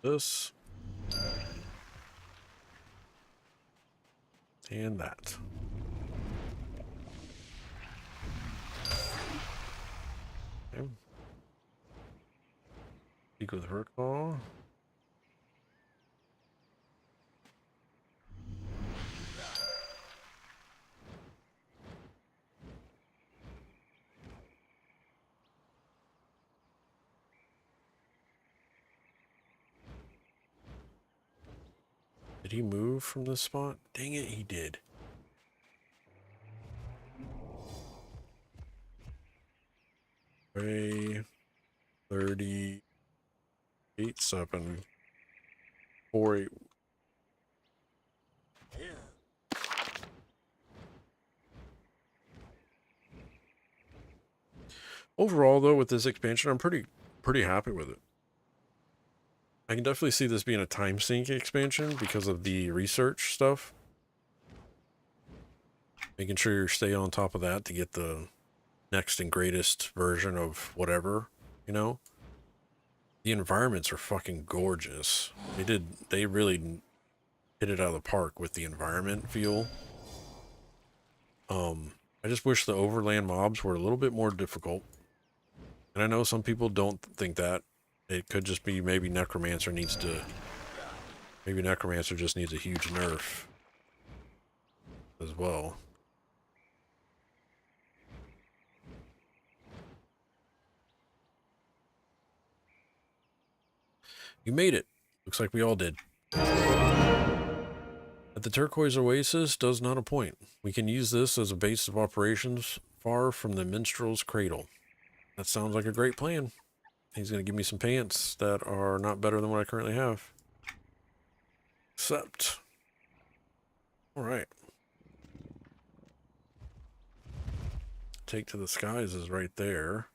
This. And that. Okay. Speak with Recall. Did he move from this spot? Dang it, he did. Ray 38 7 48. Overall, though, with this expansion, I'm pretty happy with it. I can definitely see this being a time sink expansion because of the research stuff. Making sure you stay on top of that to get the next and greatest version of whatever, you know? The environments are fucking gorgeous. They really hit it out of the park with the environment feel. I just wish the overland mobs were a little bit more difficult. And I know some people don't think that. It could just be maybe Necromancer just needs a huge nerf as well. You made it. Looks like we all did. At the Turquoise Oasis does not appoint. We can use this as a base of operations far from the minstrel's cradle. That sounds like a great plan. He's going to give me some pants that are not better than what I currently have. Except. Alright. Take to the Skies is right there.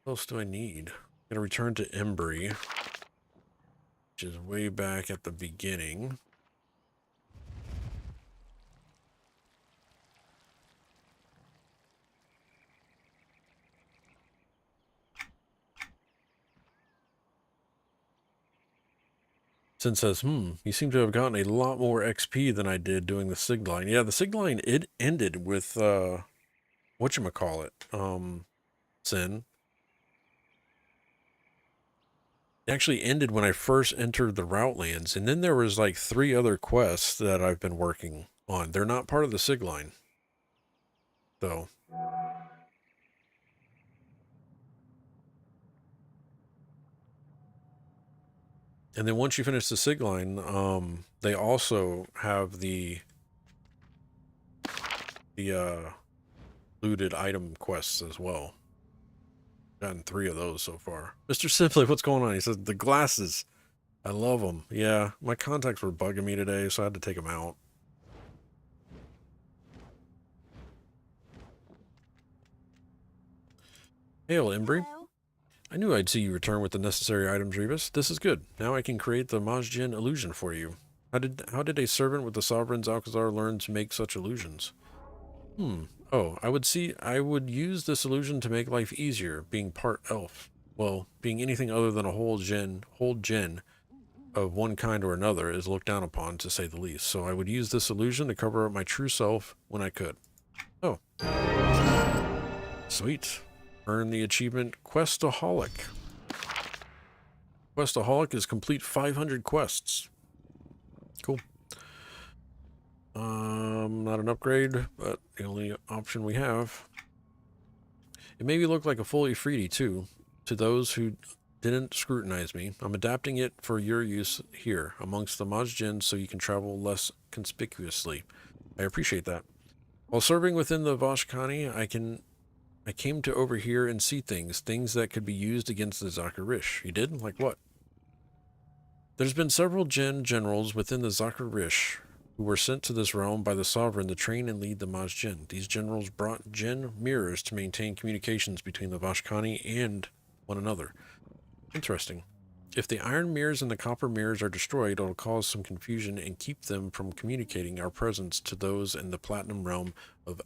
What else do I need? I'm going to return to Embry, which is way back at the beginning. Sin says, you seem to have gotten a lot more XP than I did doing the Sig line. Yeah, the Sig line, it ended with, whatchamacallit, Sin. It actually ended when I first entered the Routlands, and then there was like 3 other quests that I've been working on. They're not part of the Sig line, though. And then once you finish the Sig line, they also have the looted item quests as well. Gotten 3 of those so far. Mr. Simply, what's going on? He says, the glasses. I love them. Yeah, my contacts were bugging me today, so I had to take them out. Hail, Embry. Hello? I knew I'd see you return with the necessary items, Rebus. This is good. Now I can create the Majin illusion for you. How did a servant with the Sovereign's Alcazar learn to make such illusions? Oh, I would use this illusion to make life easier, being part elf. Well, being anything other than a whole gen of one kind or another is looked down upon, to say the least. So I would use this illusion to cover up my true self when I could. Oh. Sweet. Earn the achievement Questaholic. Questaholic is complete 500 quests. Cool. Not an upgrade, but the only option we have. It made me look like a full Ifriti too. To those who didn't scrutinize me, I'm adapting it for your use here, amongst the Majin, so you can travel less conspicuously. I appreciate that. While serving within the Vashkani, I came to overhear and see things that could be used against the Zakarish. You did? Like what? There's been several generals within the Zakarish who were sent to this realm by the Sovereign to train and lead the Majin. These generals brought Jinn mirrors to maintain communications between the Vashkani and one another. Interesting. If the iron mirrors and the copper mirrors are destroyed, it'll cause some confusion and keep them from communicating our presence to those in the platinum realm of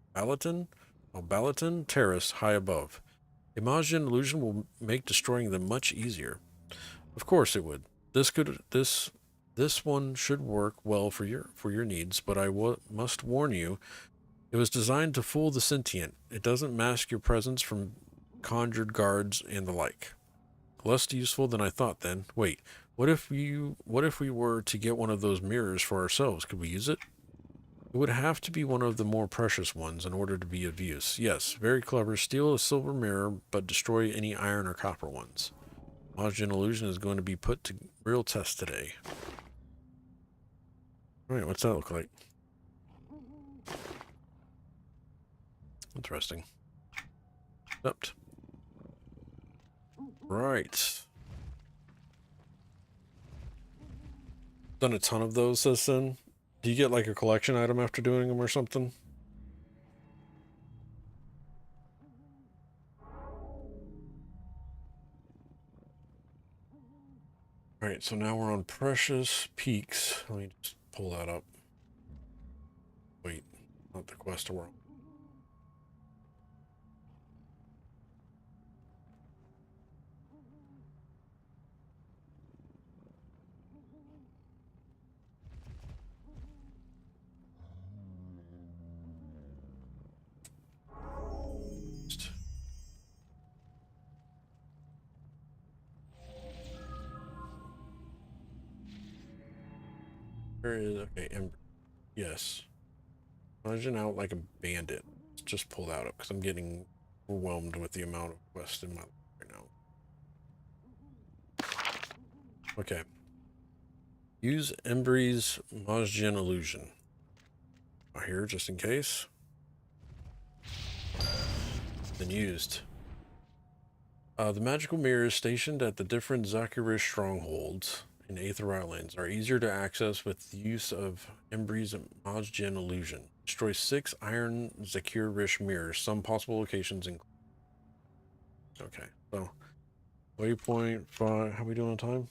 Balaton Terrace high above. A Majin illusion will make destroying them much easier. Of course it would. This one should work well for your needs, but I must warn you, it was designed to fool the sentient. It doesn't mask your presence from conjured guards and the like. Less useful than I thought then. Wait, what if we were to get one of those mirrors for ourselves? Could we use it? It would have to be one of the more precious ones in order to be of use. Yes, very clever. Steal a silver mirror, but destroy any iron or copper ones. Majin illusion is going to be put to real test today. Alright, what's that look like? Interesting. Accept. Right. Done a ton of those, says Sin. Do you get like a collection item after doing them or something? Alright, so now we're on Precious Peaks. Let me just pull that up. Wait, not the quest we're on. Where is, okay, yes. Imagine out like a bandit. Let's just pull that up because I'm getting overwhelmed with the amount of quests in my life right now. Okay. Use Embry's Majin illusion. Here, just in case. Been used. The magical mirrors stationed at the different Zakirish strongholds in Aether Islands are easier to access with the use of Embry's Majin illusion. Destroy 6 iron Zakirish mirrors. Some possible locations include. Okay, so waypoint 5. How are we doing on time?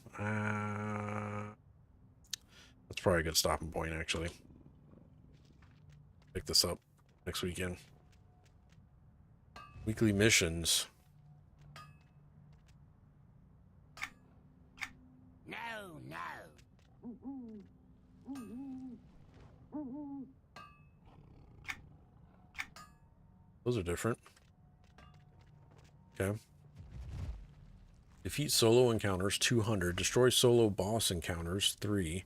That's probably a good stopping point, actually. Pick this up next weekend. Weekly missions. Those are different. Okay. Defeat solo encounters 200. Destroy solo boss encounters 3.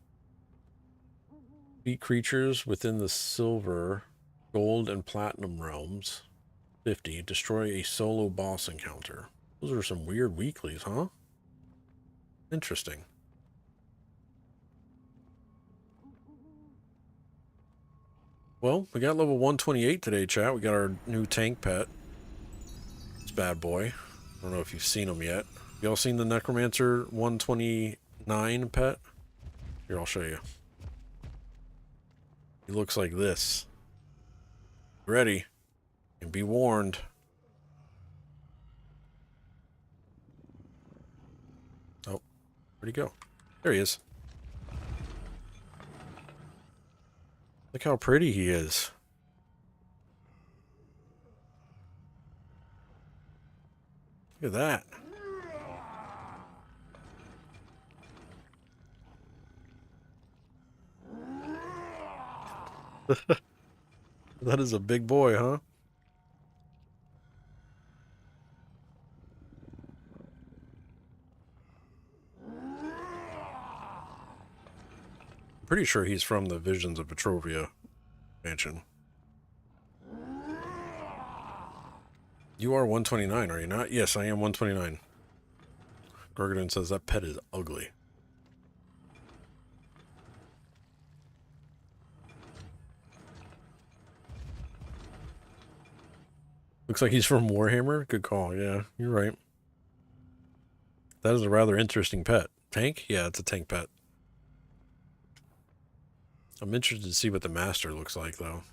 Beat creatures within the silver, gold, and platinum realms 50. Destroy a solo boss encounter. Those are some weird weeklies, huh? Interesting. Well, we got level 128 today, chat. We got our new tank pet. It's bad boy. I don't know if you've seen him yet. Y'all seen the Necromancer 129 pet? Here, I'll show you. He looks like this. Ready. And be warned. Oh, where'd he go? There he is. Look how pretty he is. Look at that. That is a big boy, huh? Pretty sure he's from the Visions of Petrovia mansion. You are 129, are you not? Yes, I am 129. Gorgodin says that pet is ugly. Looks like he's from Warhammer. Good call. Yeah, you're right. That is a rather interesting pet. Tank? Yeah, it's a tank pet. I'm interested to see what the master looks like, though.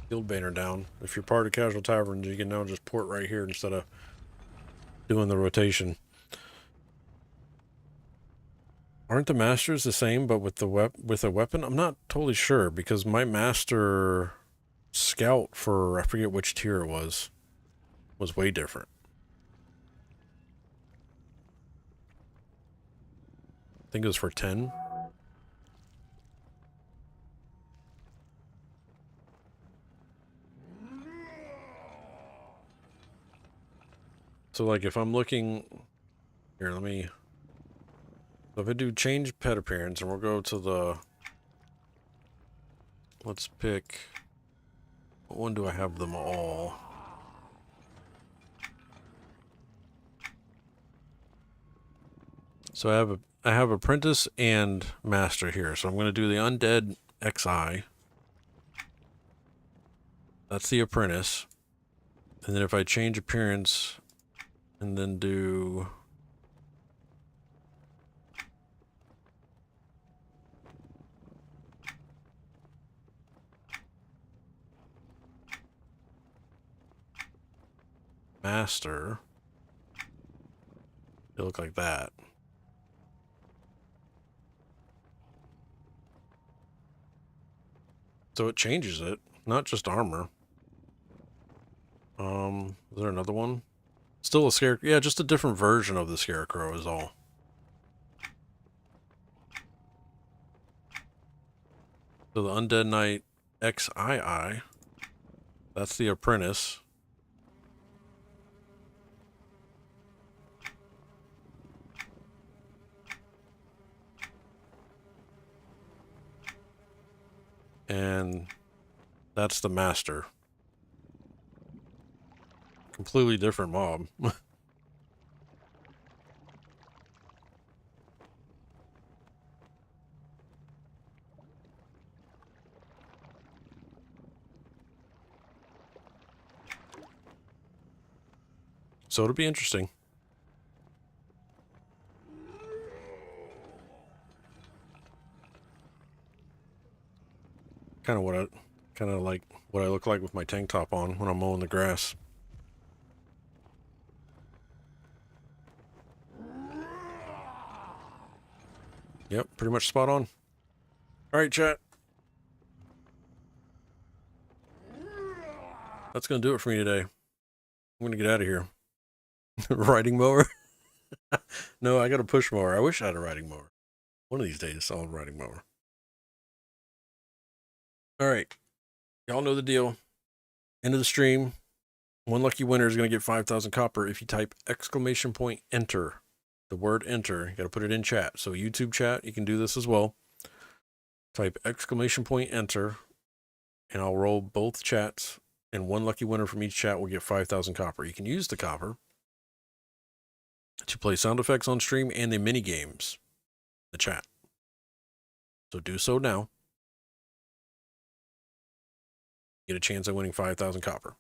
Guild banner down. If you're part of Casual Taverns, you can now just port right here instead of doing the rotation. Aren't the masters the same, but with the with a weapon? I'm not totally sure because my master scout for I forget which tier it was way different. I think it was for 10. So like if I'm looking here, let me. So if I do change pet appearance, and we'll go to the. Let's pick. What one do I have them all? So I have apprentice and master here. So I'm going to do the undead XI. That's the apprentice. And then if I change appearance and then do master, it'll look like that. So it changes it, not just armor. Is there another one? Still a scarecrow. Yeah, just a different version of the scarecrow is all. So the Undead Knight XII, that's the apprentice. And that's the master. Completely different mob. So it'll be interesting. Kind of what Kind of like what I look like with my tank top on when I'm mowing the grass. Yep, pretty much spot on. All right, chat. That's going to do it for me today. I'm going to get out of here. Riding mower? No, I got a push mower. I wish I had a riding mower. One of these days, I'll have a riding mower. All right. Y'all know the deal. End of the stream. One lucky winner is going to get 5,000 copper if you type ! enter. The word enter. You got to put it in chat. So YouTube chat, you can do this as well. Type ! enter. And I'll roll both chats. And one lucky winner from each chat will get 5,000 copper. You can use the copper to play sound effects on stream and the mini games in the chat. So do so now. Get a chance at winning 5,000 copper.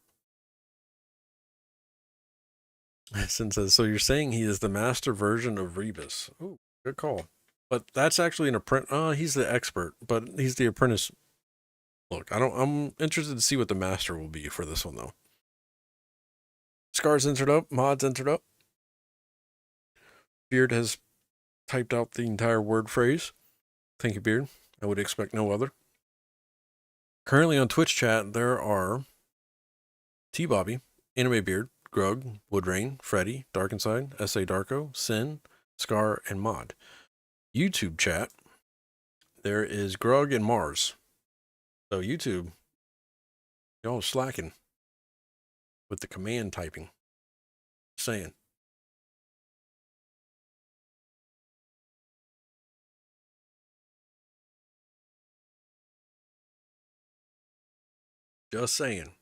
Sin says, so you're saying he is the master version of Rebus. Oh, good call. But that's actually an apprentice. He's the expert, but he's the apprentice. Look, I'm interested to see what the master will be for this one, though. Scars entered up. Mods entered up. Beard has typed out the entire word phrase. Thank you, Beard. I would expect no other. Currently on Twitch chat, there are T-Bobby, Anime Beard, Grug, Woodrain, Freddy, Darkenside, S.A. Darko, Sin, Scar, and Mod. YouTube chat, there is Grug and Mars. So YouTube, y'all are slacking with the command typing. Just saying. Just saying.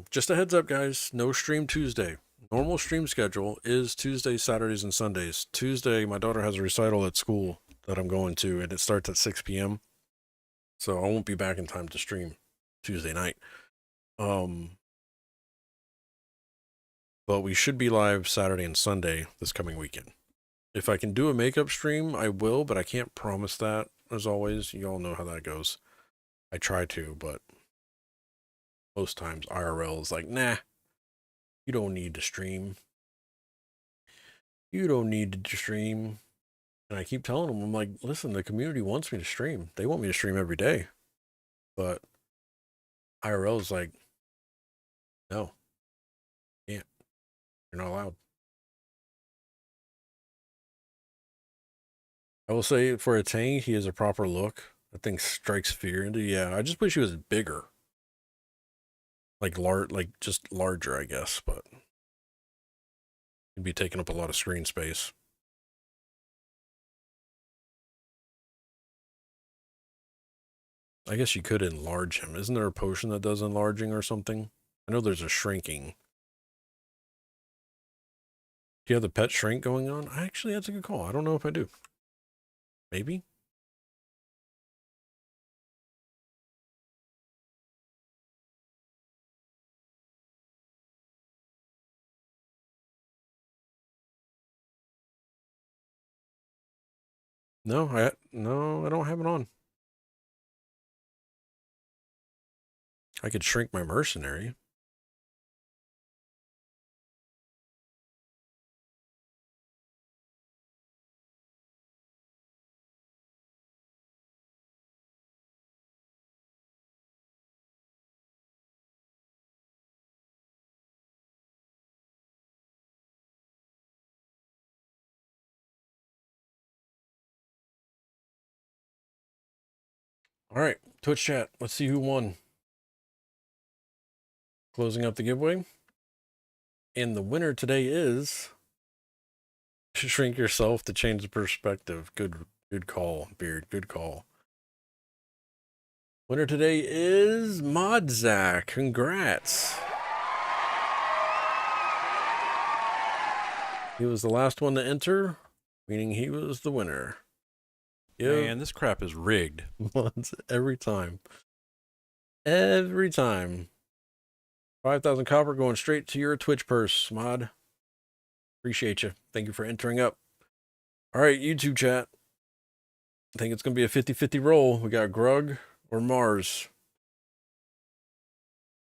Just a heads up, guys. No stream Tuesday. Normal stream schedule is Tuesdays, Saturdays, and Sundays. Tuesday, my daughter has a recital at school that I'm going to, and it starts at 6 p.m. So I won't be back in time to stream Tuesday night. But we should be live Saturday and Sunday this coming weekend. If I can do a makeup stream, I will, but I can't promise that. As always, you all know how that goes. I try to, but most times IRL is like, nah, you don't need to stream. You don't need to stream. And I keep telling them, I'm like, listen, the community wants me to stream. They want me to stream every day. But IRL is like, no, can't. You're not allowed. I will say for a tank, he has a proper look. That thing strikes fear into. Yeah, I just wish he was bigger. Like just larger, I guess, but he'd be taking up a lot of screen space. I guess you could enlarge him. Isn't there a potion that does enlarging or something? I know there's a shrinking. Do you have the pet shrink going on? Actually, that's a good call. I don't know if I do. Maybe? No, I don't have it on. I could shrink my mercenary. All right, Twitch chat. Let's see who won. Closing up the giveaway. And the winner today is shrink yourself to change the perspective. Good call, Beard. Good call. Winner today is Modzak. Congrats. He was the last one to enter, meaning he was the winner. Yep. Man, this crap is rigged. Every time. Every time. 5,000 copper going straight to your Twitch purse, Mod. Appreciate you. Thank you for entering up. All right, YouTube chat. I think it's going to be a 50-50 roll. We got Grug, or Mars.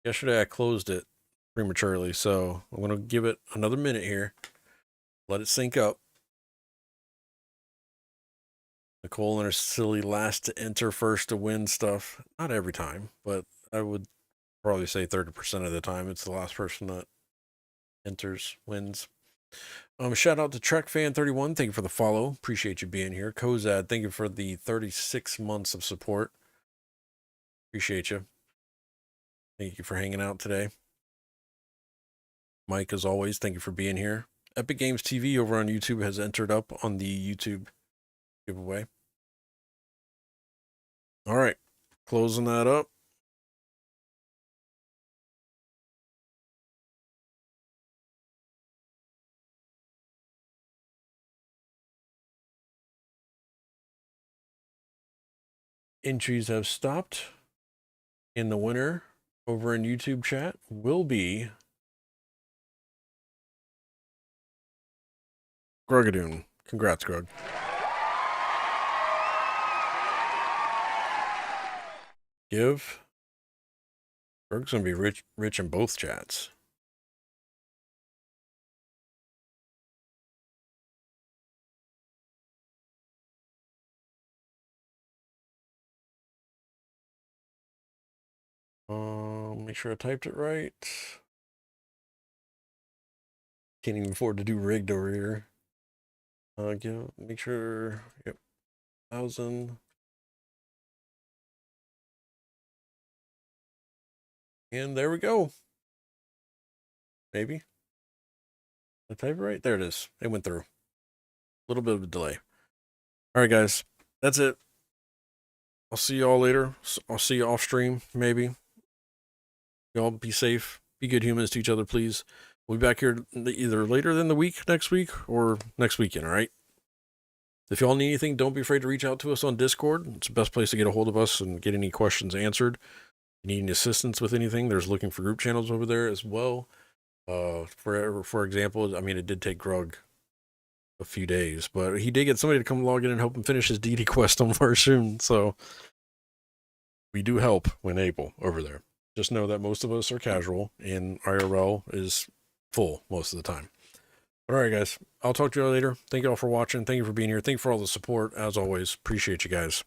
Yesterday I closed it prematurely, so I'm going to give it another minute here. Let it sync up. Nicole and her silly last to enter, first to win stuff. Not every time, but I would probably say 30% of the time it's the last person that enters wins. Shout out to TrekFan31. Thank you for the follow. Appreciate you being here. Kozad, thank you for the 36 months of support. Appreciate you. Thank you for hanging out today. Mike, as always, thank you for being here. Epic Games TV over on YouTube has entered up on the YouTube giveaway. All right, closing that up. Entries have stopped. And the winner over in YouTube chat will be Grugadoon. Congrats, Grug. Give. Grug's gonna be rich in both chats. Make sure I typed it right. Can't even afford to do rigged over here. Make sure, yep, 1,000. And there we go. Maybe. Did I type it right? There it is. It went through. A little bit of a delay. All right, guys. That's it. I'll see y'all later. I'll see you off stream, maybe. Y'all be safe. Be good humans to each other, please. We'll be back here either later than the week, next week, or next weekend, all right? If y'all need anything, don't be afraid to reach out to us on Discord. It's the best place to get a hold of us and get any questions answered. If you need any assistance with anything, there's looking for group channels over there as well. For example, I mean, it did take Grug a few days, but he did get somebody to come log in and help him finish his deity quest on Varsoon, so we do help when able over there. Just know that most of us are casual, and IRL is full most of the time. All right, guys. I'll talk to you all later. Thank you all for watching. Thank you for being here. Thank you for all the support, as always. Appreciate you guys.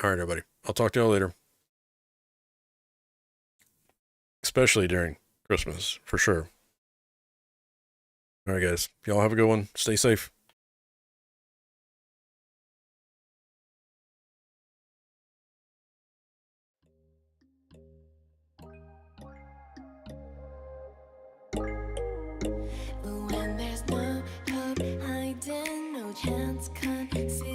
All right, everybody. I'll talk to you all later. Especially during Christmas, for sure. All right, guys. Y'all have a good one. Stay safe. When there's no hope hiding, no chance, can't see